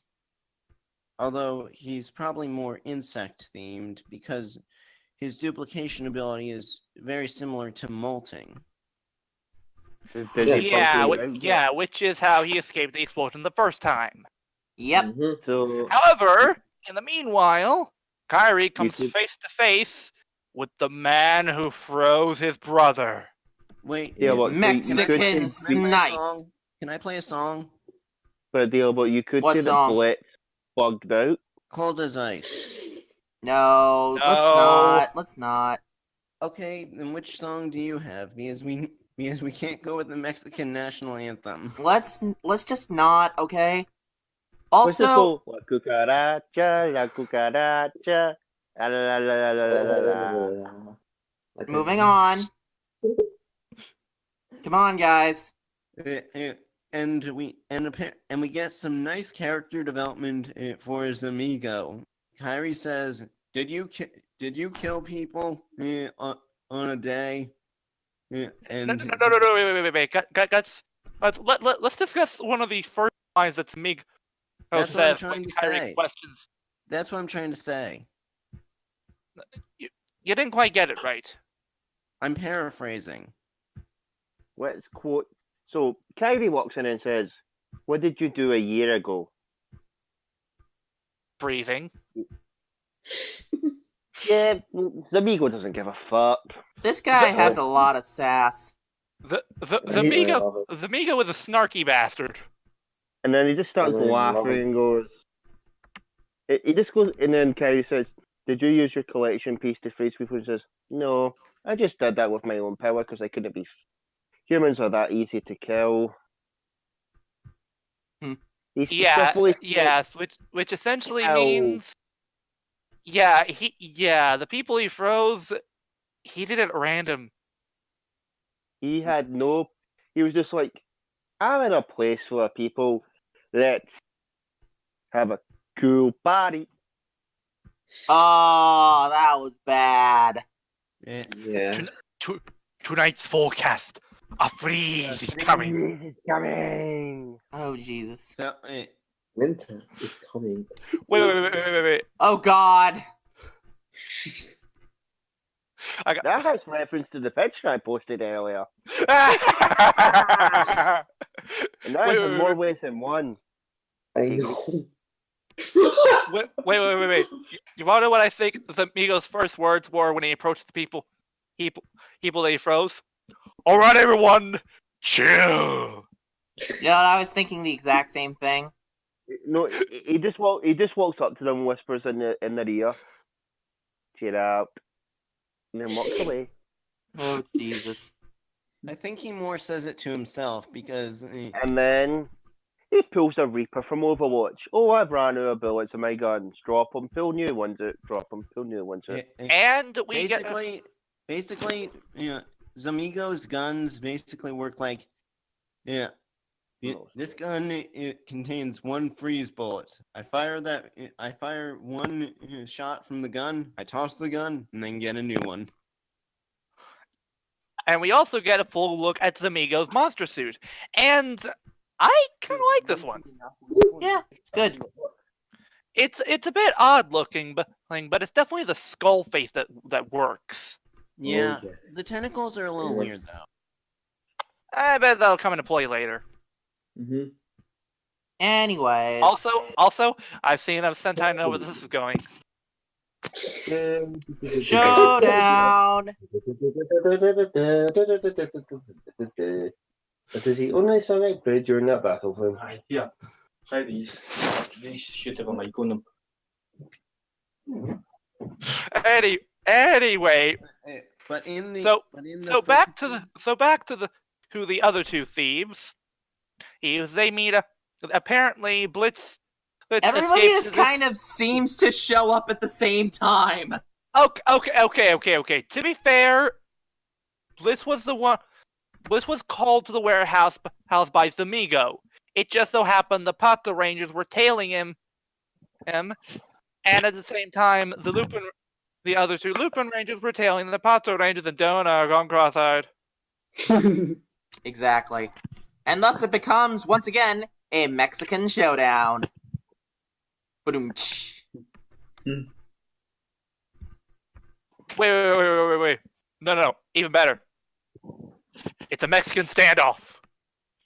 although he's probably more insect themed because his duplication ability is very similar to molting. Which is how he escaped the explosion the first time. Yep. Mhm. So However, in the meanwhile, Kyrie comes could- face to face with the man who froze his brother. Wait, Yeah, but Mexican snipe. Can I play a song? but deal, but you could What say that song? Blitz bugged out. Cold as ice. No, let's No. not. Let's not. Okay, then which song do you have? Because we can't go with the Mexican national anthem. Let's just not, okay? What's the Also, La cucaracha, la cucaracha, la la la la la la la la. moving on. Come on, guys. And we get some nice character development for his amigo. Kyrie says, "Did you kill people on a day?" And No, wait. Let's discuss one of the first lines that Mig That's what I'm says trying when to Kyrie say. questions. That's what I'm trying to say. You didn't quite get it right. I'm paraphrasing. Let's quote. So Kyrie walks in and says, "What did you do a year ago?" Breathing. Yeah, Zamigo doesn't give a fuck. This guy has a lot of sass. The Migo is a snarky bastard. And then he just starts I love laughing it. and goes. He just goes, and then Kyrie says, "Did you use your collection piece to freeze people?" And says, "No, I just did that with my own power because I couldn't be. Humans are that easy to kill." He specifically said, Yes, which essentially Ow. means, the people he froze, he did it at random. he had no. He was just like, "I'm in a place full of people. Let's have a cool party." Oh, that was bad. Yeah. Tonight's forecast, a freeze is coming. Freeze is coming. Oh, Jesus. So, Winter is coming. Wait. Oh, God. That has reference to the picture I posted earlier. And that is in more ways than one. I know. Wait. You want to know what I think Zamigo's first words were when he approached the people that he froze? All right, everyone, chill. You know what? I was thinking the exact same thing. No, he just walks up to them, whispers in their ear, "Cheer out," and then walks away. Oh, Jesus. I think he more says it to himself because And then he pulls a Reaper from Overwatch. "Oh, I've ran out of bullets in my guns. Drop them, pull new ones out. Drop them, pull new ones out." And we basically, Zamigo's guns basically work like, this gun it contains one freeze bullet. I fire one shot from the gun. I toss the gun and then get a new one. And we also get a full look at Zamigo's monster suit. And I kind of like this one. Yeah, it's good. It's a bit odd looking, but it's definitely the skull face that works. Yeah, yes. the tentacles are a little weird though. I bet that'll come into play later. Mm-hmm. Anyways. Also, I've seen enough Sentai to know where this is going. Showdown! That is the only song I played during that battle for him. Here, try these. These shoot on my gun. Anyway, But in the so back to the other two thieves. They meet apparently Blitz. Everybody just kind of seems to show up at the same time. Okay. To be fair, Blitz was called to the warehouse by Zamigo. It just so happened the Pato Rangers were tailing him, and at the same time, the other two Lupin Rangers were tailing the Pato Rangers, and Dona gone cross-eyed. Exactly. And thus it becomes, once again, a Mexican showdown. Ba-doom. Wait. No. Even better. It's a Mexican standoff.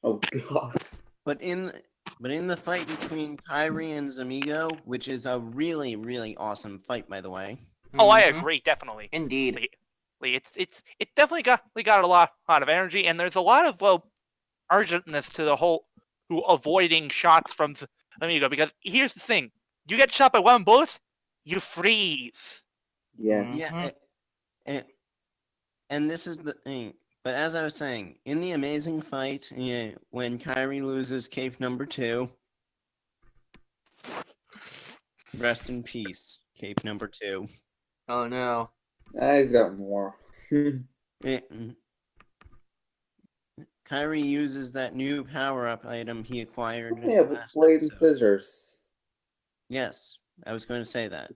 Oh god. But in the fight between Kyrie and Zamigo, which is a really, really awesome fight, by the way. Oh, I Mhm. agree, definitely. Indeed. It definitely got a lot of energy, and there's a lot of urgentness to the whole avoiding shots from Amigo. Because here's the thing: you get shot by one bullet, you freeze. Yes. Yeah, and this is the thing. But as I was saying, in the amazing fight, when Kyrie loses cape number 2, rest in peace, cape number 2. Oh no. I've got more. Kyrie uses that new power-up item he acquired. Yeah, with last blade and episode. scissors. Yes, I was going to say that.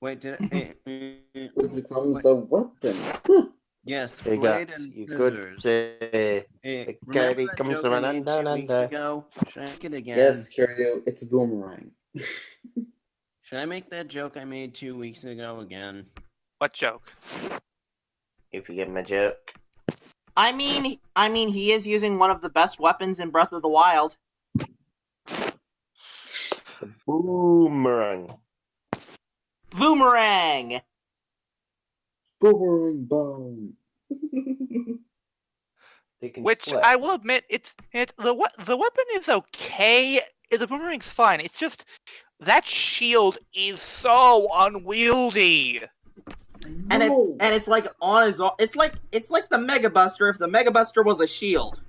Wait, did It becomes a weapon. Yes, Hey blade guys, and you could scissors. say Remember Kyrie that comes joke I from made 2 weeks Ananda. ago? Should I make it again? Yes, Kyoryu, it's a boomerang. Should I make that joke I made 2 weeks ago again? What joke? If you get my joke. I mean, he is using one of the best weapons in Breath of the Wild. The boomerang. Boomerang! Boomerang bone. They can Which flip. I will admit, the weapon is okay. The boomerang's fine. It's just that shield is so unwieldy. And it's like on his it's like the Mega Buster if the Mega Buster was a shield.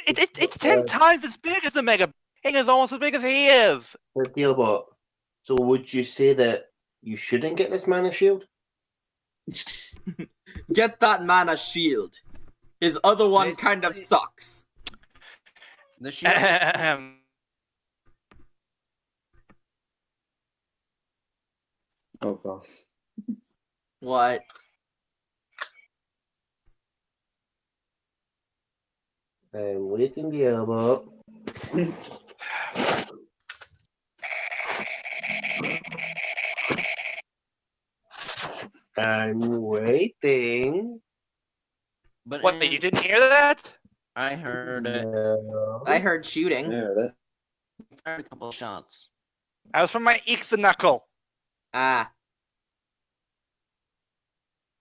It's 10 times as big as the Mega. King is almost as big as he is. The deal, but so would you say that you shouldn't get this mana shield? Get that mana shield. His other one kind of Basically- sucks. The shield. Oh god. What? I'm waiting the elbow. I'm waiting. But What? You didn't hear that? I heard it. No. I heard shooting. Yeah, that. Fired a couple of shots. That was from my Ixanaknuckle. Ah.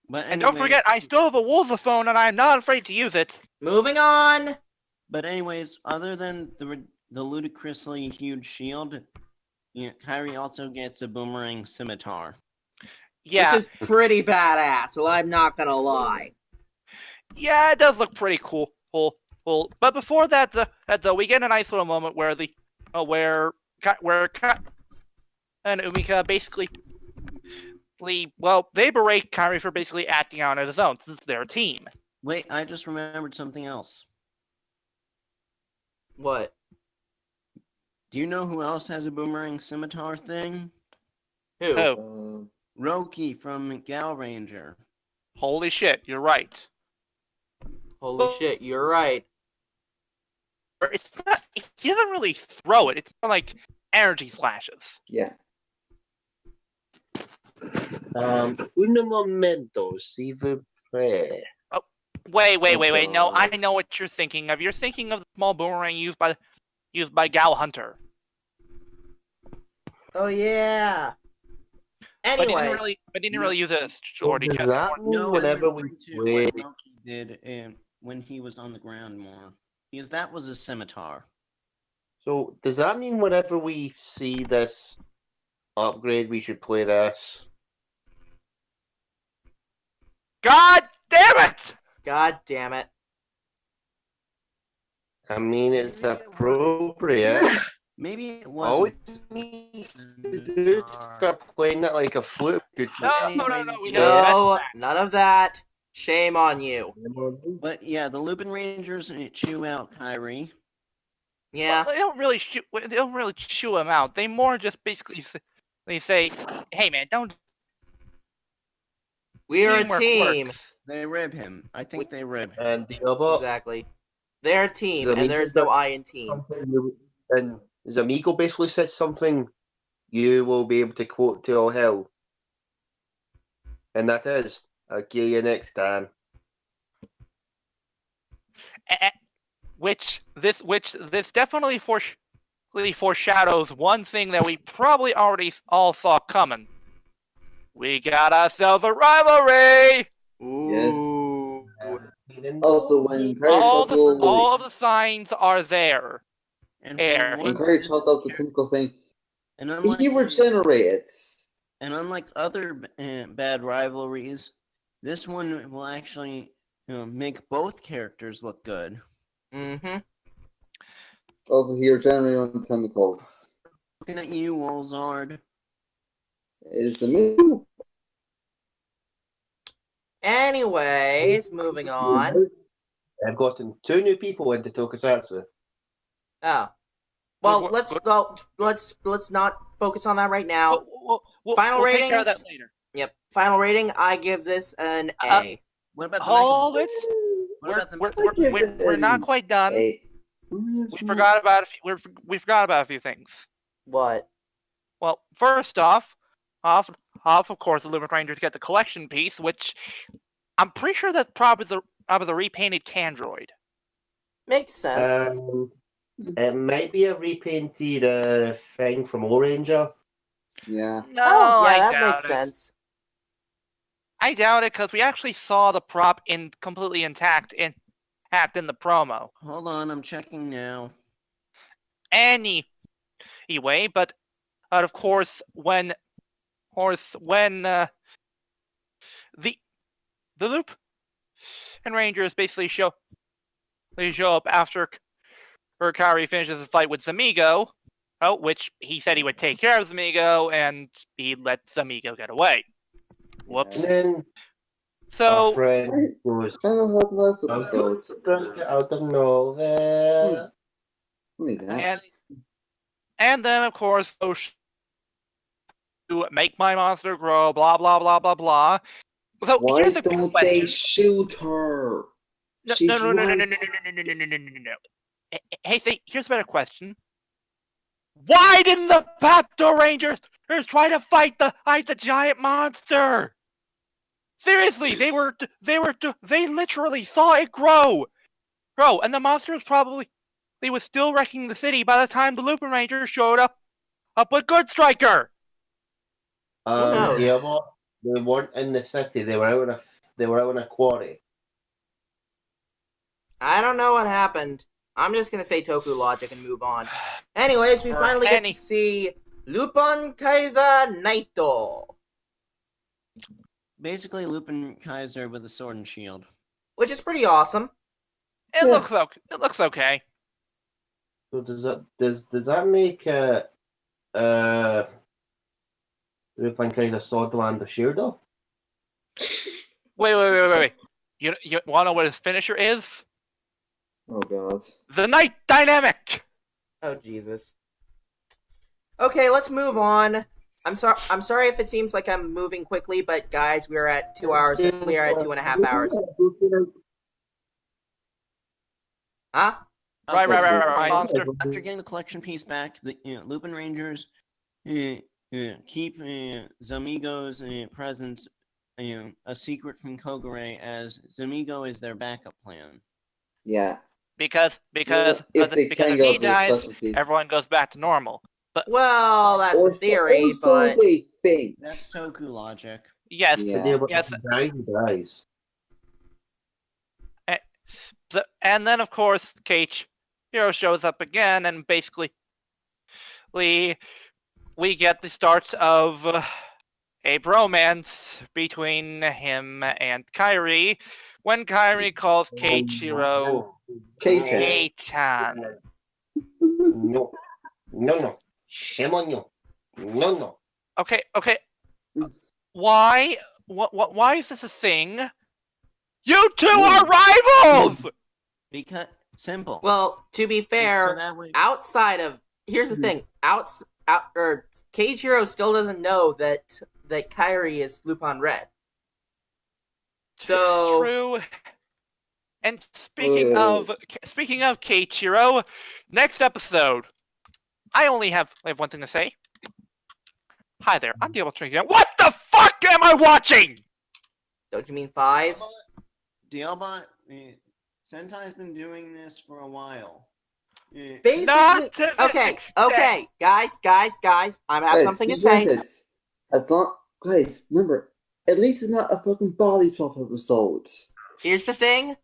But And don't anyway- forget, I still have a Wolfaphone, and I'm not afraid to use it. Moving on! But anyways, other than the ludicrously huge shield, Kyrie also gets a boomerang scimitar. Yeah, Which is pretty badass, well, I'm not gonna lie. yeah, it does look pretty cool. But before that, we get a nice little moment where where and Umika basically, they berate Kyrie for basically acting out on his own since they're a team. Wait, I just remembered something else. What? Do you know who else has a boomerang scimitar thing? Who? Oh, Roki from Gal Ranger. holy shit, you're right. Holy shit, you're right. It's not. He doesn't really throw it. It's more like energy slashes. Yeah. Un momento, s'il vous plaît. Wait. No, I know what you're thinking of. You're thinking of the small boomerang used by Gal Hunter. Oh yeah. But he Anyways, didn't really use it as shorty Does chest. that mean No, whenever I'm we referring to play, what Roki did when he was on the ground more. Because that was a scimitar. so does that mean whenever we see this upgrade, we should play this? God damn it! god damn it. I mean, it's appropriate. Maybe it All we wasn't. need to do is start playing that like a flute. No, we know. No, none of that. Shame on you. But yeah, the Lupinrangers chew out Kyrie. Yeah. Well, they don't really chew him out. They more just basically say, "Hey man, don't." We're a teamwork team. works." They rib him. I think they rib him. And the other, Exactly. They're a team, and there's no I in team. And Zamigo basically says something you will be able to quote to all hell. And that is, I'll get you next time. Which this definitely foreshadows one thing that we probably already all saw coming. We got ourselves a rivalry. Ooh. Also, when All the signs are there. And Air. for when once, Harry this talked is out the twinkle thing, and unlike he regenerates. and unlike other bad rivalries, this one will actually make both characters look good. Mm-hmm. Also, he regenerates on tentacles. Looking at you, Wolzard. Is the move. Anyways, moving on. I've gotten 2 new people into Tokusatsu. Oh. Well, Good. let's not focus on that right now. Final we'll take care of ratings? that later. Yep. Final rating, I give this an A. What about the Hold it. What about the We're not quite done. Hey. We forgot about a few things. What? Well, first off, of course, the Lupinranger get the collection piece, which I'm pretty sure that's probably the repainted Candroid. Makes sense. It might be a repainted thing from Ultraman. Yeah. No, Oh, yeah, I that doubt makes it. sense. I doubt it because we actually saw the prop completely intact in the promo. Hold on, I'm checking now. Anyway, but of course when the Loop and Rangers basically show up after Kyoryu finishes his fight with Zamigo, which he said he would take care of Zamigo, and he let Zamigo get away. Whoops. And then So our friend goes, Kind of had less "I'm episodes. drunk out of nowhere." Only that. and then of course to make my monster grow, blah blah blah blah blah. So Why here's a quick don't question. they shoot her? No. Hey, say, here's a better question. Why didn't the Battle Rangers try to fight the giant monster? Seriously, they literally saw it grow, and the monster was still wrecking the city by the time the Lupinranger showed up with Good Striker. knows? Yeah, but they weren't in the city. They were out in a quarry. I don't know what happened. I'm just gonna say Toku logic and move on. Anyways, we finally get to see Lupin Kaiser Naito, Basically, Lupin Kaiser with a sword and shield. which is pretty awesome. It looks okay. So does that make Lupin Kaiser Swordland the Shielder? Wait. You wanna know what his finisher is? Oh god. The Night Dynamic! Oh Jesus. Okay, let's move on. I'm sorry if it seems like I'm moving quickly, but guys, we are at 2 hours. We are at 2.5 hours. Huh? Right. After getting the collection piece back, the Lupin Rangers keep Zamigo's presence a secret from Kogure, as Zamigo is their backup plan. Yeah. Because if he dies, everyone goes back to normal. But Well, that's a theory, but they think. That's Toku logic. yes, Yeah. yes. He dies. And then of course, Hero shows up again, and basically, we get the start of a bromance between him and Kairi, when Kairi calls Keiichiro Kei-chan. No. Shame on you. No. Okay. Why is this a thing? You two are rivals! Because simple. well, to be So fair, that way, outside of here's the thing, Keiichiro still doesn't know that Kairi is Lupin Red. So True. And speaking of Keiichiro, next episode, I have one thing to say. Hi there, I'm the Ultraman. What the fuck am I watching? Don't you mean Fies? Dialbot, Sentai's been doing this for a while. Basically, Not to this okay, extent. guys, I have something to say. Guys, remember, at least it's not a fucking body swap episode. Here's the thing.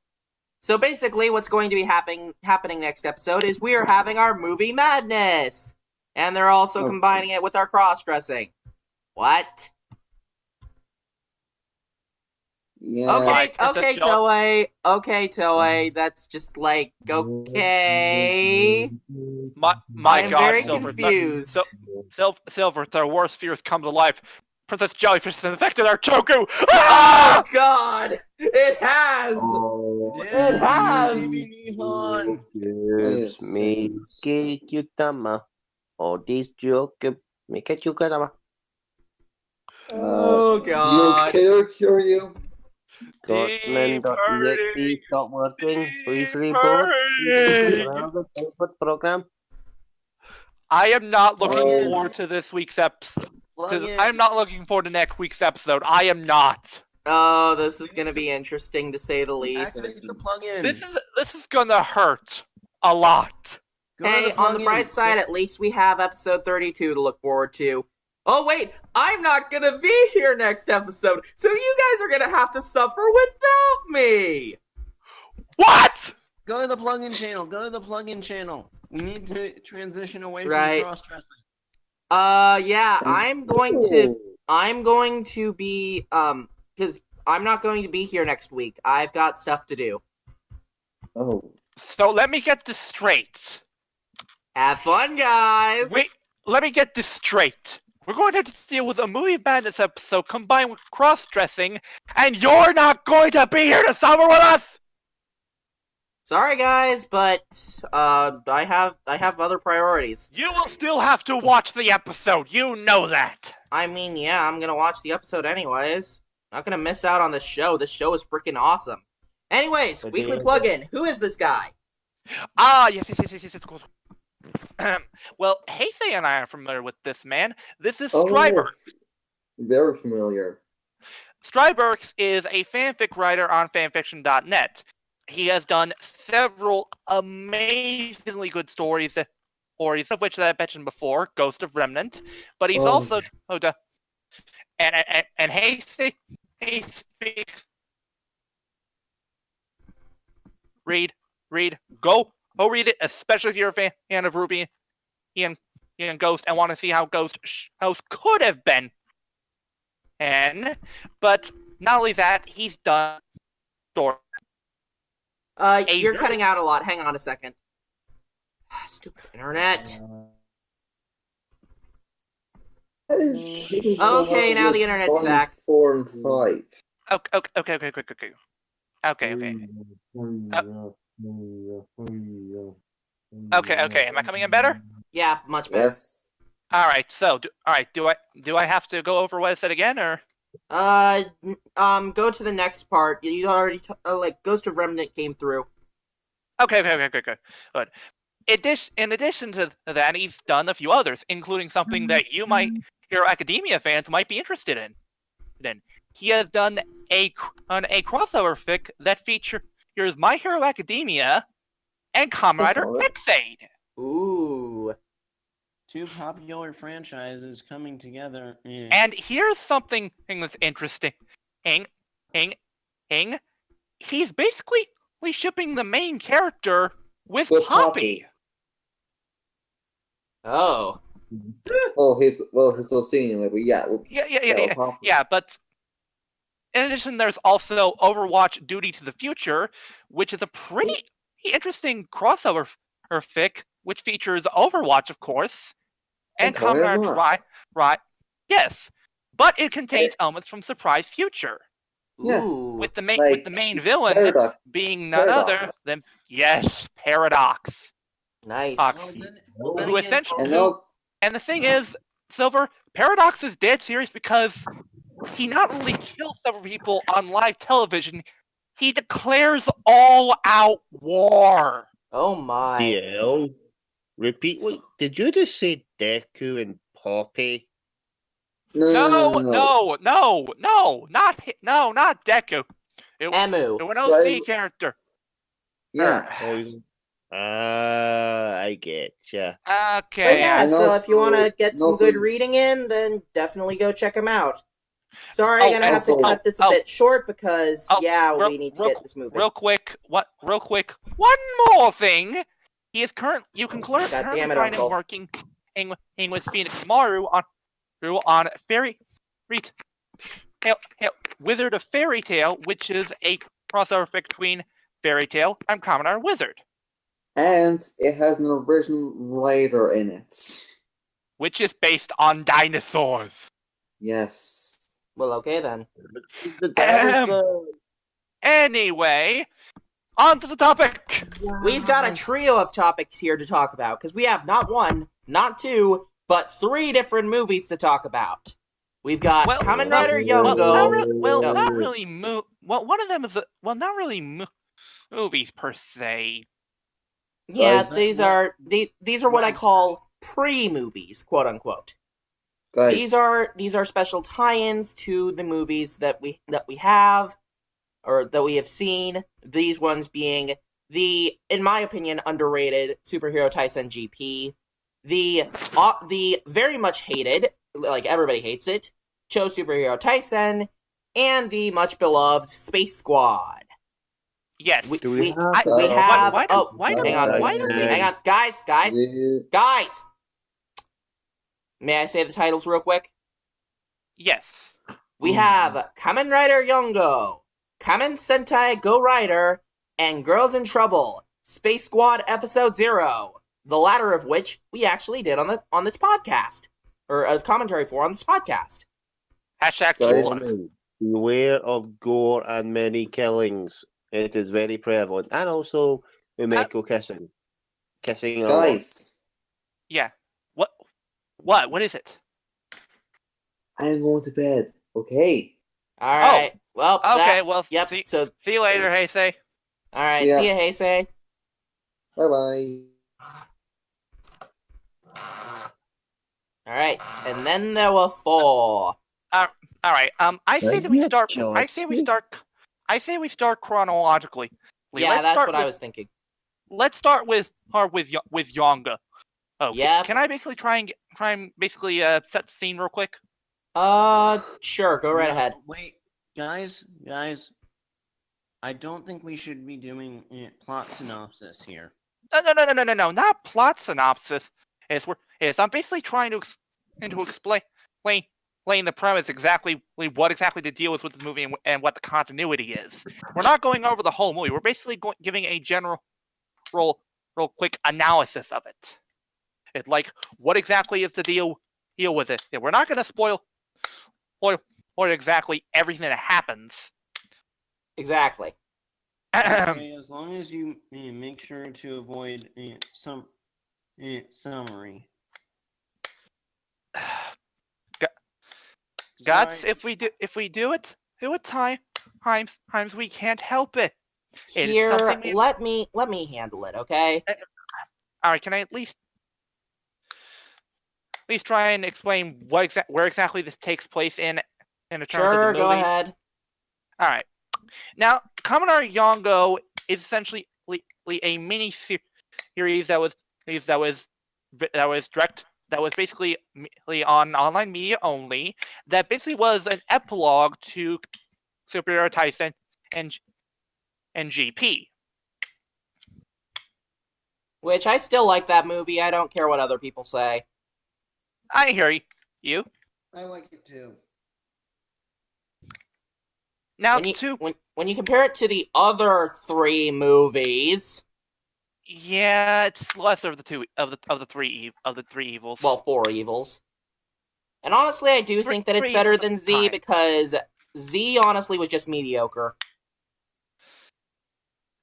So basically, what's going to be happening next episode is we are having our movie madness, and they're also combining it with our cross-dressing. What? Yeah. Okay, Toei. That's just like okay. My I'm God, very Silver, confused. Silver, their worst fears come to life. Princess Jellyfish has infected our Toku. Oh Ah! God! It has. It has. Gives me Keikyutama. Oh, this joke. Make it Yukadama. Oh You God! okay or Kyoryu? Dotman.exe stop working. Please reboot. burning. Another input program. I am not looking Oh. forward to this week's episode. Plug in. I'm not looking forward to next week's episode. I am not. Oh, this is gonna be interesting to say the least. Activate the plugin. This is gonna hurt a lot. Go to Hey, on the plugin. bright side, at least we have episode 32 to look forward to. Oh wait, I'm not gonna be here next episode, so you guys are gonna have to suffer without me! What? Go to the plugin channel. Go to the plugin channel. We need to transition away from Right. cross-dressing. Yeah, I'm going to be, because I'm not going to be here next week. I've got stuff to do. Oh. So let me get this straight. Have fun, guys! Wait, let me get this straight. We're going to have to deal with a movie madness episode combined with cross-dressing, and you're not going to be here to summer with us. Sorry, guys, but, I have other priorities. You will still have to watch the episode. You know that. I mean, yeah, I'm gonna watch the episode anyways. Not gonna miss out on this show. This show is freaking awesome. Anyways, But weekly yeah. plug-in. Who is this guy? Ah, yes. Cool. Well, Heisei and I are familiar with this man. This is Stryberg. Yes. Very familiar. Stryberg is a fanfic writer on fanfiction.net. He has done several amazingly good stories, of which I mentioned before, Ghost of Remnant. But he's also and Heisei speaks. Read, go read it, especially if you're a fan of Ruby and Ghost and want to see how Ghost House could have been. But not only that, he's done story. You're cutting out a lot. Hang on a second. Stupid internet. That is taking so Okay, long now with the internet's Fun back. 4 and 5. Okay. Am I coming in better? Yeah, much better. Yes. All right. So, do I have to go over what I said again, or? Go to the next part. You already Ghost of Remnant came through. Okay. Good. In addition to that, he's done a few others, including something that Hero Academia fans might be interested in. He has done a crossover fic that features My Hero Academia and Kamen Rider Heisei. Ooh. Two popular franchises coming together. And here's something that's interesting. He's basically shipping the main character with Poppy. Oh. He's still singing it, but yeah. Poppy. Yeah, but in addition, there's also Overwatch Duty to the Future, which is a pretty interesting crossover fic, which features Overwatch, of course, and Kamen Rider. Right? Yes, but it contains elements from Surprise Future. Yes. With the main villain Paradox. being none other than Paradox. Nice. Who essentially, and the thing is, Silver, Paradox is dead serious because he not only killed several people on live television, he declares all-out war. Oh my. DL. Repeat. Wait, did you just say Deku and Poppy? No, not Deku. Emu. It was an OC character. Yeah. I get ya. Okay. But yeah, And so if you want to also- get and some also- good reading in, then definitely go check him out. Sorry, Oh, I'm gonna have to also- cut this a bit short because, we need to real- get this moving. Real quick. One more thing. You can currently damn it, find him Uncle. working with Phoenix Maru on Wizard of Fairy Tale, which is a crossover between Fairy Tale and Kamen Rider Wizard, And it has an original writer in it. which is based on dinosaurs. Yes. Well, okay then. The dinosaur. Anyway, on to the topic. We've got a trio of topics here to talk about because we have not one, not two, but 3 different movies to talk about. We've got Kamen Rider Yongo. Not really. One of them is not really movies per se. Yeah, Guys. these are what I call pre-movies, quote unquote. Guys. These are special tie-ins to the movies that we have or that we have seen. These ones being the, in my opinion, underrated Superhero Taisen GP, the very much hated, like everybody hates it, Cho Superhero Taisen, and the much beloved Space Squad. Yes. We Do we have. Why do hang on, guys. Yeah. May I say the titles real quick? Yes. We have Kamen Rider Yongo, Kamen Sentai Go Rider, and Girls in Trouble, Space Squad Episode 0. The latter of which we actually did on this podcast, or a commentary for on this podcast. Hashtag Guys. Q1. Beware of gore and many killings. It is very prevalent. And also Umeko kissing. Kissing a lot. Guys. Yeah. What is it? I'm going to bed. Okay. All right. Well. Okay. Well. Yep. See So. you later, Heisei. All right. Yeah. See ya, Heisei. Bye-bye. All right. And then there were 4. All right. I say that we Yeah, start. George. I say we start chronologically. Yeah, Let's that's start what I was thinking. Let's start with Yonga. Oh, Yep. Can I basically try and set the scene real quick? Sure. Go right ahead. Wait, guys. I don't think we should be doing plot synopsis here. No, not plot synopsis. I'm basically trying to explain the premise exactly what exactly the deal is with the movie and what the continuity is. We're not going over the whole movie. We're basically giving a general, real quick analysis of it. It's like what exactly is the deal with it. Yeah, we're not going to spoil exactly everything that happens. Exactly. Okay, as long as you make sure to avoid some summary. Guts, Sorry. if we do it times we can't help it. It's Here, something we- let me handle it, okay? All right, can I at least try and explain where exactly this takes place in terms Sure, of the movies? go ahead. All right. Now, Kamen Rider Yongo is essentially a mini series that was basically on online media only. That basically was an epilogue to Superior Taisen and GP. Which I still like that movie. I don't care what other people say. I hear you. I like it too. Now, When you compare it to the other 3 movies, yeah, it's lesser of the three evils. well, 4 evils. And honestly, I do think that it's three better evils than at Z the time. because Z honestly was just mediocre.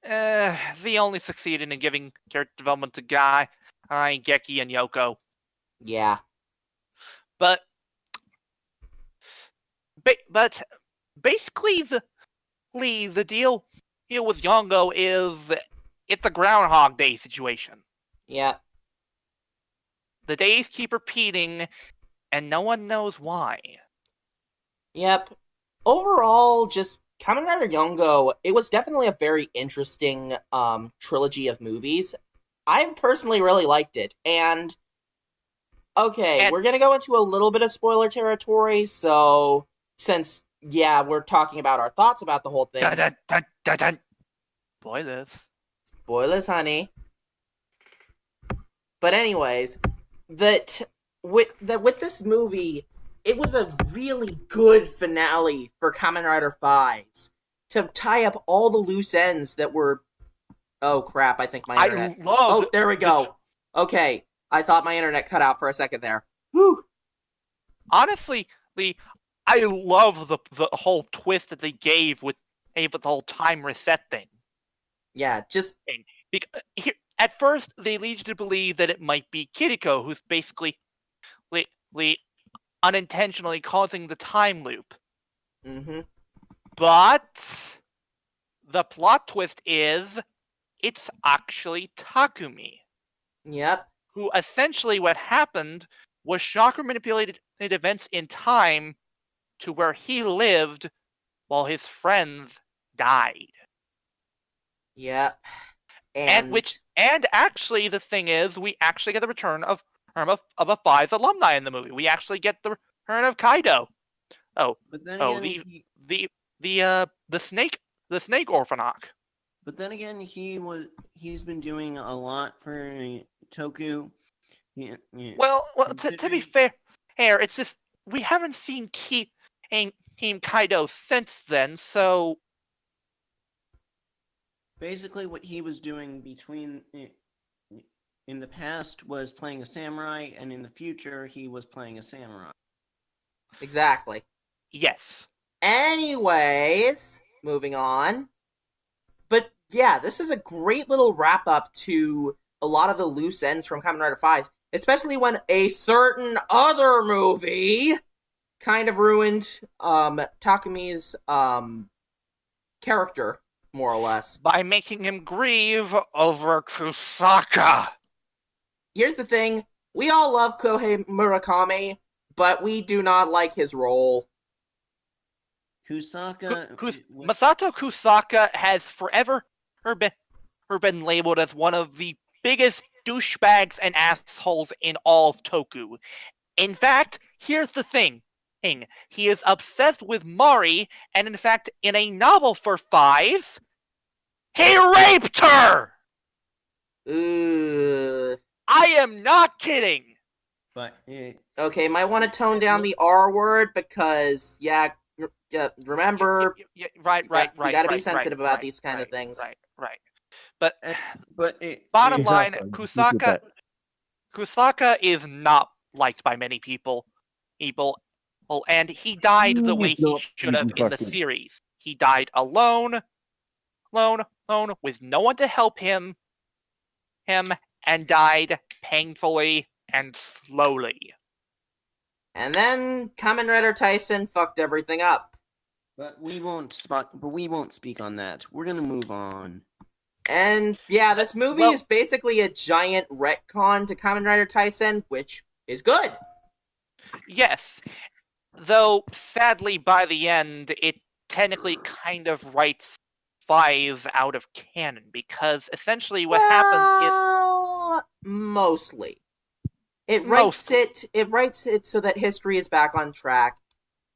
The only succeeded in giving character development to Guy, Geki, and Yoko. Yeah. But basically the deal here with Yongo is it's a Groundhog Day situation. Yep. The days keep repeating, and no one knows why. Yep. Overall, just Kamen Rider Yongo, it was definitely a very interesting trilogy of movies. I personally really liked it, and we're gonna go into a little bit of spoiler territory, so since, we're talking about our thoughts about the whole thing. Dun, dun, dun, dun, dun. Spoilers. Spoilers, honey. But anyways, with this movie, it was a really good finale for Kamen Rider Fives to tie up all the loose ends that were. Oh crap! I think my internet. Oh, there we go. Okay, I thought my internet cut out for a second there. Whew. Honestly, I love the whole twist that they gave with the whole time reset thing. Yeah, just at first they lead you to believe that it might be Kiriko who's basically unintentionally causing the time loop. Mm-hmm. But the plot twist is it's actually Takumi. Yep. Who essentially what happened was Chakra manipulated events in time to where he lived while his friends died. Yep. And actually the thing is, we actually get the return of a Fives alumni in the movie. We actually get the return of Kaido. But then again, the snake orphanage. But then again, he's been doing a lot for Toku. Yeah. Well, to be fair, it's just we haven't seen Team Kaido since then, so basically what he was doing in the past was playing a samurai, and in the future he was playing a samurai. Exactly. Yes. Anyways, moving on. But yeah, this is a great little wrap up to a lot of the loose ends from Kamen Rider Fives, especially when a certain other movie kind of ruined Takumi's character, more or less. By making him grieve over Kusaka. Here's the thing, we all love Kohei Murakami, but we do not like his role. Kusaka... Masato Kusaka has forever been labeled as one of the biggest douchebags and assholes in all of Toku. In fact, here's the thing. He is obsessed with Mari, and in fact, in a novel for Fives, he raped her! I am not kidding! But okay, might want to tone down the R word because, remember, right. You gotta be sensitive about these kind of things. Right. But Exactly. bottom line, Kusaka is not liked by many people, and he died the way he should have in the series. He died alone, with no one to help him, and died painfully and slowly. And then Kamen Rider Tyson fucked everything up. But we won't speak on that. We're gonna move on. And yeah, this movie is basically a giant retcon to Kamen Rider Tyson, which is good. Yes, though sadly by the end it technically kind of writes Fives out of canon, because essentially what happens is mostly it writes it so that history is back on track,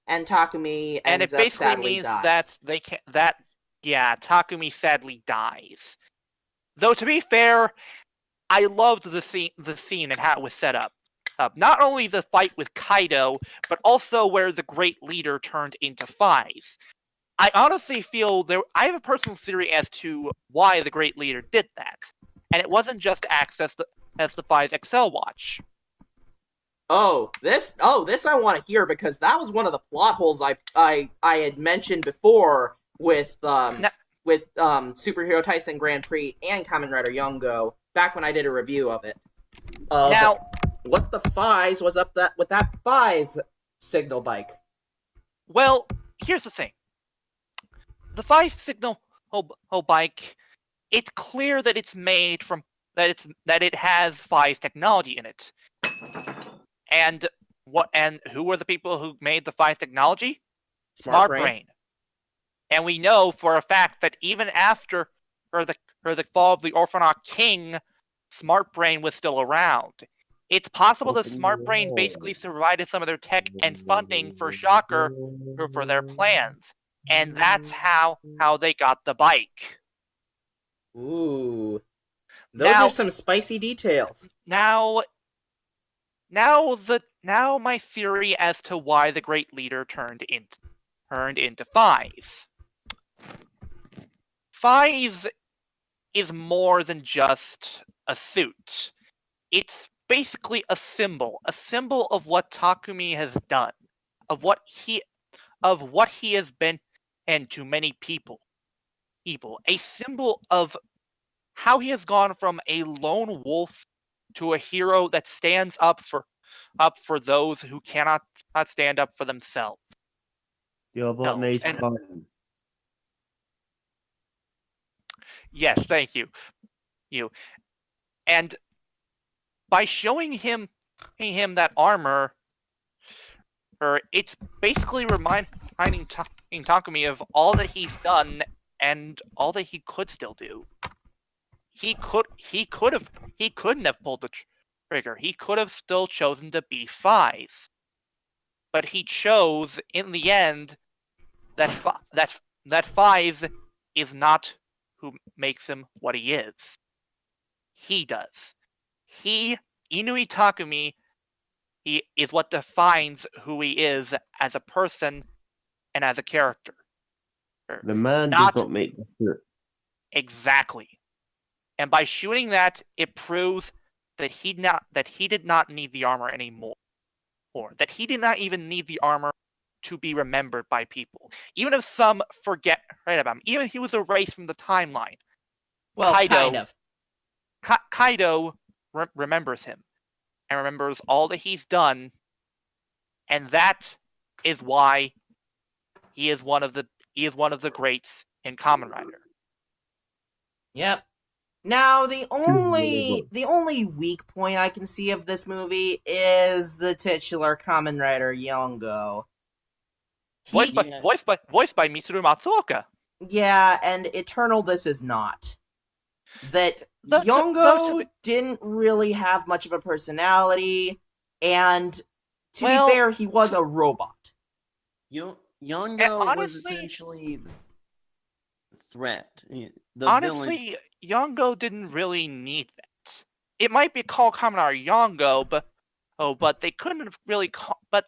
and Takumi and it basically means dies. that Takumi sadly dies. Though to be fair, I loved the scene and how it was set up. Not only the fight with Kaido, but also where the Great Leader turned into Fives. I honestly feel I have a personal theory as to why the Great Leader did that. And it wasn't just access as the Fives Excel Watch. This I want to hear, because that was one of the plot holes I had mentioned before with Superhero Tyson Grand Prix and Kamen Rider Yongo back when I did a review of it. Now, what the Fives was up with that Fives signal bike? Well, here's the thing. The Fives signal bike, it's clear that it's made from that it has Phi's technology in it. And who were the people who made the Phi's technology? Smart Brain. And we know for a fact that even after the fall of the Orphanaut King, Smart Brain was still around. It's possible that Smart Brain basically provided some of their tech and funding for Shocker for their plans. And that's how they got the bike. Ooh. Those are some spicy details. Now my theory as to why the Great Leader turned into Phi's. Phi's is more than just a suit. It's basically a symbol of what Takumi has done, of what he has been, and to many people, a symbol of how he has gone from a lone wolf to a hero that stands up for those who cannot stand up for themselves. Your bot needs fun. Yes, thank you. And by showing him that armor, it's basically reminding Takumi of all that he's done and all that he could still do. He couldn't have pulled the trigger. He could have still chosen to be Phi's. But he chose in the end that Phi's is not who makes him what he is. He does. Inui Takumi, he is what defines who he is as a person and as a character. The man does not make the suit. Exactly. And by shooting that, it proves that he did not need the armor anymore. Or that he did not even need the armor to be remembered by people. Even if some forget about him. Even if he was erased from the timeline. Well, kind of. Kaido remembers him. And remembers all that he's done. And that is why he is one of the greats in Kamen Rider. Yep. Now, the only weak point I can see of this movie is the titular Kamen Rider Yongo. Voiced by Mitsuru Matsuoka. Yeah, and Eternal this is not. That Yongo didn't really have much of a personality, and to be fair, he was a robot. Yongo was essentially the threat. Honestly, Yongo didn't really need that. It might be called Kamen Rider Yongo, but they couldn't have really but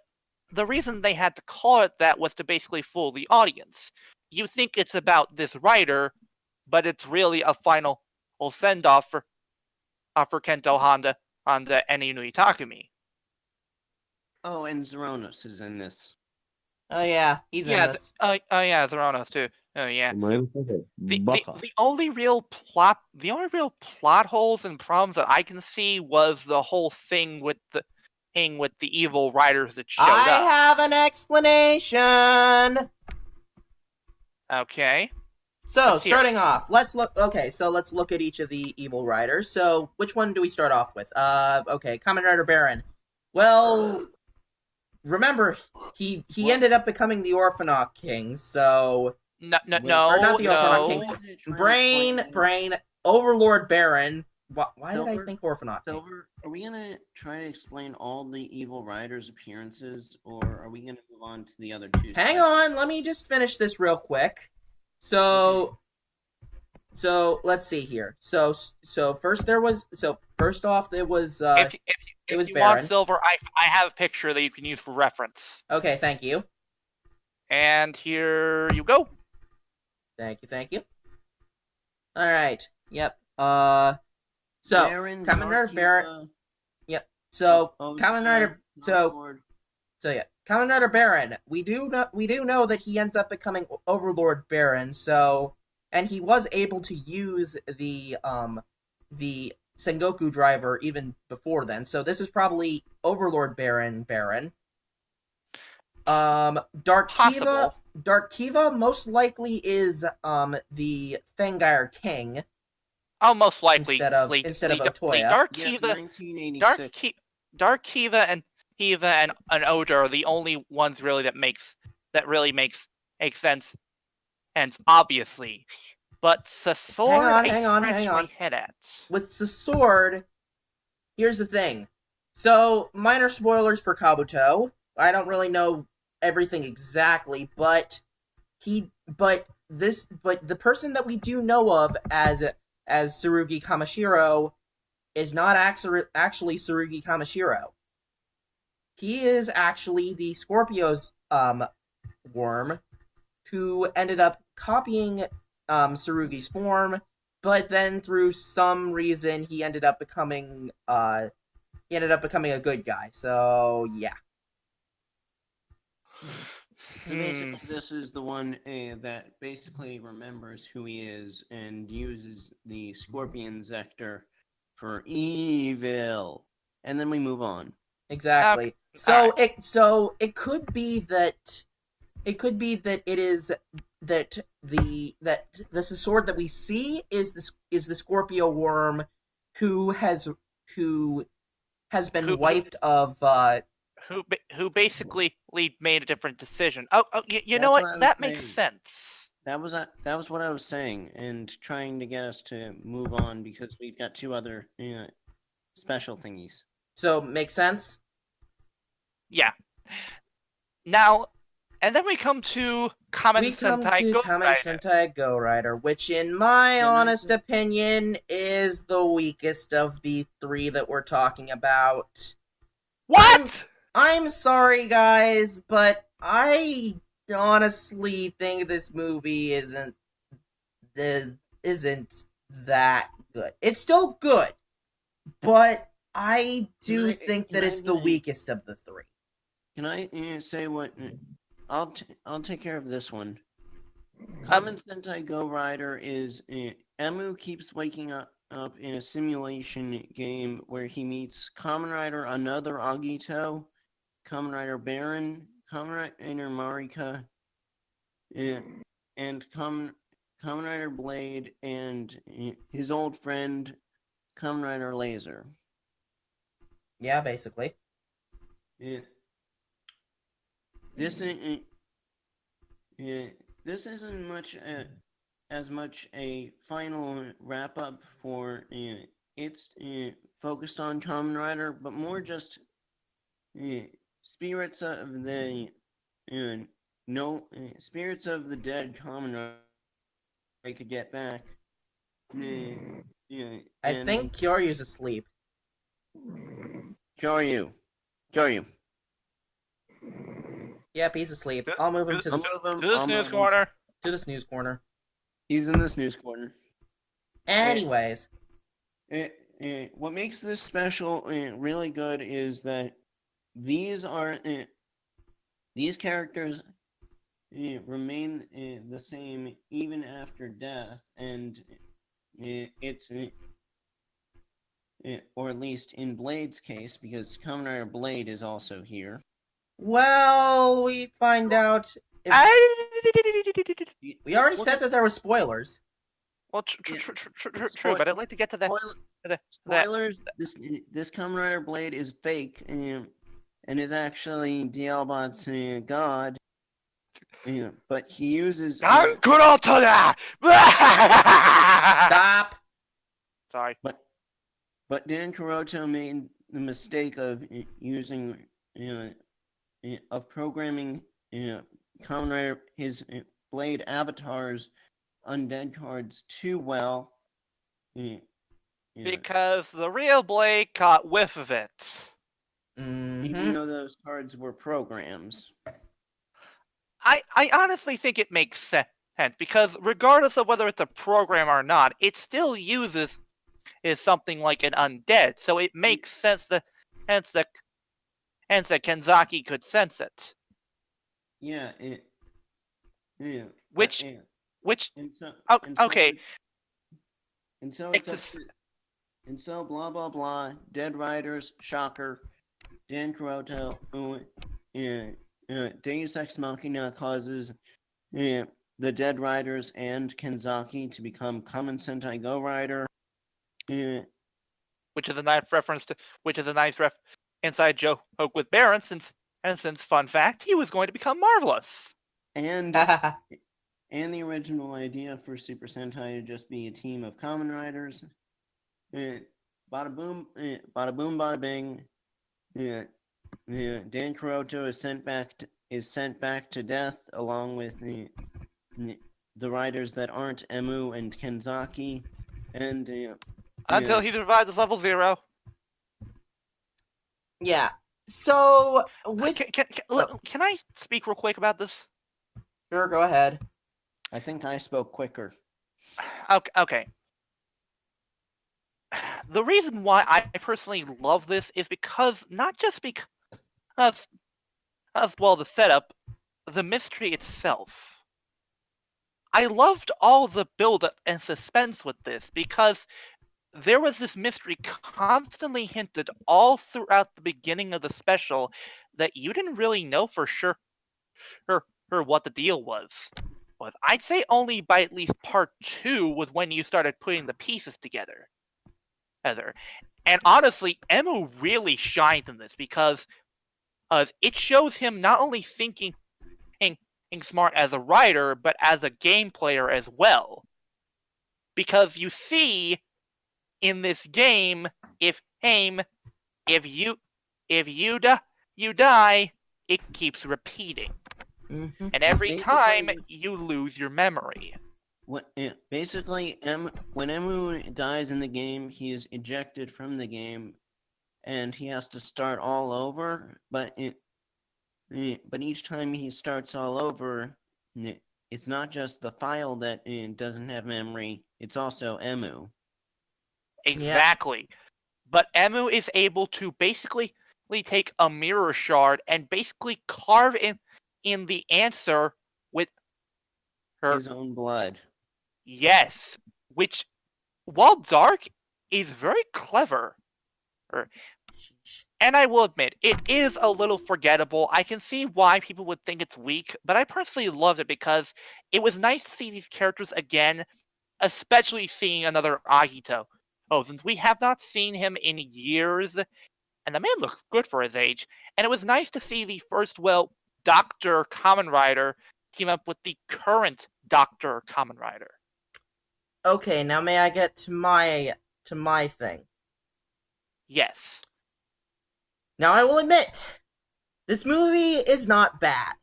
the reason they had to call it that was to basically fool the audience. You think it's about this writer, but it's really a final send-off for Kento Honda and Inui Takumi. Oh, and Zeronos is in this. Oh yeah, he's in this. Oh yeah, Zeronos too. Oh yeah. The only real plot holes and problems that I can see was the whole thing with the evil writers that showed up. I have an explanation. Okay. So, starting off, let's look at each of the evil riders. So, which one do we start off with? Okay, Kamen Rider Baron. Well, remember, he ended up becoming the Orphanaut King, so... No, or not the Orphanaut King. Brain, Overlord Baron. Why did I think Orphanaut King? Silver, are we gonna try to explain all the evil riders' appearances, or are we gonna move on to the other two? Hang on, let me just finish this real quick. So let's see here. So first off there was if it was you Baron. want Silver, I have a picture that you can use for reference. Okay, thank you. And here you go. Thank you. All right. Yep. So Kamen Rider Baron. Yep. So Kamen Rider. Kamen Rider Baron. We do know that he ends up becoming Overlord Baron. So, and he was able to use the Sengoku driver even before then. So this is probably Overlord Baron. Dark Kiva. Possible. Dark Kiva most likely is the Fangire King Oh, most likely instead of Otoya. Dark Yeah, Kiva, 1986. Dark Kiva and Oda are the only ones really that really makes sense, and obviously. But the sword, Hang on. my head at. With the sword, here's the thing. So, minor spoilers for Kabuto. I don't really know everything exactly, but the person that we do know of as Tsurugi Kamashiro is not actually Tsurugi Kamashiro. He is actually the Scorpio's worm who ended up copying Tsurugi's form, but then through some reason he ended up becoming a good guy. So yeah. So basically, this is the one that basically remembers who he is and uses the Scorpion Zector for evil. And then we move on. Exactly. So it could be that it is that the sword that we see is the Scorpio worm who has been wiped of who basically made a different decision. Oh, you know what? That makes sense. That was what I was saying, and trying to get us to move on because we've got two other special thingies. So makes sense. Yeah. Now, and then we come to Kamen Sentai Go Rider, which in my honest opinion is the weakest of the three that we're talking about. What? I'm sorry, guys, but I honestly think this movie isn't that good. It's still good, but I do think that it's the weakest of the three. Can I say what? I'll take care of this one. Kamen Sentai Go Rider is Emu keeps waking up in a simulation game where he meets Kamen Rider another Agito, Kamen Rider Baron, Kamen Rider Marika, and Kamen Rider Blade, and his old friend Kamen Rider Laser. Yeah, basically. Yeah. This isn't much as much a final wrap up for it's focused on Kamen Rider, but more just spirits of the spirits of the dead Kamen Rider I could get back. I think Kyoryu's asleep. Kyoryu. Yep, he's asleep. I'll move him to the snooze corner. To the snooze corner. He's in the snooze corner. Anyways. What makes this special really good is that these characters remain the same even after death, and it's or at least in Blade's case, because Kamen Rider Blade is also here. Well, we find out. We already said that there were spoilers. Well, true, but I'd like to get to that. Spoilers. This Kamen Rider Blade is fake, and is actually Dialbot's god. But he uses. Stop. Sorry. But Dan Kuroto made the mistake of using of programming Kamen Rider his Blade avatars undead cards too well. Because the real Blade caught whiff of it. Even though those cards were programs. I honestly think it makes sense, because regardless of whether it's a program or not, it still is something like an undead, so it makes sense that hence that Kenzaki could sense it. Yeah, okay. And so blah blah blah. Dead Riders, shocker. Dan Kuroto Deus Ex Machina causes the Dead Riders and Kenzaki to become Kamen Sentai Go Rider. Which is a nice reference to, inside joke with Baron, since fun fact, he was going to become Marvelous. And the original idea for Super Sentai to just be a team of Kamen Riders. Bada boom, bada bing. Dan Kuroto is sent back to death along with the riders that aren't Emu and Kenzaki, and Until he survives level 0. Yeah. So with Can I speak real quick about this? sure, go ahead. I think I spoke quicker. Okay. The reason why I personally love this is because, not just because, well, the setup, the mystery itself. I loved all the build-up and suspense with this, because there was this mystery constantly hinted all throughout the beginning of the special that you didn't really know for sure or what the deal was. I'd say only by at least part 2 was when you started putting the pieces together. And honestly, Emu really shines in this, because it shows him not only thinking smart as a writer, but as a game player as well. Because you see, in this game, if you die, it keeps repeating. Mm-hmm. And every time you lose your memory. Basically, when Emu dies in the game, he is ejected from the game, and he has to start all over. But each time he starts all over, it's not just the file that doesn't have memory; it's also Emu. Exactly. Yeah. But Emu is able to basically take a mirror shard and basically carve in the answer with his own blood. Yes, which, while dark, is very clever. And I will admit, it is a little forgettable. I can see why people would think it's weak, but I personally loved it because it was nice to see these characters again, especially seeing another Agito. Since we have not seen him in years, and the man looks good for his age, and it was nice to see the first, Dr. Kamen Rider team up with the current Dr. Kamen Rider. Okay, now may I get to my thing? Yes. Now I will admit, this movie is not bad.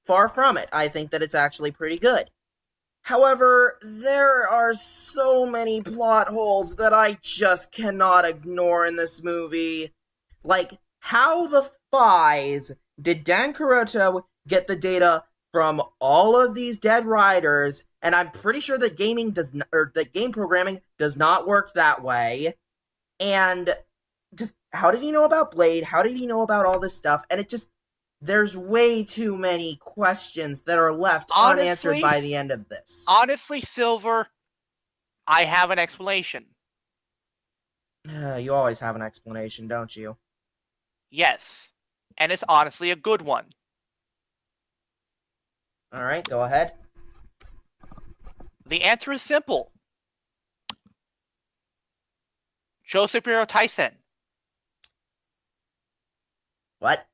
Far from it. I think that it's actually pretty good. However, there are so many plot holes that I just cannot ignore in this movie. Like, how the flies did Dan Kuroto get the data from all of these dead riders? And I'm pretty sure that game programming does not work that way. And just, how did he know about Blade? How did he know about all this stuff? And it just, there's way too many questions that are left unanswered by the end of this. Honestly, Silver, I have an explanation. You always have an explanation, don't you? Yes. And it's honestly a good one. Alright, go ahead. The answer is simple. Chosupiro Taisen. What?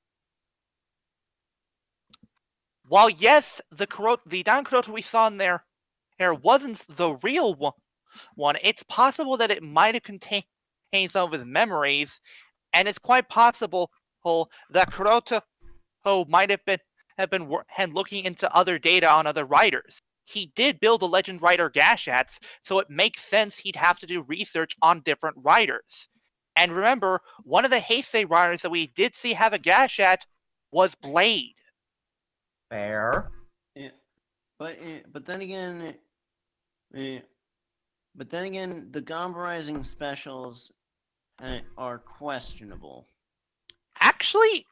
While yes, the Dan Kuroto we saw in there wasn't the real one, it's possible that it might have contained some of his memories, and it's quite possible that Kuroto might have been looking into other data on other writers. He did build the Legend Writer Gashats, so it makes sense he'd have to do research on different writers. And remember, one of the Heisei writers that we did see have a Gashat was Blade. Fair. Yeah, but then again, the Gamba Rising specials are questionable. Actually,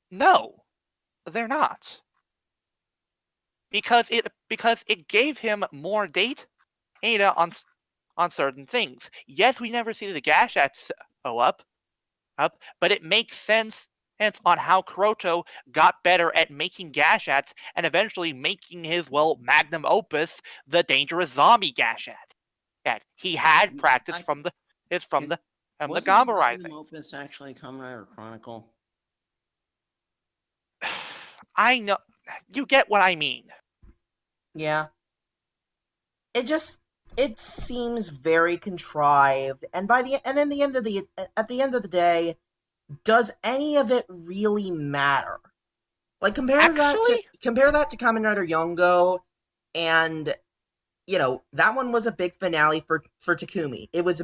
no, they're not. Because it gave him more data on certain things. Yes, we never see the Gashats up, but it makes sense on how Kuroto got better at making Gashats and eventually making his, magnum opus, the dangerous zombie Gashat. That he had practiced from the Wasn't Gamma the Rising. Magnum Opus actually Kamen Rider Chronicle? I know, you get what I mean. Yeah. It seems very contrived, and at the end of the day, does any of it really matter? Like, compare that to Kamen Rider Yongo, and that one was a big finale for Takumi. It was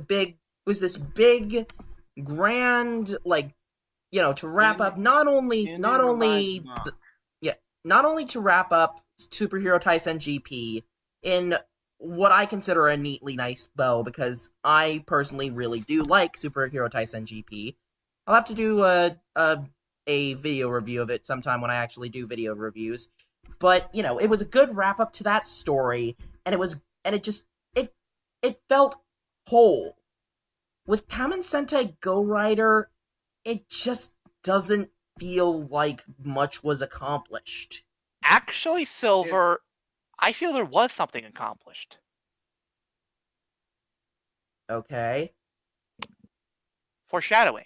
this big, grand, to wrap up not only to wrap up Superhero Taisen GP in what I consider a neatly nice bow, because I personally really do like Superhero Taisen GP. I'll have to do a video review of it sometime when I actually do video reviews. But it was a good wrap up to that story, and it felt whole. With Kamen Sentai Go Rider, it just doesn't feel like much was accomplished. Actually, Silver, I feel there was something accomplished. Okay. Foreshadowing.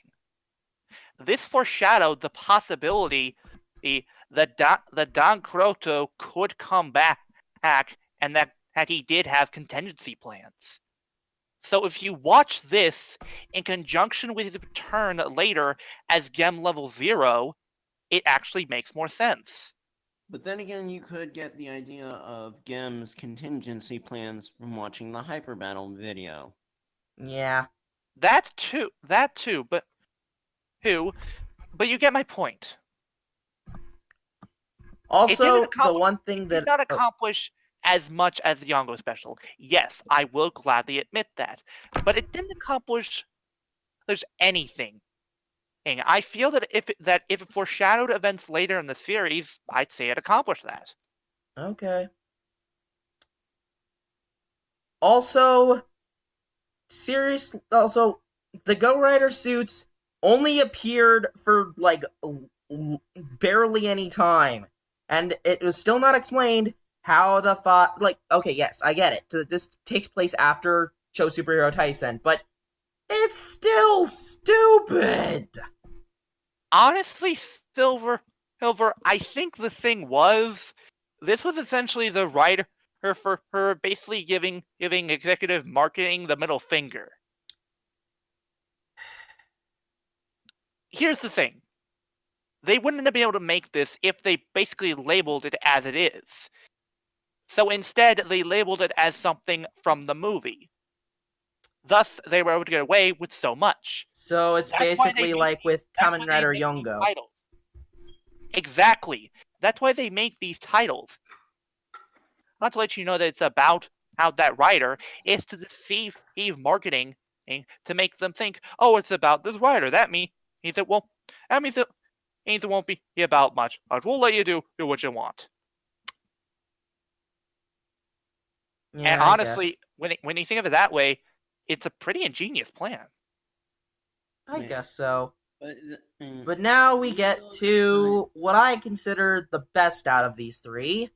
This foreshadowed the possibility that Don Kuroto could come back, and that he did have contingency plans. So if you watch this in conjunction with his return later as Gem Level 0, it actually makes more sense. But then again, you could get the idea of Gem's contingency plans from watching the Hyper Battle video. Yeah. That too, but you get my point. Also, the one thing that did not accomplish as much as the Yongo special. Yes, I will gladly admit that. But it didn't accomplish anything. And I feel that if it foreshadowed events later in the series, I'd say it accomplished that. Okay. Also, the Go Rider suits only appeared for, barely any time. And it was still not explained how okay, yes, I get it. This takes place after Show Superhero Taisen, but it's still stupid! Honestly, Silver, I think the thing was, this was essentially the writer for her basically giving executive marketing the middle finger. Here's the thing. They wouldn't have been able to make this if they basically labeled it as it is. So instead, they labeled it as something from the movie. Thus, they were able to get away with so much. So it's basically like with Kamen Rider Yongo. Exactly. That's why they make these titles. Not to let you know that it's about how that writer is to deceive marketing to make them think, oh, it's about this writer. That means it won't be about much. We'll let you do what you want. Yeah, and honestly, when you think of it that way, it's a pretty ingenious plan. I guess so. But now we get to what I consider the best out of these three.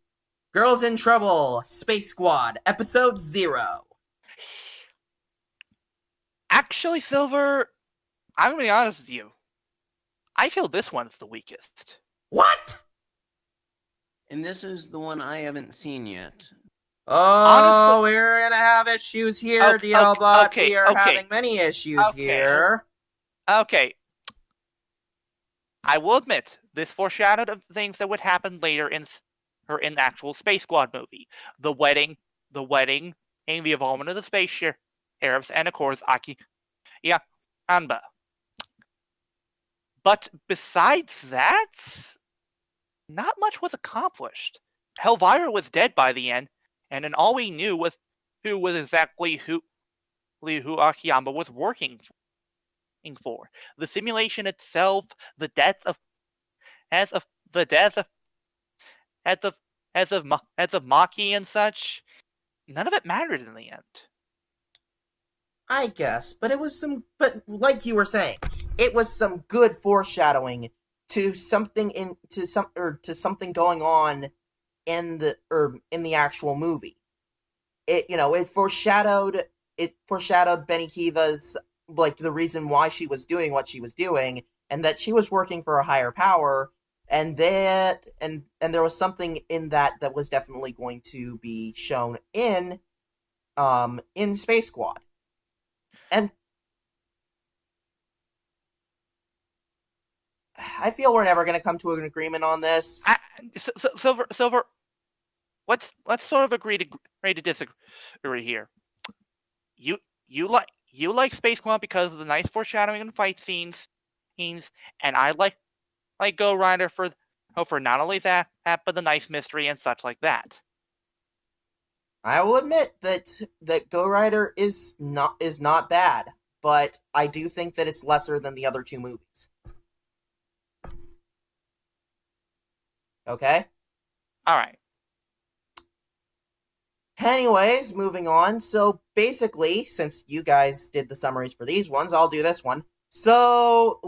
Girls in Trouble, Space Squad, Episode 0. Actually, Silver, I'm going to be honest with you. I feel this one's the weakest. What? And this is the one I haven't seen yet. Oh, honestly, we're gonna have issues here, DLBot. We are having many issues here. Okay. I will admit, this foreshadowed of things that would happen later in the actual Space Squad movie. The wedding, and the involvement of the space sheriffs, and of course, Aki. Yeah, Anba. But besides that, not much was accomplished. Helvira was dead by the end, and then all we knew was who Akiyama was working for. The simulation itself, the death of Maki and such, none of it mattered in the end. I guess, but like you were saying, it was some good foreshadowing to something to something going on in the actual movie. It foreshadowed Benny Kiva's, like, the reason why she was doing what she was doing, and that she was working for a higher power, and there was something in that was definitely going to be shown in Space Squad. And I feel we're never going to come to an agreement on this. Silver, let's sort of agree to disagree here. You like Space Squad because of the nice foreshadowing and fight scenes, and I like Go Rider for not only that, but the nice mystery and such like that. I will admit that Go Rider is not bad, but I do think that it's lesser than the other two movies. Okay? Alright. Anyways, moving on. So basically, since you guys did the summaries for these ones, I'll do this one. So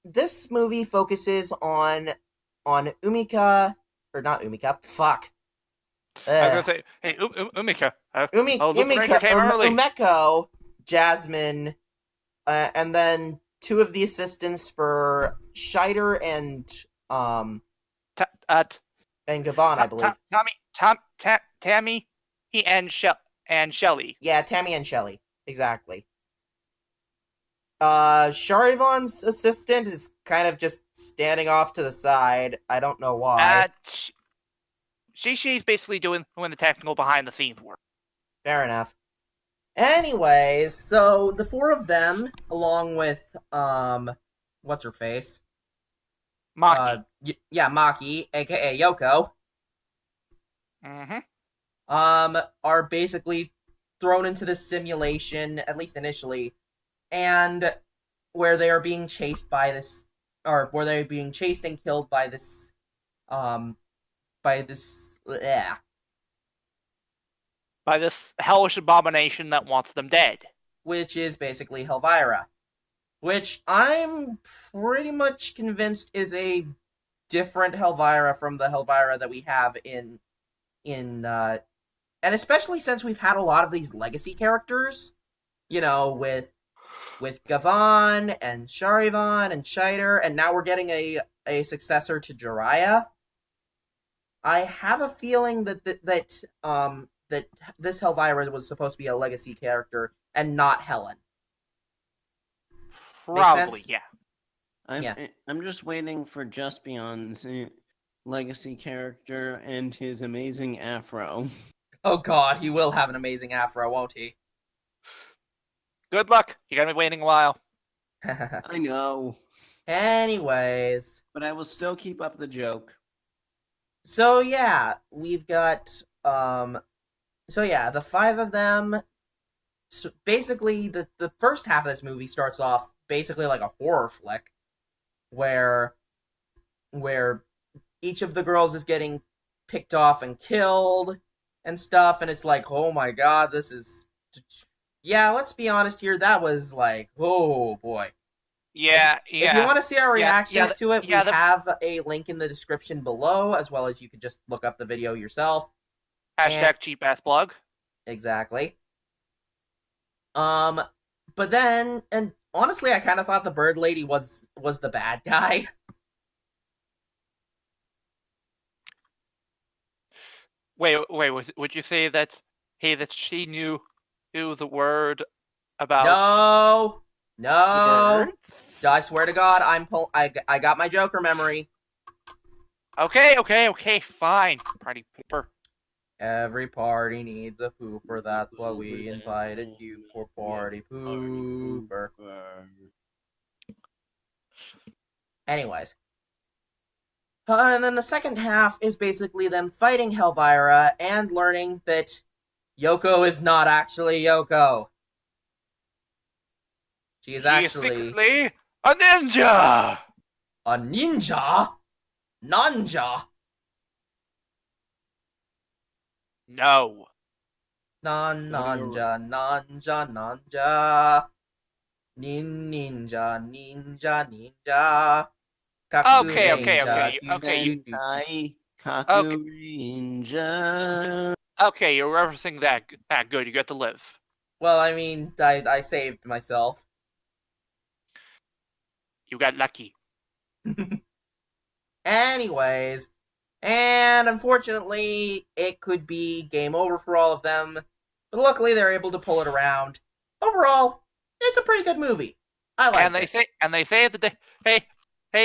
this movie focuses on Umika, or not Umika, fuck. I was gonna say, hey, Umika. Umika, came early. Umeko, Jasmine, and then two of the assistants for Scheider and Gavon, I believe. Tammy, and Shelly. Yeah, Tammy and Shelly, exactly. Charivan's assistant is kind of just standing off to the side. I don't know why. She's basically doing the technical behind the scenes work. Fair enough. Anyways, so the four of them, along with what's her face? Maki. Maki, aka Yoko. Are basically thrown into this simulation, at least initially, and where they are being chased by this, or where they're being chased and killed by this, by this hellish abomination that wants them dead. Which is basically Helvira. Which I'm pretty much convinced is a different Helvira from the Helvira that we have in and especially since we've had a lot of these legacy characters, with Gavon and Charivan and Scheider, and now we're getting a successor to Jiraiya. I have a feeling that this Helvira was supposed to be a legacy character and not Helen. Probably, yeah. I'm just waiting for Juspion's legacy character and his amazing afro. Oh god, he will have an amazing afro, won't he? Good luck. You're gonna be waiting a while. I know. Anyways. But I will still keep up the joke. So yeah, we've got the five of them. So basically, the first half of this movie starts off basically like a horror flick, where each of the girls is getting picked off and killed and stuff, and it's like, oh my god, this is... Yeah, let's be honest here, that was like, oh boy. Yeah. If you want to see our reactions to it, we have a link in the description below, as well as you could just look up the video yourself. # cheap ass blog. Exactly. But then, and honestly, I kind of thought the bird lady was the bad guy. Wait, would you say that she knew the word about... No. I swear to God, I got my Joker memory. Okay, fine. Party pooper. Every party needs a pooper, that's why we invited you for party pooper. Anyways. And then the second half is basically them fighting Helvira and learning that Yoko is not actually Yoko. She is secretly a ninja! A ninja? Nanja? No. Nanja. Ninja. Kaku Okay, okay, Ranger, okay, you- Sentai Kaku Ranger. Okay, you're referencing that good. You get to live. Well, I mean, I saved myself. You got lucky. Anyways, and unfortunately, it could be game over for all of them, but luckily they're able to pull it around. Overall, it's a pretty good movie. I like it. And they say that hey,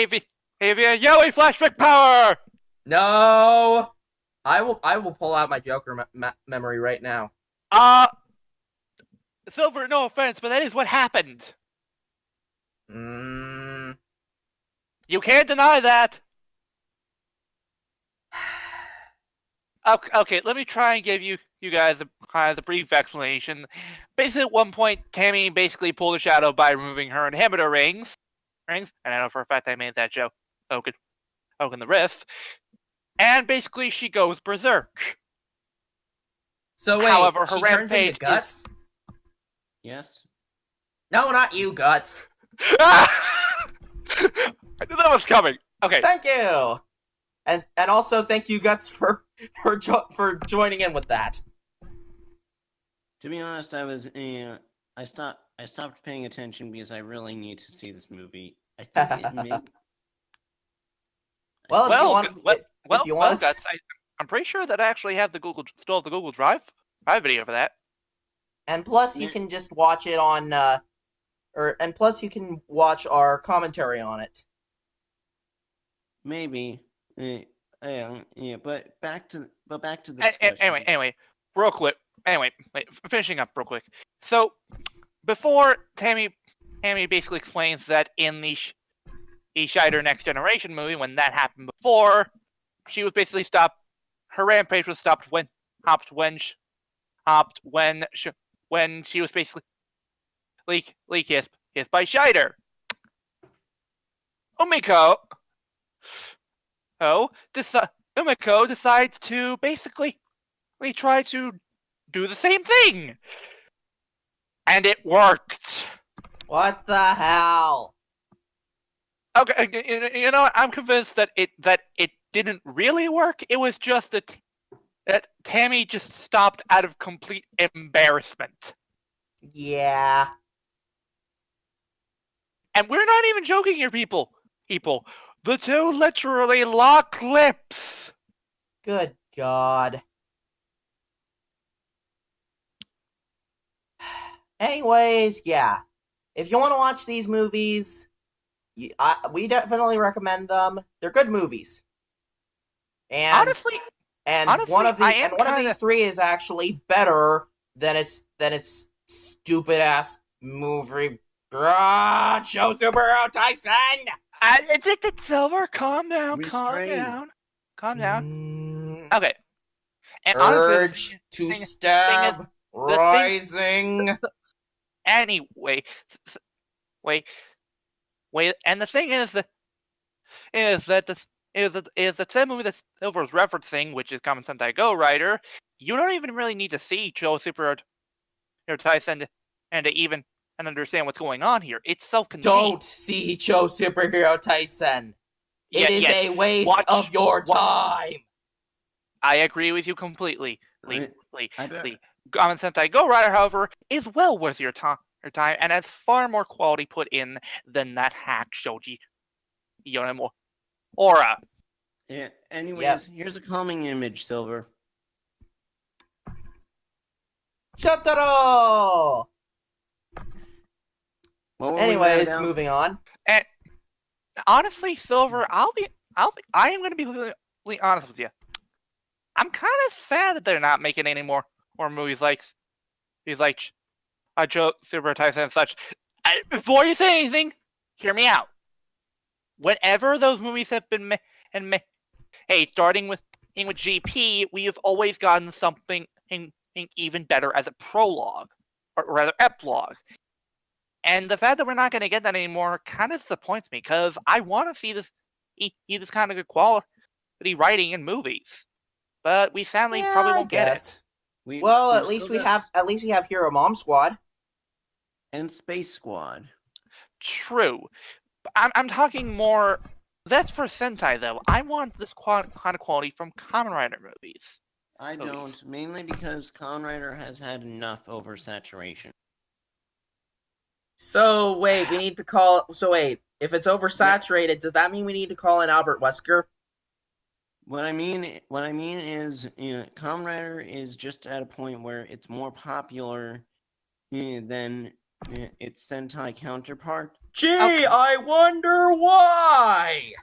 via Yowie flashback power. No, I will pull out my Joker memory right now. Silver, no offense, but that is what happened. Mm. You can't deny that. Okay, let me try and give you guys a brief explanation. Basically, at one point, Tammy basically pulled a shadow by removing her inhibitor rings, and I know for a fact I made that joke. Oaken the riff, and basically she goes berserk. So wait, However, her she turns rampage into Guts? Yes. No, not you, Guts. I knew that was coming. Okay. Thank you, and also thank you, Guts, for joining in with that. To be honest, I stopped paying attention because I really need to see this movie. I think it may. Well, if you want, Guts, I'm pretty sure that I actually have the Google Drive video for that. And plus, you can just watch it on, and plus you can watch our commentary on it. Maybe. Yeah, but back to the discussion. Anyway, real quick. Finishing up real quick. So, before Tammy basically explains that in the Scheider Next Generation movie, when that happened before, she was basically stopped. Her rampage was stopped when she was basically kissed by Scheider. Umiko decides to basically try to do the same thing, and it worked. What the hell? Okay, you know what? I'm convinced that it didn't really work. It was just that Tammy just stopped out of complete embarrassment. Yeah. And we're not even joking here, people. The two literally lock lips. Good God. Anyways, yeah. If you want to watch these movies, we definitely recommend them. They're good movies. And honestly, one of these three is actually better than its stupid ass movie. Show Superhero Tyson. It's like the Silver. Calm down. Okay. And Urge honestly, to stab rising. Anyway, and the thing is that the same movie that Silver's referencing, which is Kamen Sentai Go Rider, you don't even really need to see Joe Superhero Tyson and to even understand what's going on here. It's self-contained. Don't see Cho Superhero Tyson. It is a waste of your time. I agree with you completely. Kamen Sentai Go Rider, however, is well worth your time and has far more quality put in than that hack Shoji Yonemo Aura. Yeah. Anyways, Here's a calming image, Silver. Shotaro! Anyways, moving on. And honestly, Silver, I am going to be completely honest with you. I'm kind of sad that they're not making any more movies like Joe Super Tyson and such. Before you say anything, hear me out. Whenever those movies have been made, hey, starting with GP, we have always gotten something even better as a prologue, or rather epilogue. And the fact that we're not going to get that anymore kind of disappoints me, because I want to see this kind of good quality writing in movies, but we sadly probably won't get it. At least we have Hero Mom Squad and Space Squad. True, I'm talking more That's for Sentai, though. I want this kind of quality from Kamen Rider movies. I don't, mainly because Kamen Rider has had enough oversaturation. So wait, we need to call. So wait, if it's oversaturated, does that mean we need to call in Albert Wesker? What I mean is, Kamen Rider is just at a point where it's more popular than its Sentai counterpart. Gee, Okay. I wonder why.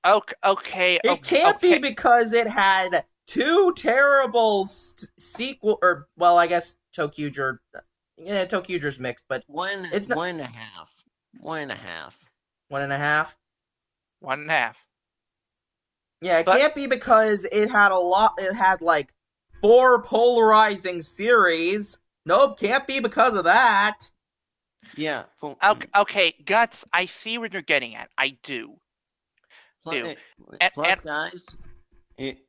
Okay. It can't be because it had two terrible sequel, or well, I guess Tokuger. Yeah, Tokuger's mixed, but it's not 1.5. 1.5. 1.5. 1.5. Yeah, it can't be because it had a lot. It had like 4 polarizing series. Nope, can't be because of that. Yeah. Okay, Guts. I see what you're getting at. I do. Plus, guys,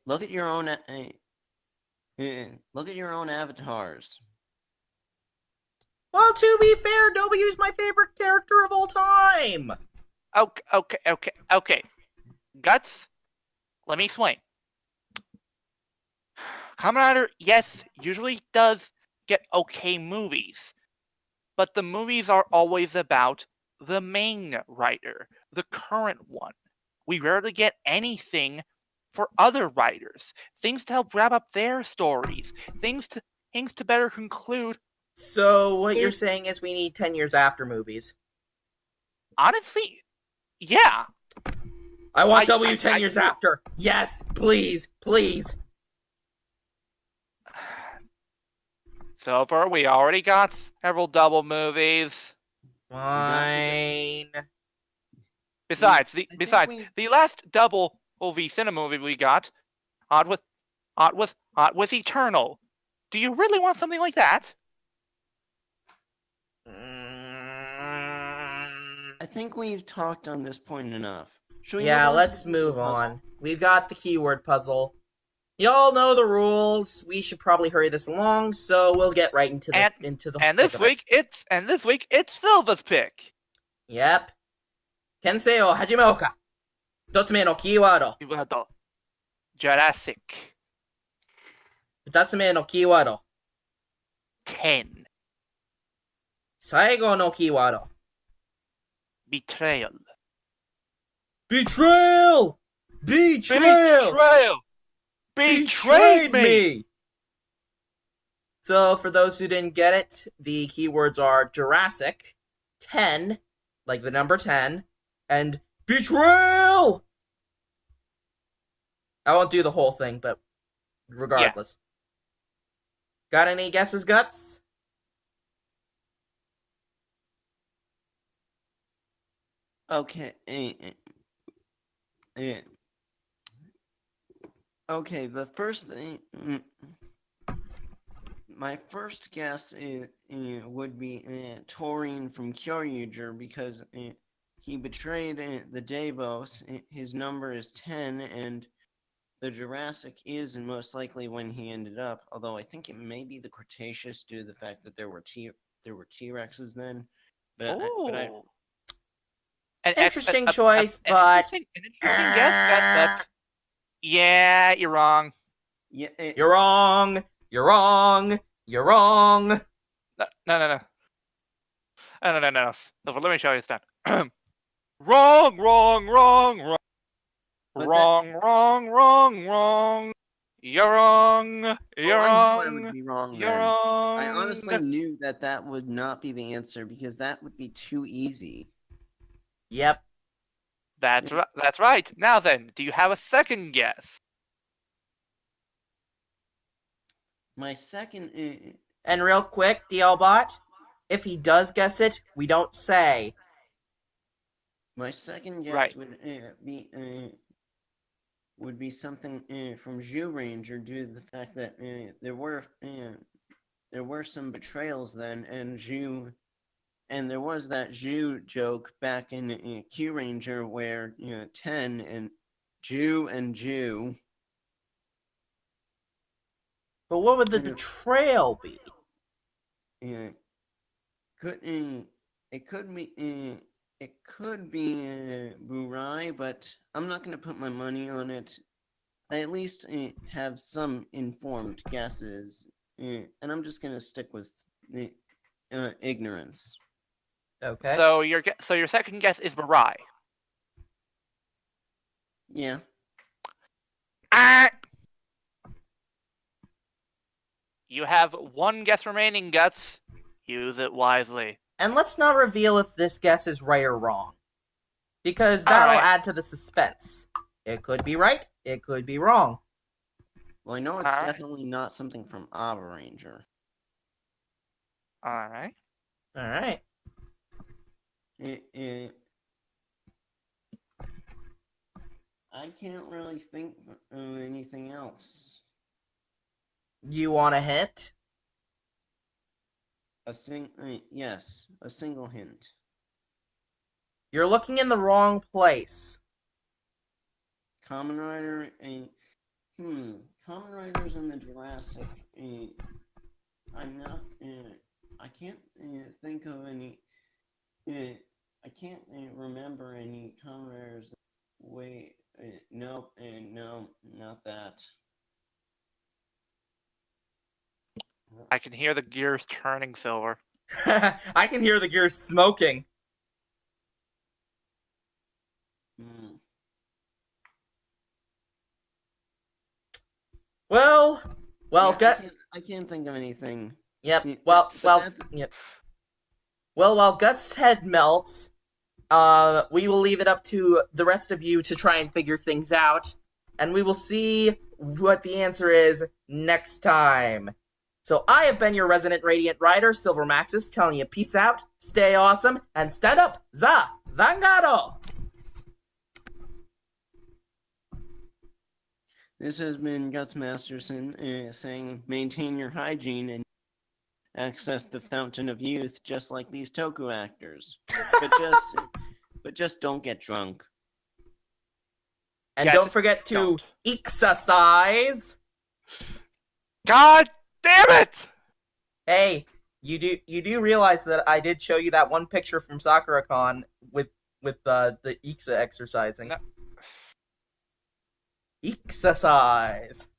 look at your own. Look at your own avatars. Well, to be fair, W's my favorite character of all time. Okay. Guts, let me explain. Kamen Rider, yes, usually does get okay movies, but the movies are always about the main writer, the current one. We rarely get anything for other writers, things to help wrap up their stories, things to better conclude. So what you're saying is we need 10 years after movies. Honestly, yeah. I want W 10 years after. Yes, please. So far, we already got several double movies. Fine. Besides, the last double movie cinema movie we got, Hot with Eternal. Do you really want something like that? I think we've talked on this point enough. Yeah, let's move on. We've got the keyword puzzle. Y'all know the rules. We should probably hurry this along, so we'll get right into the. And this week it's Silva's pick. Yep. Kensei o hajimeo ka. 1つ目のキーワード。Jurassic. 2つ目のキーワード。10. 最後のキーワード。Betrayal. Betrayal! Betrayed me! So, for those who didn't get it, the keywords are Jurassic, 10, like the number 10, and Betrayal! I won't do the whole thing, but regardless. Yeah. Got any guesses, Guts? Okay. Okay, the first thing. My first guess would be Taurine from Kyoryu because he betrayed the Davos. His number is 10, and the Jurassic is most likely when he ended up. Although I think it may be the Cretaceous due to the fact that there were T-Rexes then. But an interesting choice, but an interesting guess. Yeah, you're wrong. Yeah, you're wrong. You're wrong. You're wrong. No. No. Let me show you this time. Wrong. You're wrong. I would be wrong. You're wrong. I honestly knew that would not be the answer because that would be too easy. Yep. That's right. Now then, do you have a second guess? My second. And real quick, DLBot, if he does guess it, we don't say. My second guess would be something from Zyuranger due to the fact that there were some betrayals then, and there was that Jew joke back in Kyuranger where 10 and Jew. But what would the betrayal be? It could be It could be Burai, but I'm not going to put my money on it. I at least have some informed guesses, and I'm just going to stick with ignorance. Okay. So your second guess is Mirai. Yeah. Ah! You have one guess remaining, Guts. Use it wisely. And let's not reveal if this guess is right or wrong, because that'll Alright. add to the suspense. It could be right, it could be wrong. Well, I know it's Alright. definitely not something from Ranger. Alright. Alright. I can't really think of anything else. You want a hint? Yes, a single hint. You're looking in the wrong place. Kamen Rider, Kamen Riders in the Jurassic. I'm not. I can't think of any. I can't remember any Kamen Riders. Wait, nope, no, not that. I can hear the gears turning, Silver. I can hear the gears smoking. Well, Yeah, I can't think of anything. Yep. Yeah, Well, but yep. Well, while Gus' head melts, we will leave it up to the rest of you to try and figure things out, and we will see what the answer is next time. So I have been your resident Radiant Rider, Silver Maxis, telling you peace out, stay awesome, and stand up, za Vangado! This has been Guts Masterson saying maintain your hygiene and access the fountain of youth just like these Toku actors. But just don't get drunk. And Yeah, don't just forget to don't. exercise. God damn it! Hey, you do realize that I did show you that one picture from Sakura-con with the Ixa exercising. No. Exercise.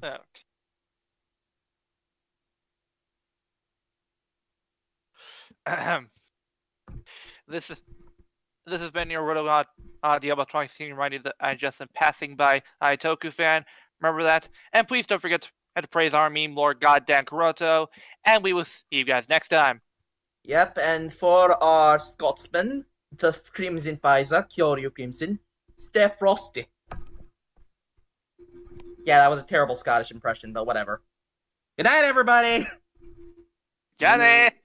Okay. Ahem. This has been your Roto Diablo 20 writing that I just am passing by Toku fan. Remember that, and please don't forget to praise our meme lord goddamn Kuroto, and we will see you guys next time. Yep, and for our Scotsman, the Crimson Pfizer, Kyoryu Crimson, stay frosty. Yeah, that was a terrible Scottish impression, but whatever. Good night, everybody! Got it!